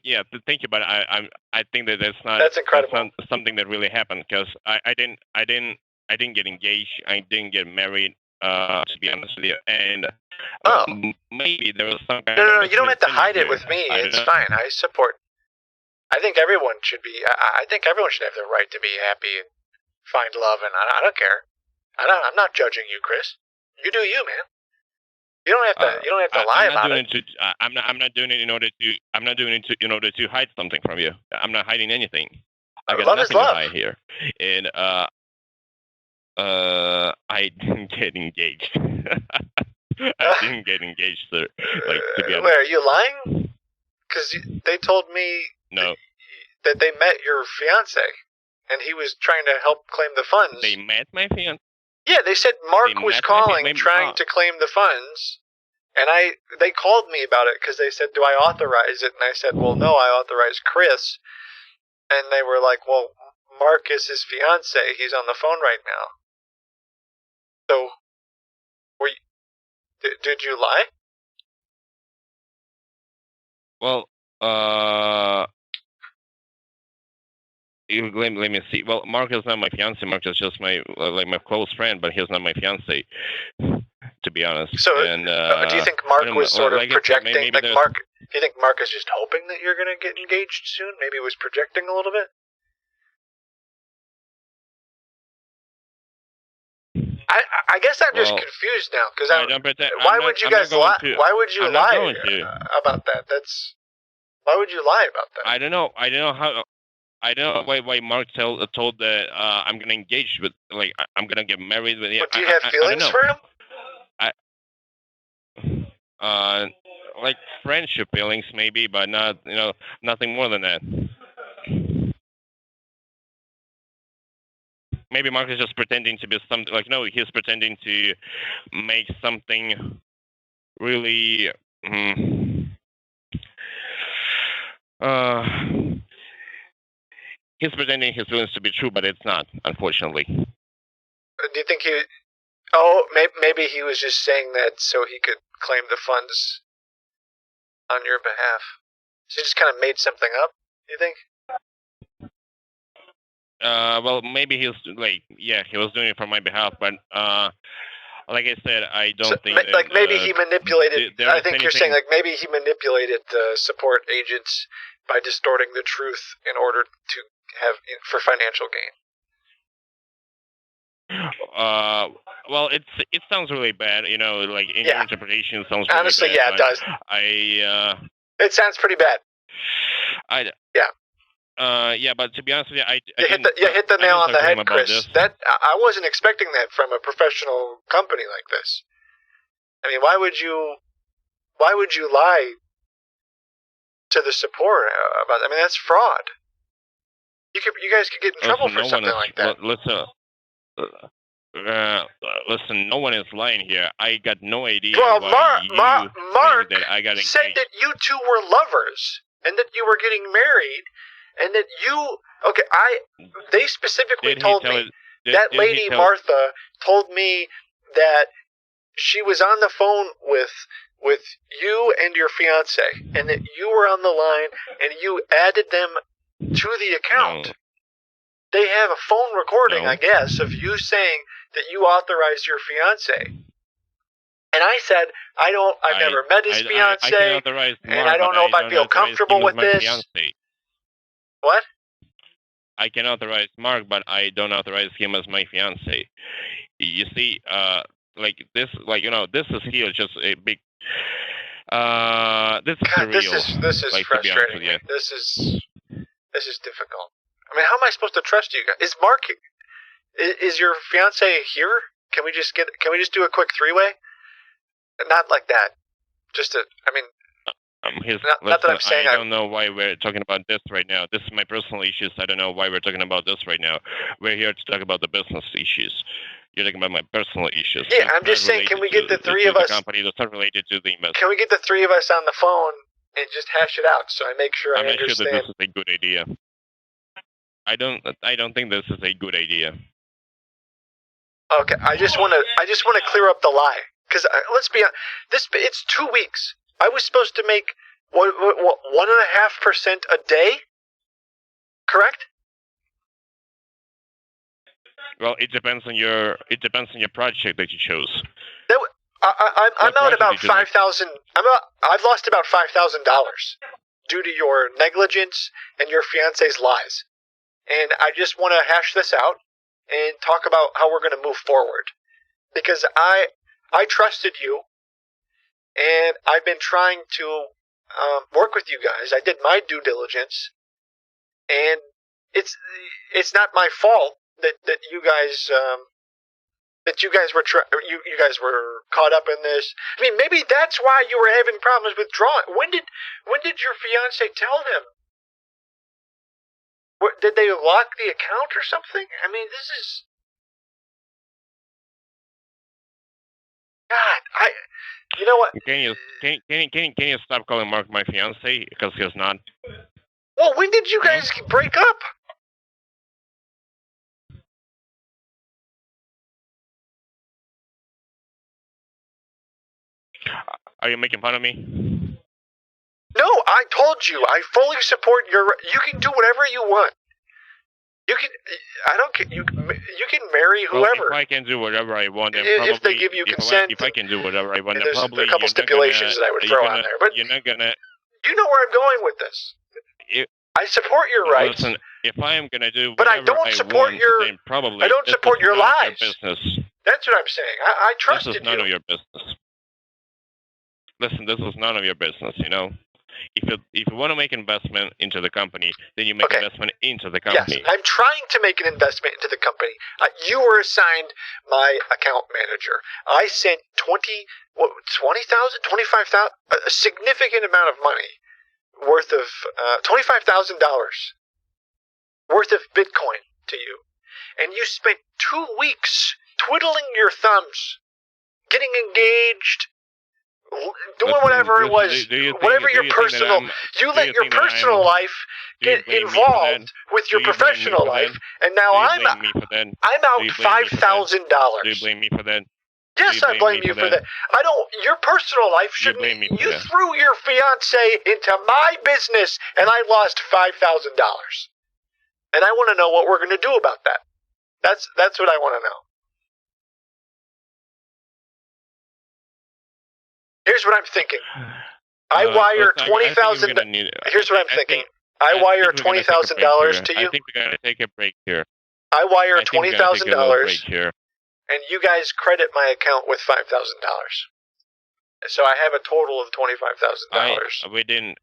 Yeah, thank you, but I think that that's incredible. That's not something that really happened because I didn't get engaged. I didn't get married. To be honest with you, and maybe there was some kind of No, you don't have to hide it misunderstanding with me. here. I don't It's know. fine. I support. I think everyone should be. I think everyone should have the right to be happy and find love, and I don't care. I'm not judging you, Chris. You do you, man. You don't have to. You don't have to lie about it. I'm not doing it in order to. I'm not doing it in order to hide something from you. I'm not hiding anything. I got Love is nothing to love. hide here, and I didn't get engaged. I didn't get engaged, sir. Like, to be honest. Wait, are you lying? Because they told me No, that they met your fiance, and he was trying to help claim the funds. they met my fiance. Yeah, they said Mark They was met my calling, fiance. trying to claim the funds, and they called me about it because they said, "Do I authorize it?" And I said, "Well, no, I authorize Chris." And they were like, "Well, Mark is his fiance. He's on the phone right now." So, did you lie? Well, let me see. Well, Mark is not my fiance. Mark is just my my close friend, but he's not my fiance. To be honest. So, and do you think Mark was sort of like I said, projecting? maybe Like there's- Mark, do you think Mark is just hoping that you're going to get engaged soon? Maybe he was projecting a little bit. I guess I'm just confused now because why would you guys lie? Why would you lie about that? Why would you lie about that? I don't know how. I don't know why Mark told that I'm gonna engage with, like, I'm gonna get married with. But do you have feelings for him? Like friendship feelings maybe, but not nothing more than that. Maybe Mark is just pretending to be something. Like, no, he's pretending to make something really. He's pretending his feelings to be true, but it's not, unfortunately. Do you think he? Oh, maybe he was just saying that so he could claim the funds on your behalf. So he just kind of made something up. You think? Well, maybe he was he was doing it for my behalf, but like I said, I don't think like maybe he manipulated. I think you're saying anything- like maybe he manipulated the support agents by distorting the truth in order to have for financial gain. Well, it sounds really bad, like in your interpretation, it sounds really Honestly, bad. yeah, it does. It sounds pretty bad. Yeah, but to be honest with you, You hit the nail on the head, Chris. This. That I wasn't expecting that from a professional company like this. I mean, why would you lie to the support about? I mean, that's fraud. You guys could get in trouble for something like that. Listen, no one is lying here. I got no idea Well, why Mark that I got said that you two were lovers and that you were getting married, and that you. Okay, they specifically told me that lady Martha told me that she was on the phone with you and your fiance, and that you were on the line, and you added them to the account. No. They have a phone recording, No. I guess, of you saying that you authorized your fiance. And I said, I've never met his fiance, I can authorize and Mark, I don't know if I don't feel authorize comfortable him with as my this. fiance. What? I can authorize Mark, but I don't authorize him as my fiance. You see, like this, this is here just a big. This is God, surreal. this is like, to be honest frustrating with me. you. This is difficult. I mean, how am I supposed to trust you guys? Is Mark? Is your fiance here? Can we just do a quick three-way? Not like that. I mean, not that I'm saying I don't know why we're talking about this right now. This is my personal issues. I don't know why we're talking about this right now. We're here to talk about the business issues. You're talking about my personal issues. Yeah, That's I'm just not saying, can we related get the to three of us? The company that's not related to the investment. Can we get the three of us on the phone and just hash it out so I make sure I I'm not sure understand? that this is a good idea. I don't think this is a good idea. Okay, I just want to clear up the lie, because let's be honest, it's 2 weeks. I was supposed to make what 1.5% a day, correct? Well, it depends on your project that you chose. I'm out about $5,000. I've lost about $5,000 due to your negligence and your fiance's lies, and I just want to hash this out and talk about how we're going to move forward, because I trusted you, and I've been trying to work with you guys. I did my due diligence, and it's not my fault that you guys you guys were caught up in this. I mean, maybe that's why you were having problems withdrawing. When did your fiance tell him? Did they lock the account or something? I mean, this is God. You know what? Can you stop calling Mark my fiance, because he's not? Well, when did you guys break up? Are you making fun of me? No, I told you. I fully support your. You can do whatever you want. You can. I don't care. You can marry whoever. Well, if I can do whatever I want, then if they give you consent. If I can do whatever I want, then there's probably a couple stipulations that I would throw on there, but you're not gonna. You know where I'm going with this. I support your rights. Listen, if I am gonna do but whatever I don't support want, your. then probably I don't support your lies. Your business. That's what I'm saying. I trusted This is none of your business. Listen, this is none of your business. You know, if you want to make investment into the company, then you make investment into the company. Yes, I'm trying to make an investment into the company. You were assigned my account manager. I sent 20,000, 25,000, a significant amount of money worth of $25,000 worth of Bitcoin to you, and you spent 2 weeks twiddling your thumbs, getting engaged, doing whatever it was, whatever your personal. You let your personal life get involved with your professional life, and now I'm out $5,000. Do you blame me for that? Yes, I blame you for that. I don't. Your personal life shouldn't. You threw your fiance into my business, and I lost $5,000. And I want to know what we're going to do about that. That's what I want to know. Here's what I'm thinking. I wire $20,000. Here's what I'm thinking. I wire $20,000 to you. I think we gotta take a break here. I wire $20,000, and you guys credit my account with $5,000. So I have a total of $25,000. We didn't.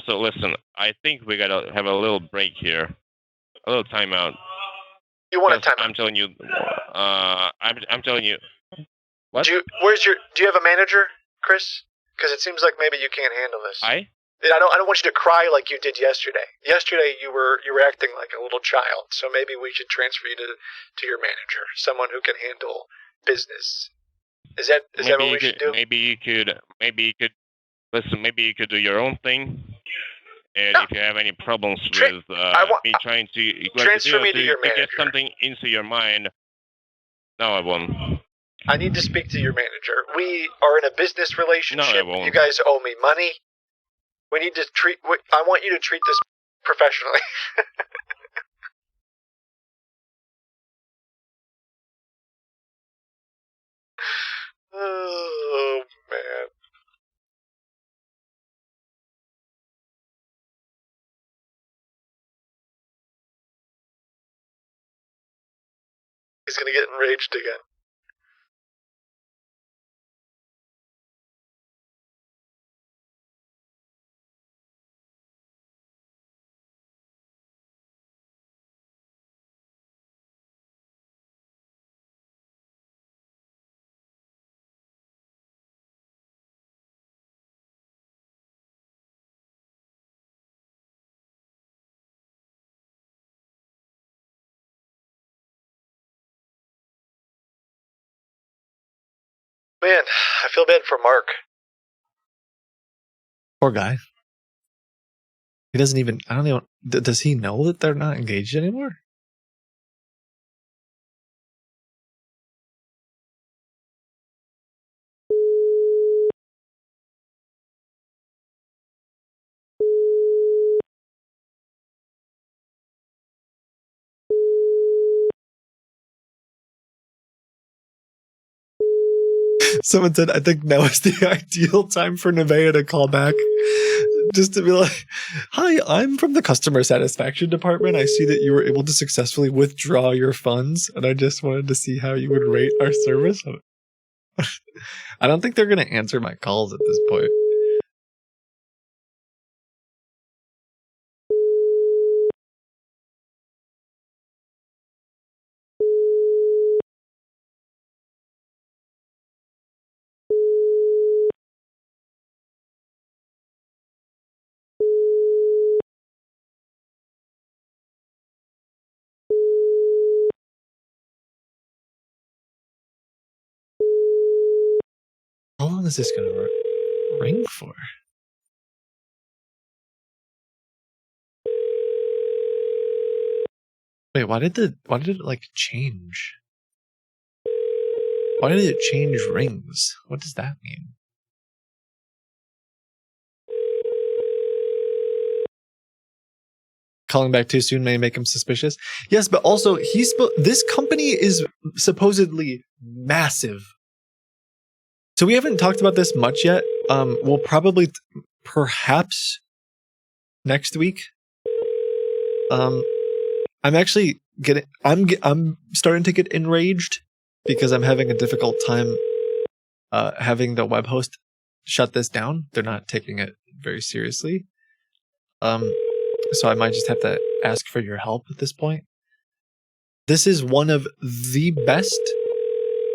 So listen, I think we gotta have a little break here, a little timeout. You want a timeout? I'm telling you. I'm telling you. What? Do you have a manager, Chris? Because it seems like maybe you can't handle this. I don't want you to cry like you did yesterday. Yesterday you were acting like a little child. So maybe we should transfer you to your manager, someone who can handle business. Is that what we should do? Maybe you could listen. Maybe you could do your own thing. And if you have any problems with me trying to transfer me to your manager, get something into your mind, no, I won't. I need to speak to your manager. We are in a business relationship. No, I won't. You guys owe me money. We need to I want you to treat this professionally. Oh, man. he's going to get enraged again. Man, I feel bad for Mark. Poor guy. He doesn't even, I don't even, does he know that they're not engaged anymore? Someone said, I think now is the ideal time for Nevaeh to call back. Just to be like, hi, I'm from the customer satisfaction department. I see that you were able to successfully withdraw your funds, and I just wanted to see how you would rate our service. I don't think they're going to answer my calls at this point. How long is this going to ring for? Wait, why did it like change? Why did it change rings? What does that mean? Calling back too soon may make him suspicious. Yes, but also this company is supposedly massive. So we haven't talked about this much yet. We'll probably, perhaps, next week. I'm actually I'm starting to get enraged because I'm having a difficult time having the web host shut this down. They're not taking it very seriously. So I might just have to ask for your help at this point. This is one of the best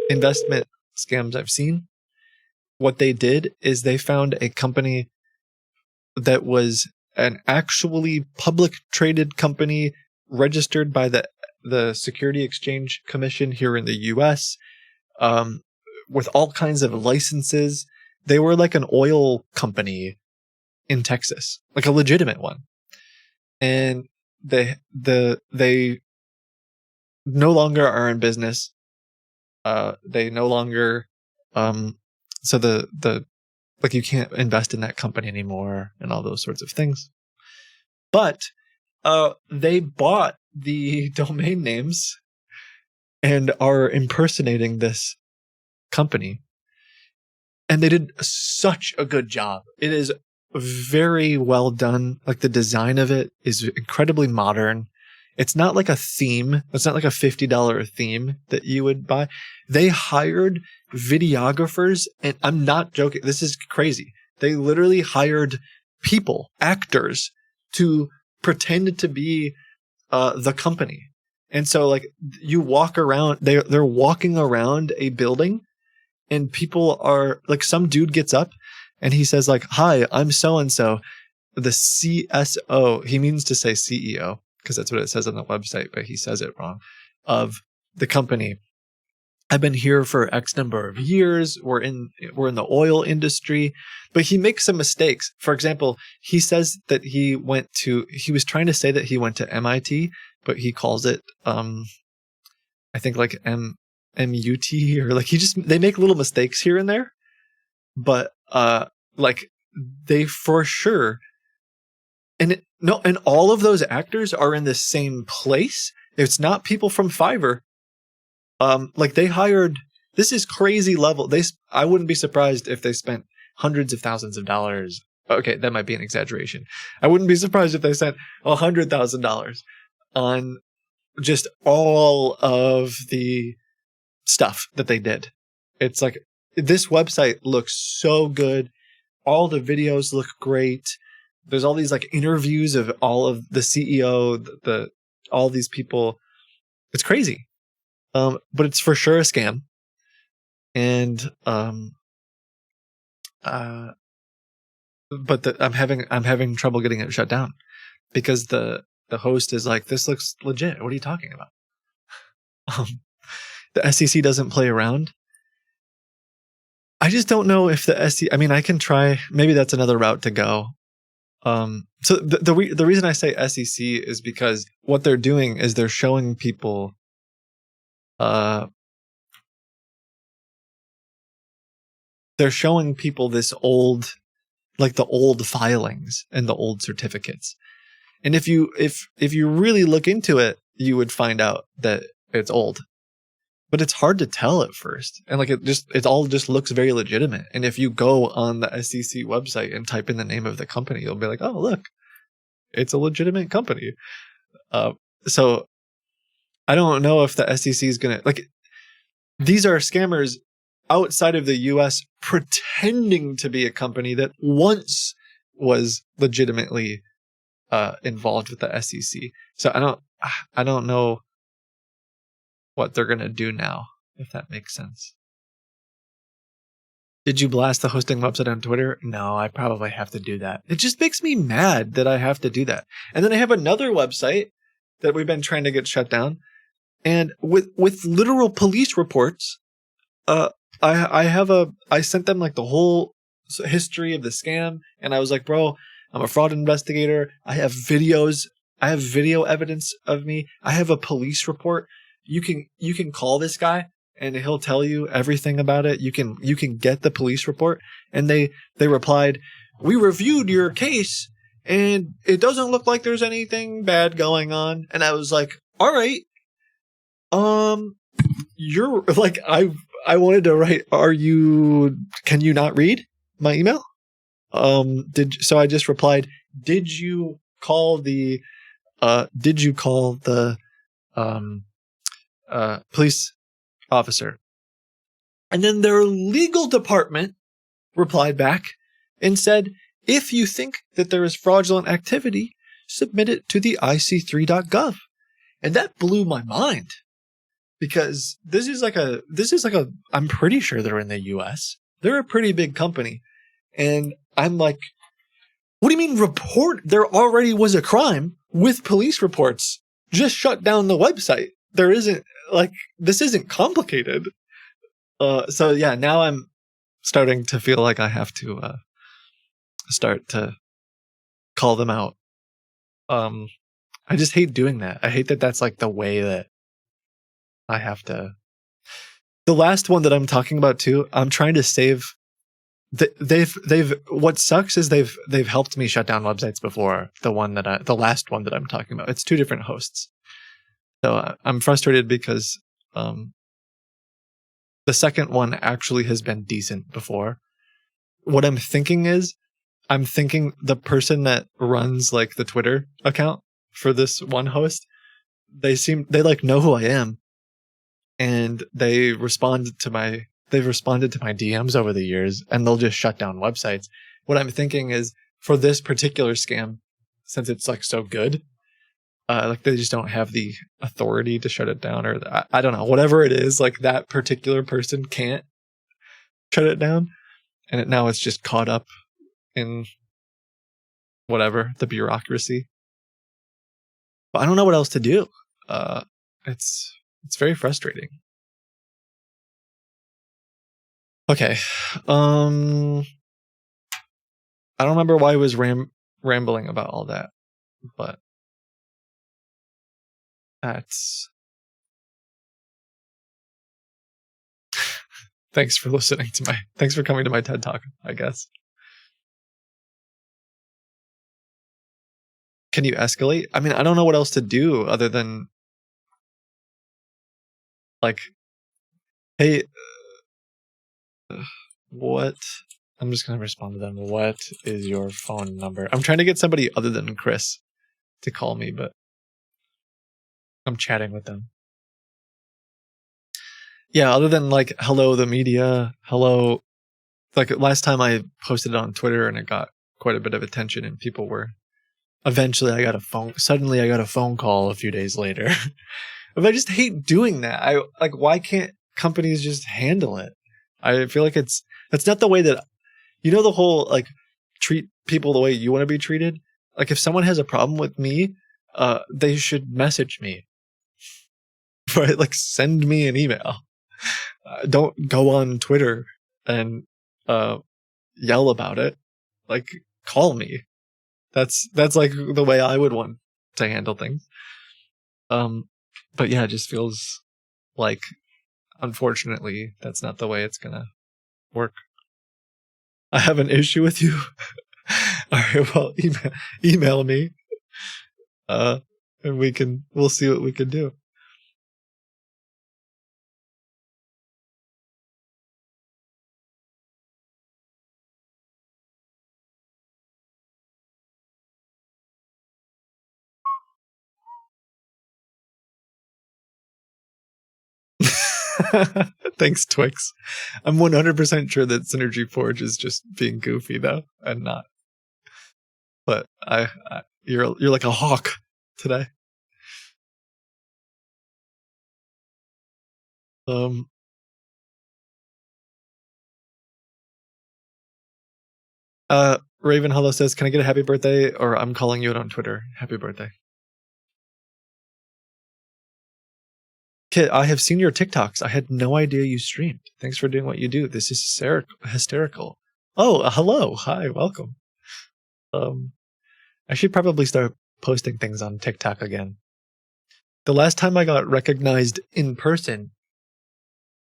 investment scams I've seen. What they did is they found a company that was an actually public traded company registered by the Security Exchange Commission here in the US, with all kinds of licenses. They were like an oil company in Texas, like a legitimate one. And they no longer are in business. They no longer, so the like you can't invest in that company anymore and all those sorts of things. But they bought the domain names and are impersonating this company. And they did such a good job. It is very well done. Like the design of it is incredibly modern. It's not like a theme. It's not like a $50 theme that you would buy. They hired videographers, and I'm not joking. This is crazy. They literally hired people, actors, to pretend to be the company. And so like you walk around, they're walking around a building, and people are like, some dude gets up and he says like, hi, I'm so-and-so, the CSO. He means to say CEO because that's what it says on the website, but he says it wrong, of the company. I've been here for X number of years. We're in the oil industry, but he makes some mistakes. For example, he says that he was trying to say that he went to MIT, but he calls it, I think like MUT, or like they make little mistakes here and there, but like they for sure. And all of those actors are in the same place. It's not people from Fiverr. Like they hired, this is crazy level. I wouldn't be surprised if they spent hundreds of thousands of dollars. Okay, that might be an exaggeration. I wouldn't be surprised if they spent $100,000 on just all of the stuff that they did. It's like, this website looks so good. All the videos look great. There's all these like interviews of all of the CEO, all these people. It's crazy. But it's for sure a scam. And but I'm having trouble getting it shut down because the host is like, this looks legit. What are you talking about? The SEC doesn't play around. I just don't know if the SEC. I mean, I can try. Maybe that's another route to go. So the reason I say SEC is because what they're doing is they're showing people. They're showing people this old, like the old filings and the old certificates. And if you really look into it, you would find out that it's old. But it's hard to tell at first. And like it all just looks very legitimate. And if you go on the SEC website and type in the name of the company, you'll be like, oh, look, it's a legitimate company. So I don't know if the SEC is going to, like, these are scammers outside of the US pretending to be a company that once was legitimately involved with the SEC. So I don't know what they're going to do now, if that makes sense. Did you blast the hosting website on Twitter? No, I probably have to do that. It just makes me mad that I have to do that. And then I have another website that we've been trying to get shut down. And with literal police reports, I sent them like the whole history of the scam. And I was like, bro, I'm a fraud investigator. I have videos. I have video evidence of me. I have a police report. You can call this guy and he'll tell you everything about it. You can get the police report. And they replied, we reviewed your case and it doesn't look like there's anything bad going on. And I was like, all right. You're like, I wanted to write, can you not read my email? So I just replied, did you call the police officer? And then their legal department replied back and said, if you think that there is fraudulent activity, submit it to the ic3.gov. And that blew my mind because this is like a, I'm pretty sure they're in the US. They're a pretty big company. And I'm like, what do you mean report? There already was a crime with police reports. Just shut down the website. There isn't, like, this isn't complicated. So yeah, now I'm starting to feel like I have to start to call them out. I just hate doing that. I hate that that's like the way that I have to. The last one that I'm talking about too, I'm trying to save. They've. What sucks is they've helped me shut down websites before. The last one that I'm talking about. It's two different hosts. So I'm frustrated because the second one actually has been decent before. What I'm thinking is, the person that runs like the Twitter account for this one host, they like know who I am, and they've responded to my DMs over the years, and they'll just shut down websites. What I'm thinking is, for this particular scam, since it's like so good, like they just don't have the authority to shut it down, or I don't know, whatever it is, like that particular person can't shut it down, and now it's just caught up in whatever, the bureaucracy. But I don't know what else to do. It's very frustrating. Okay. I don't remember why I was rambling about all that, but that's. Thanks for coming to my TED Talk, I guess. Can you escalate? I mean, I don't know what else to do other than like, hey, what? I'm just going to respond to them. What is your phone number? I'm trying to get somebody other than Chris to call me, but I'm chatting with them. Yeah, other than like hello the media, hello, like last time I posted it on Twitter and it got quite a bit of attention and people were eventually I got a phone call a few days later. But I just hate doing that. I like, why can't companies just handle it? I feel like that's not the way that, the whole like treat people the way you want to be treated. Like if someone has a problem with me, they should message me, right? Like send me an email. Don't go on Twitter and yell about it. Like call me. That's like the way I would want to handle things. But yeah, it just feels like, unfortunately, that's not the way it's gonna work. I have an issue with you. All right, well, email me, and we'll see what we can do. Thanks, Twix. I'm 100% sure that Synergy Forge is just being goofy though, and not. But you're like a hawk today. Raven Hello says, "Can I get a happy birthday?" Or I'm calling you out on Twitter. Happy birthday, Kit. I have seen your TikToks. I had no idea you streamed. Thanks for doing what you do. This is hysterical. Oh, hello, hi, welcome. I should probably start posting things on TikTok again. The last time I got recognized in person,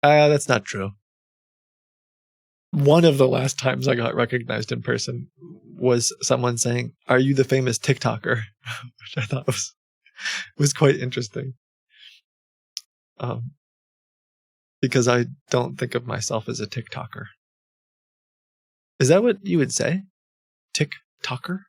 that's not true. One of the last times I got recognized in person was someone saying, "Are you the famous TikToker?" Which I thought was quite interesting. Because I don't think of myself as a TikToker. Is that what you would say? TikToker?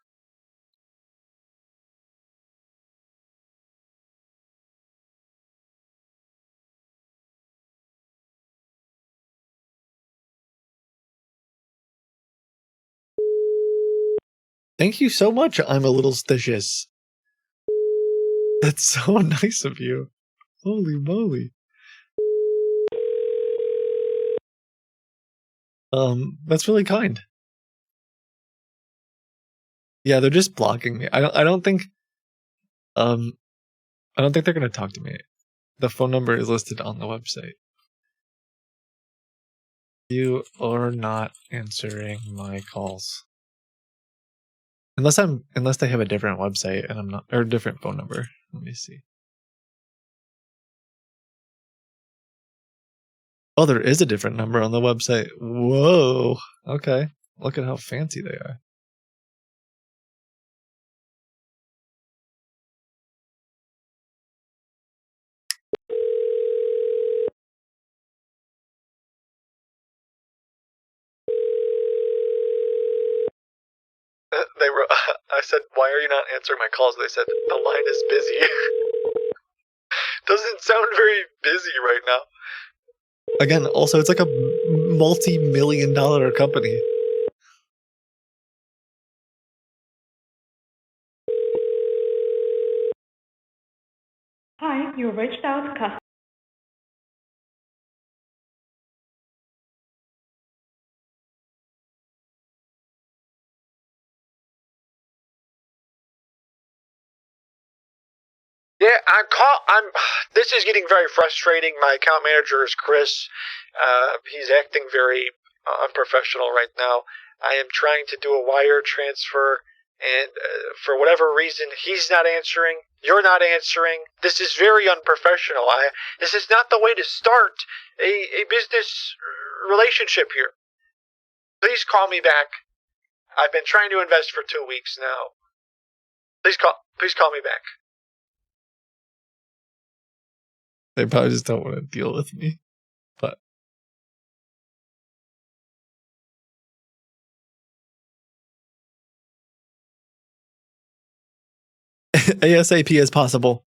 Thank you so much. I'm a little stitious. That's so nice of you. Holy moly. That's really kind. Yeah, they're just blocking me. I don't think they're gonna talk to me. The phone number is listed on the website. You are not answering my calls. Unless they have a different website and I'm not, or a different phone number. Let me see. Oh, there is a different number on the website. Whoa. Okay. Look at how fancy they are. They wrote, I said, "Why are you not answering my calls?" They said, "The line is busy." Doesn't sound very busy right now. Again, also, it's like a multi-million-dollar company. Hi, you reached out. Yeah, this is getting very frustrating. My account manager is Chris. He's acting very unprofessional right now. I am trying to do a wire transfer, and for whatever reason, he's not answering. You're not answering. This is very unprofessional. This is not the way to start a business relationship here. Please call me back. I've been trying to invest for 2 weeks now. Please call me back. They probably just don't want to deal with me. But ASAP as possible.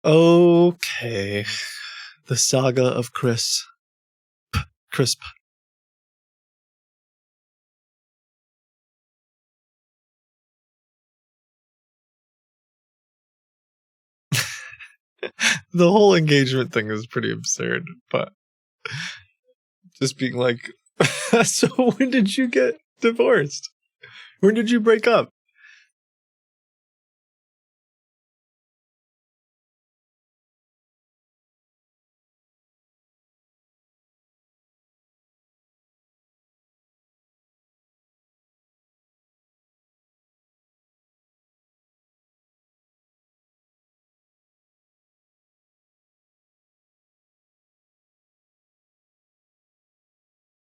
Okay. The saga of Crisp. The whole engagement thing is pretty absurd, but just being like, so when did you get divorced? When did you break up?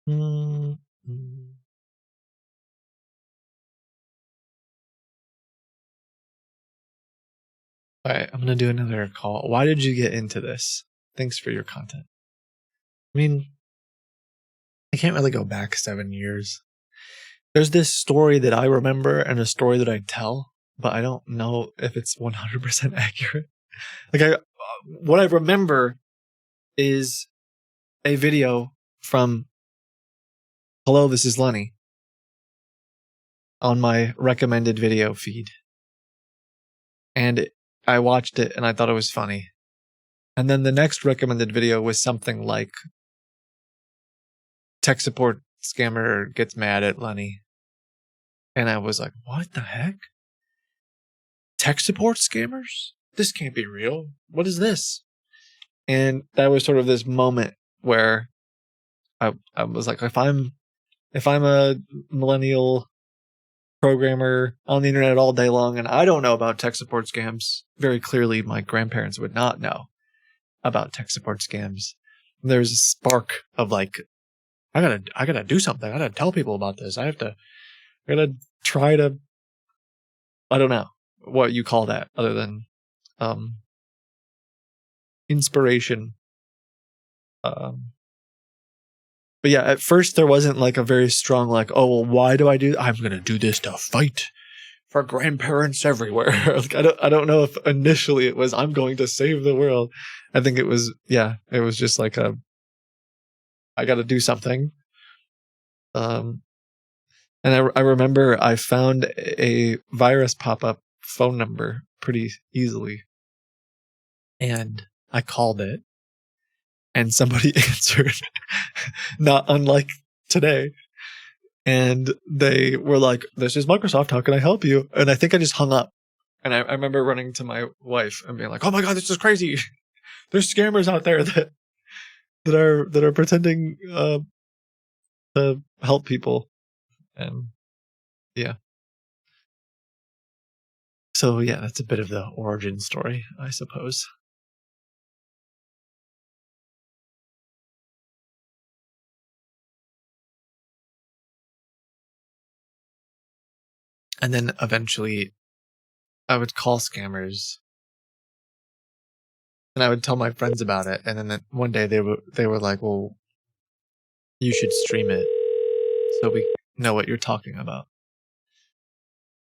Mm-hmm. All right, I'm gonna do another call. Why did you get into this? Thanks for your content. I mean, I can't really go back 7 years. There's this story that I remember and a story that I tell, but I don't know if it's 100% accurate. Like what I remember is a video from Hello, this is Lenny on my recommended video feed. And I watched it and I thought it was funny. And then the next recommended video was something like tech support scammer gets mad at Lenny. And I was like, what the heck? Tech support scammers? This can't be real. What is this? And that was sort of this moment where I was like, if I'm a millennial programmer on the internet all day long and I don't know about tech support scams, very clearly my grandparents would not know about tech support scams. There's a spark of like, I gotta do something. I gotta tell people about this. I gotta try to, I don't know what you call that other than inspiration. But yeah, at first there wasn't like a very strong like, oh well, why do I do? I'm gonna do this to fight for grandparents everywhere. Like I don't know if initially it was I'm going to save the world. I think it was just like I got to do something. And I remember I found a virus pop-up phone number pretty easily, and I called it. And somebody answered, not unlike today. And they were like, this is Microsoft. How can I help you? And I think I just hung up. And I remember running to my wife and being like, oh my God, this is crazy. There's scammers out there that are pretending to help people. And yeah. So yeah, that's a bit of the origin story, I suppose. And then eventually I would call scammers and I would tell my friends about it. And then one day they were like, well, you should stream it so we know what you're talking about.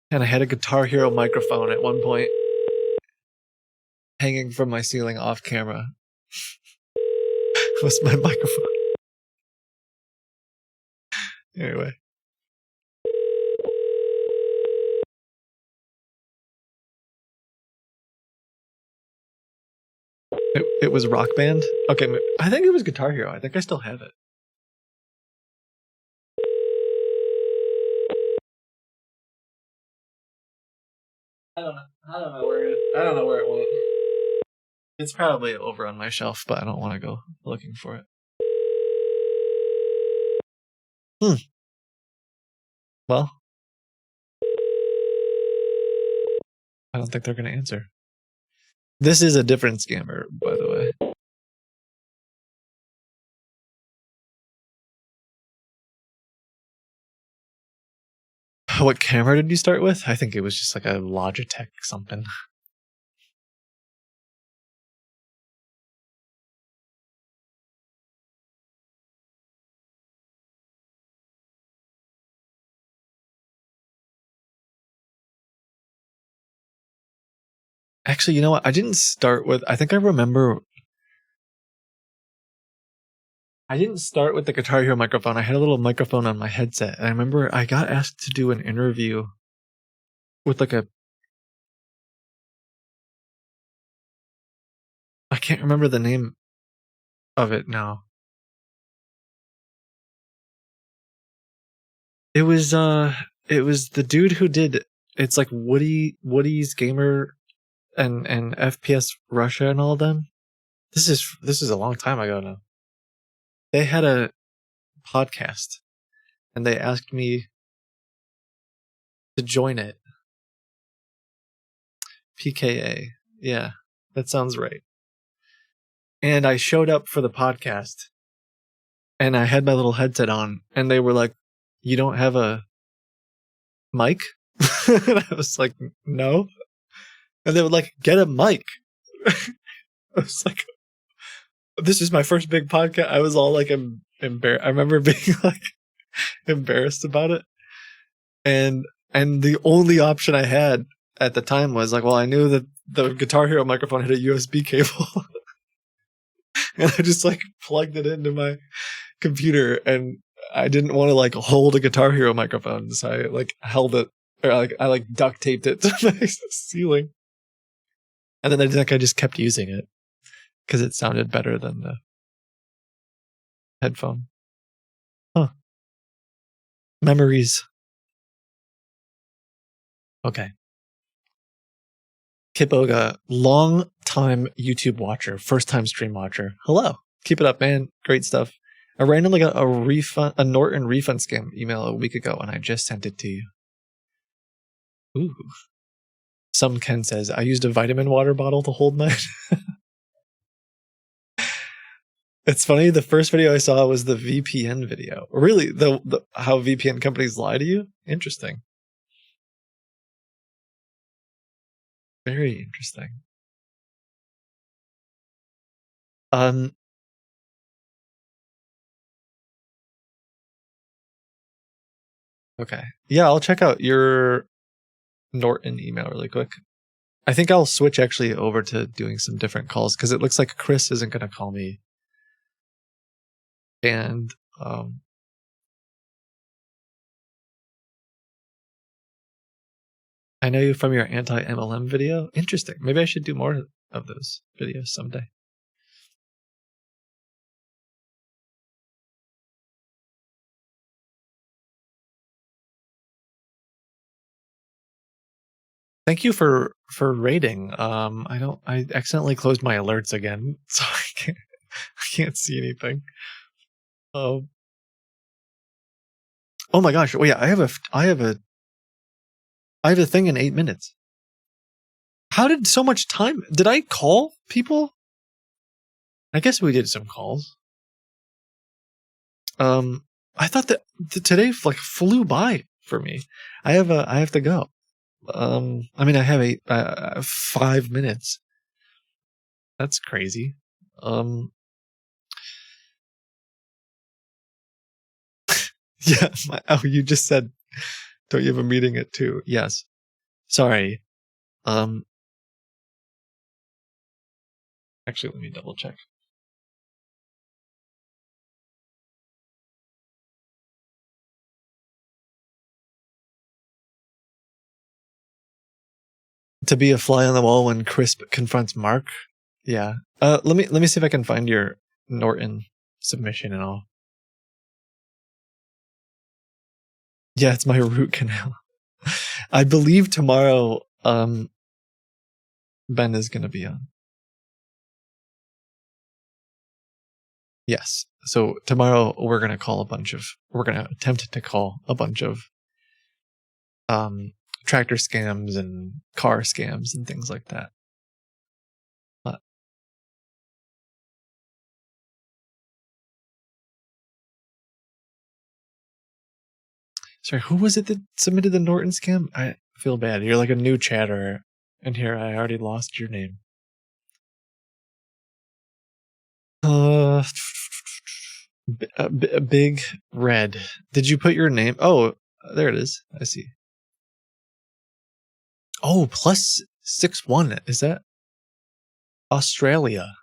And I had a Guitar Hero microphone at one point hanging from my ceiling off camera. Was my microphone. Anyway. It was Rock Band? Okay, I think it was Guitar Hero. I think I still have it. I don't know where it went. It's probably over on my shelf, but I don't want to go looking for it. Well, I don't think they're going to answer. This is a different scammer, by the way. What camera did you start with? I think it was just like a Logitech something. Actually, you know what? I didn't start with. I think I remember. I didn't start with the Guitar Hero microphone. I had a little microphone on my headset, and I remember I got asked to do an interview with like a. I can't remember the name of it now. It was the dude who did. It's like Woody's Gamer and FPS Russia and all of them. This is a long time ago now. They had a podcast, and they asked me to join it. PKA, yeah, that sounds right. And I showed up for the podcast, and I had my little headset on, and they were like, "You don't have a mic?" And I was like, "No." And they were like, "Get a mic." I was like, "This is my first big podcast." I was all like embarrassed. I remember being like embarrassed about it, and the only option I had at the time was like, well, I knew that the Guitar Hero microphone had a USB cable, and I just like plugged it into my computer, and I didn't want to like hold a Guitar Hero microphone, so I like held it, or I like duct taped it to my ceiling, and then I just kept using it because it sounded better than the headphone. Huh. Memories. Okay. Kitboga, long time YouTube watcher, first time stream watcher. Hello. Keep it up, man. Great stuff. I randomly got a Norton refund scam email a week ago, and I just sent it to you. Ooh. Some Ken says, I used a vitamin water bottle to hold mine. It's funny, the first video I saw was the VPN video. Really, the how VPN companies lie to you? Interesting. Very interesting. Okay. Yeah, I'll check out your Norton email really quick. I think I'll switch actually over to doing some different calls because it looks like Chris isn't going to call me. And I know you from your anti-MLM video. Interesting. Maybe I should do more of those videos someday. Thank you for rating. I accidentally closed my alerts again, so I can't see anything. Oh my gosh. Oh yeah, I have a thing in 8 minutes. How did so much time? Did I call people? I guess we did some calls. I thought that today like flew by for me. I have to go. I mean, I have 5 minutes. That's crazy. Yeah. You just said, don't you have a meeting at 2? Yes. Sorry. Actually, let me double check. To be a fly on the wall when Crisp confronts Mark. Yeah. Let me see if I can find your Norton submission and all. Yeah, it's my root canal. I believe tomorrow Ben is going to be on. Yes. So tomorrow we're going to attempt to call a bunch of tractor scams and car scams and things like that. Sorry, who was it that submitted the Norton scam? I feel bad. You're like a new chatter, and here I already lost your name. Big Red. Did you put your name? Oh, there it is. I see. Oh, plus 6-1. Is that Australia?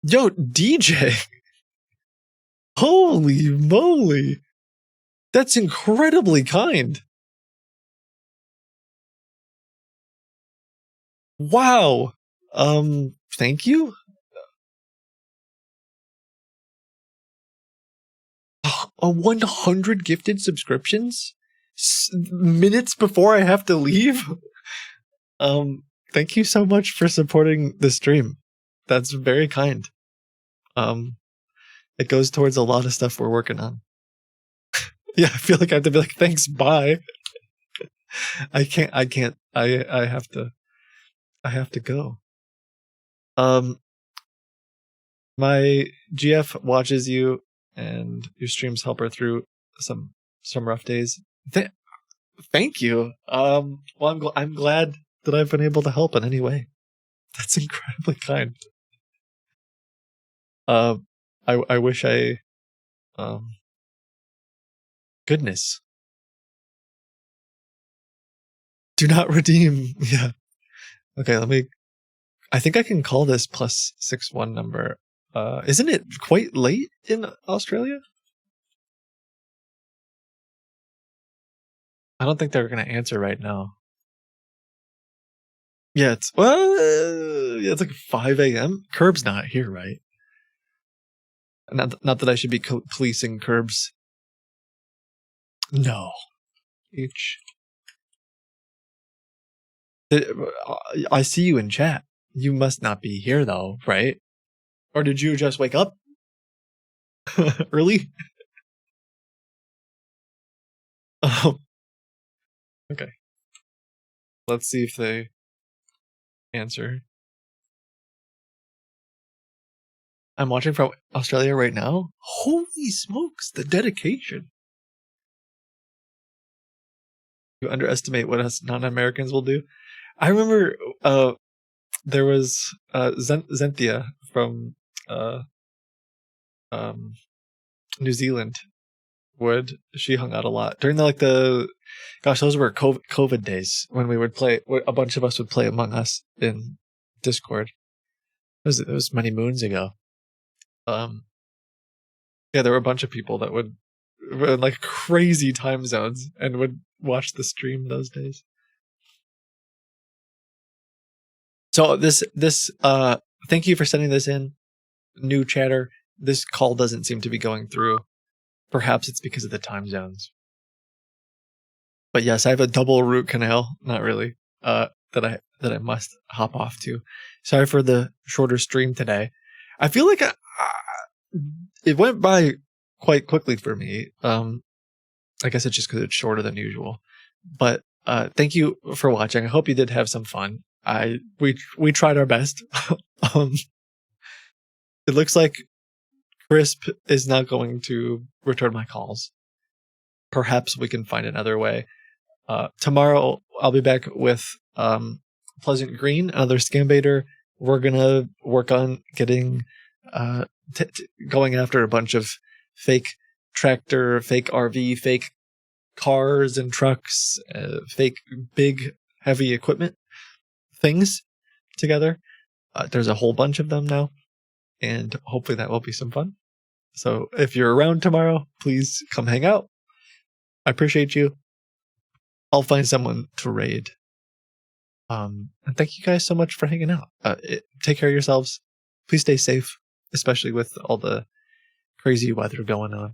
Yo, DJ. Holy moly. That's incredibly kind. Wow. Thank you. 100 gifted subscriptions minutes before I have to leave. Thank you so much for supporting the stream. That's very kind. It goes towards a lot of stuff we're working on. Yeah, I feel like I have to be like, thanks, bye. I have to go. My GF watches you and your streams help her through some rough days. Thank you. Well, I'm glad that I've been able to help in any way. That's incredibly kind. I wish I, goodness. Do not redeem. Yeah. Okay, I think I can call this +61 number. Isn't it quite late in Australia? I don't think they're going to answer right now. Yeah, it's like 5 a.m. Curb's not here, right? Not that I should be policing Curbs. No. I see you in chat. You must not be here though, right? Or did you just wake up early? Oh. Okay. Let's see if they answer. I'm watching from Australia right now. Holy smokes, the dedication. You underestimate what us non-Americans will do. I remember there was Zenthia from New Zealand. She hung out a lot during those were COVID days when we would play. A bunch of us would play Among Us in Discord. It was many moons ago. Yeah, there were a bunch of people that were in like crazy time zones and would watch the stream those days. So this thank you for sending this in, new chatter. This call doesn't seem to be going through. Perhaps it's because of the time zones. But yes, I have a double root canal, not really, that I must hop off to. Sorry for the shorter stream today. I feel like it went by quite quickly for me. I guess it's just because it's shorter than usual. But thank you for watching. I hope you did have some fun. We tried our best. It looks like Crisp is not going to return my calls. Perhaps we can find another way. Tomorrow I'll be back with Pleasant Green, another scam baiter. We're gonna work on getting going after a bunch of fake tractor, fake RV, fake cars and trucks, fake big heavy equipment things together. There's a whole bunch of them now, and hopefully that will be some fun. So if you're around tomorrow, please come hang out. I appreciate you. I'll find someone to raid. And thank you guys so much for hanging out. Take care of yourselves. Please stay safe, especially with all the crazy weather going on.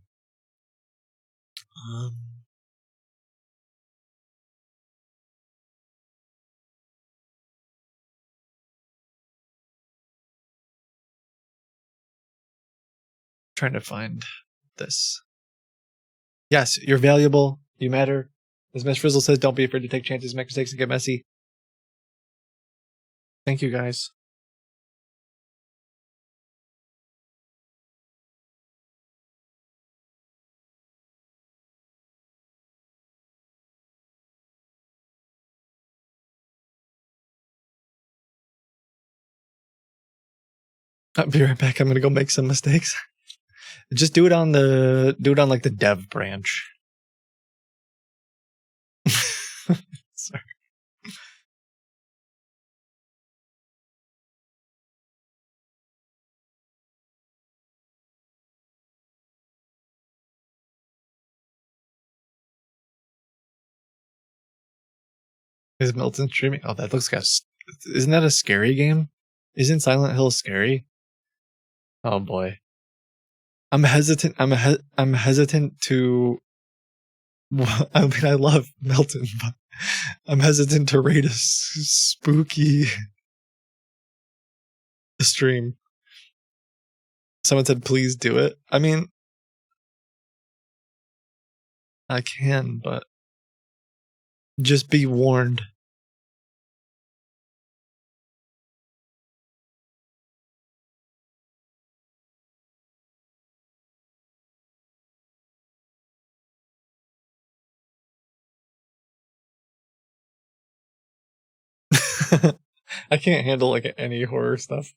Trying to find this. Yes, you're valuable. You matter. As Miss Frizzle says, don't be afraid to take chances, make mistakes, and get messy. Thank you, guys. I'll be right back. I'm gonna go make some mistakes. Just do it on like the dev branch. Sorry. Is Milton streaming? Oh, that looks isn't that a scary game? Isn't Silent Hill scary? Oh boy. I'm hesitant. I'm hesitant to. I mean, I love Milton, but I'm hesitant to rate a spooky stream. Someone said, "Please do it." I mean, I can, but just be warned. I can't handle like any horror stuff.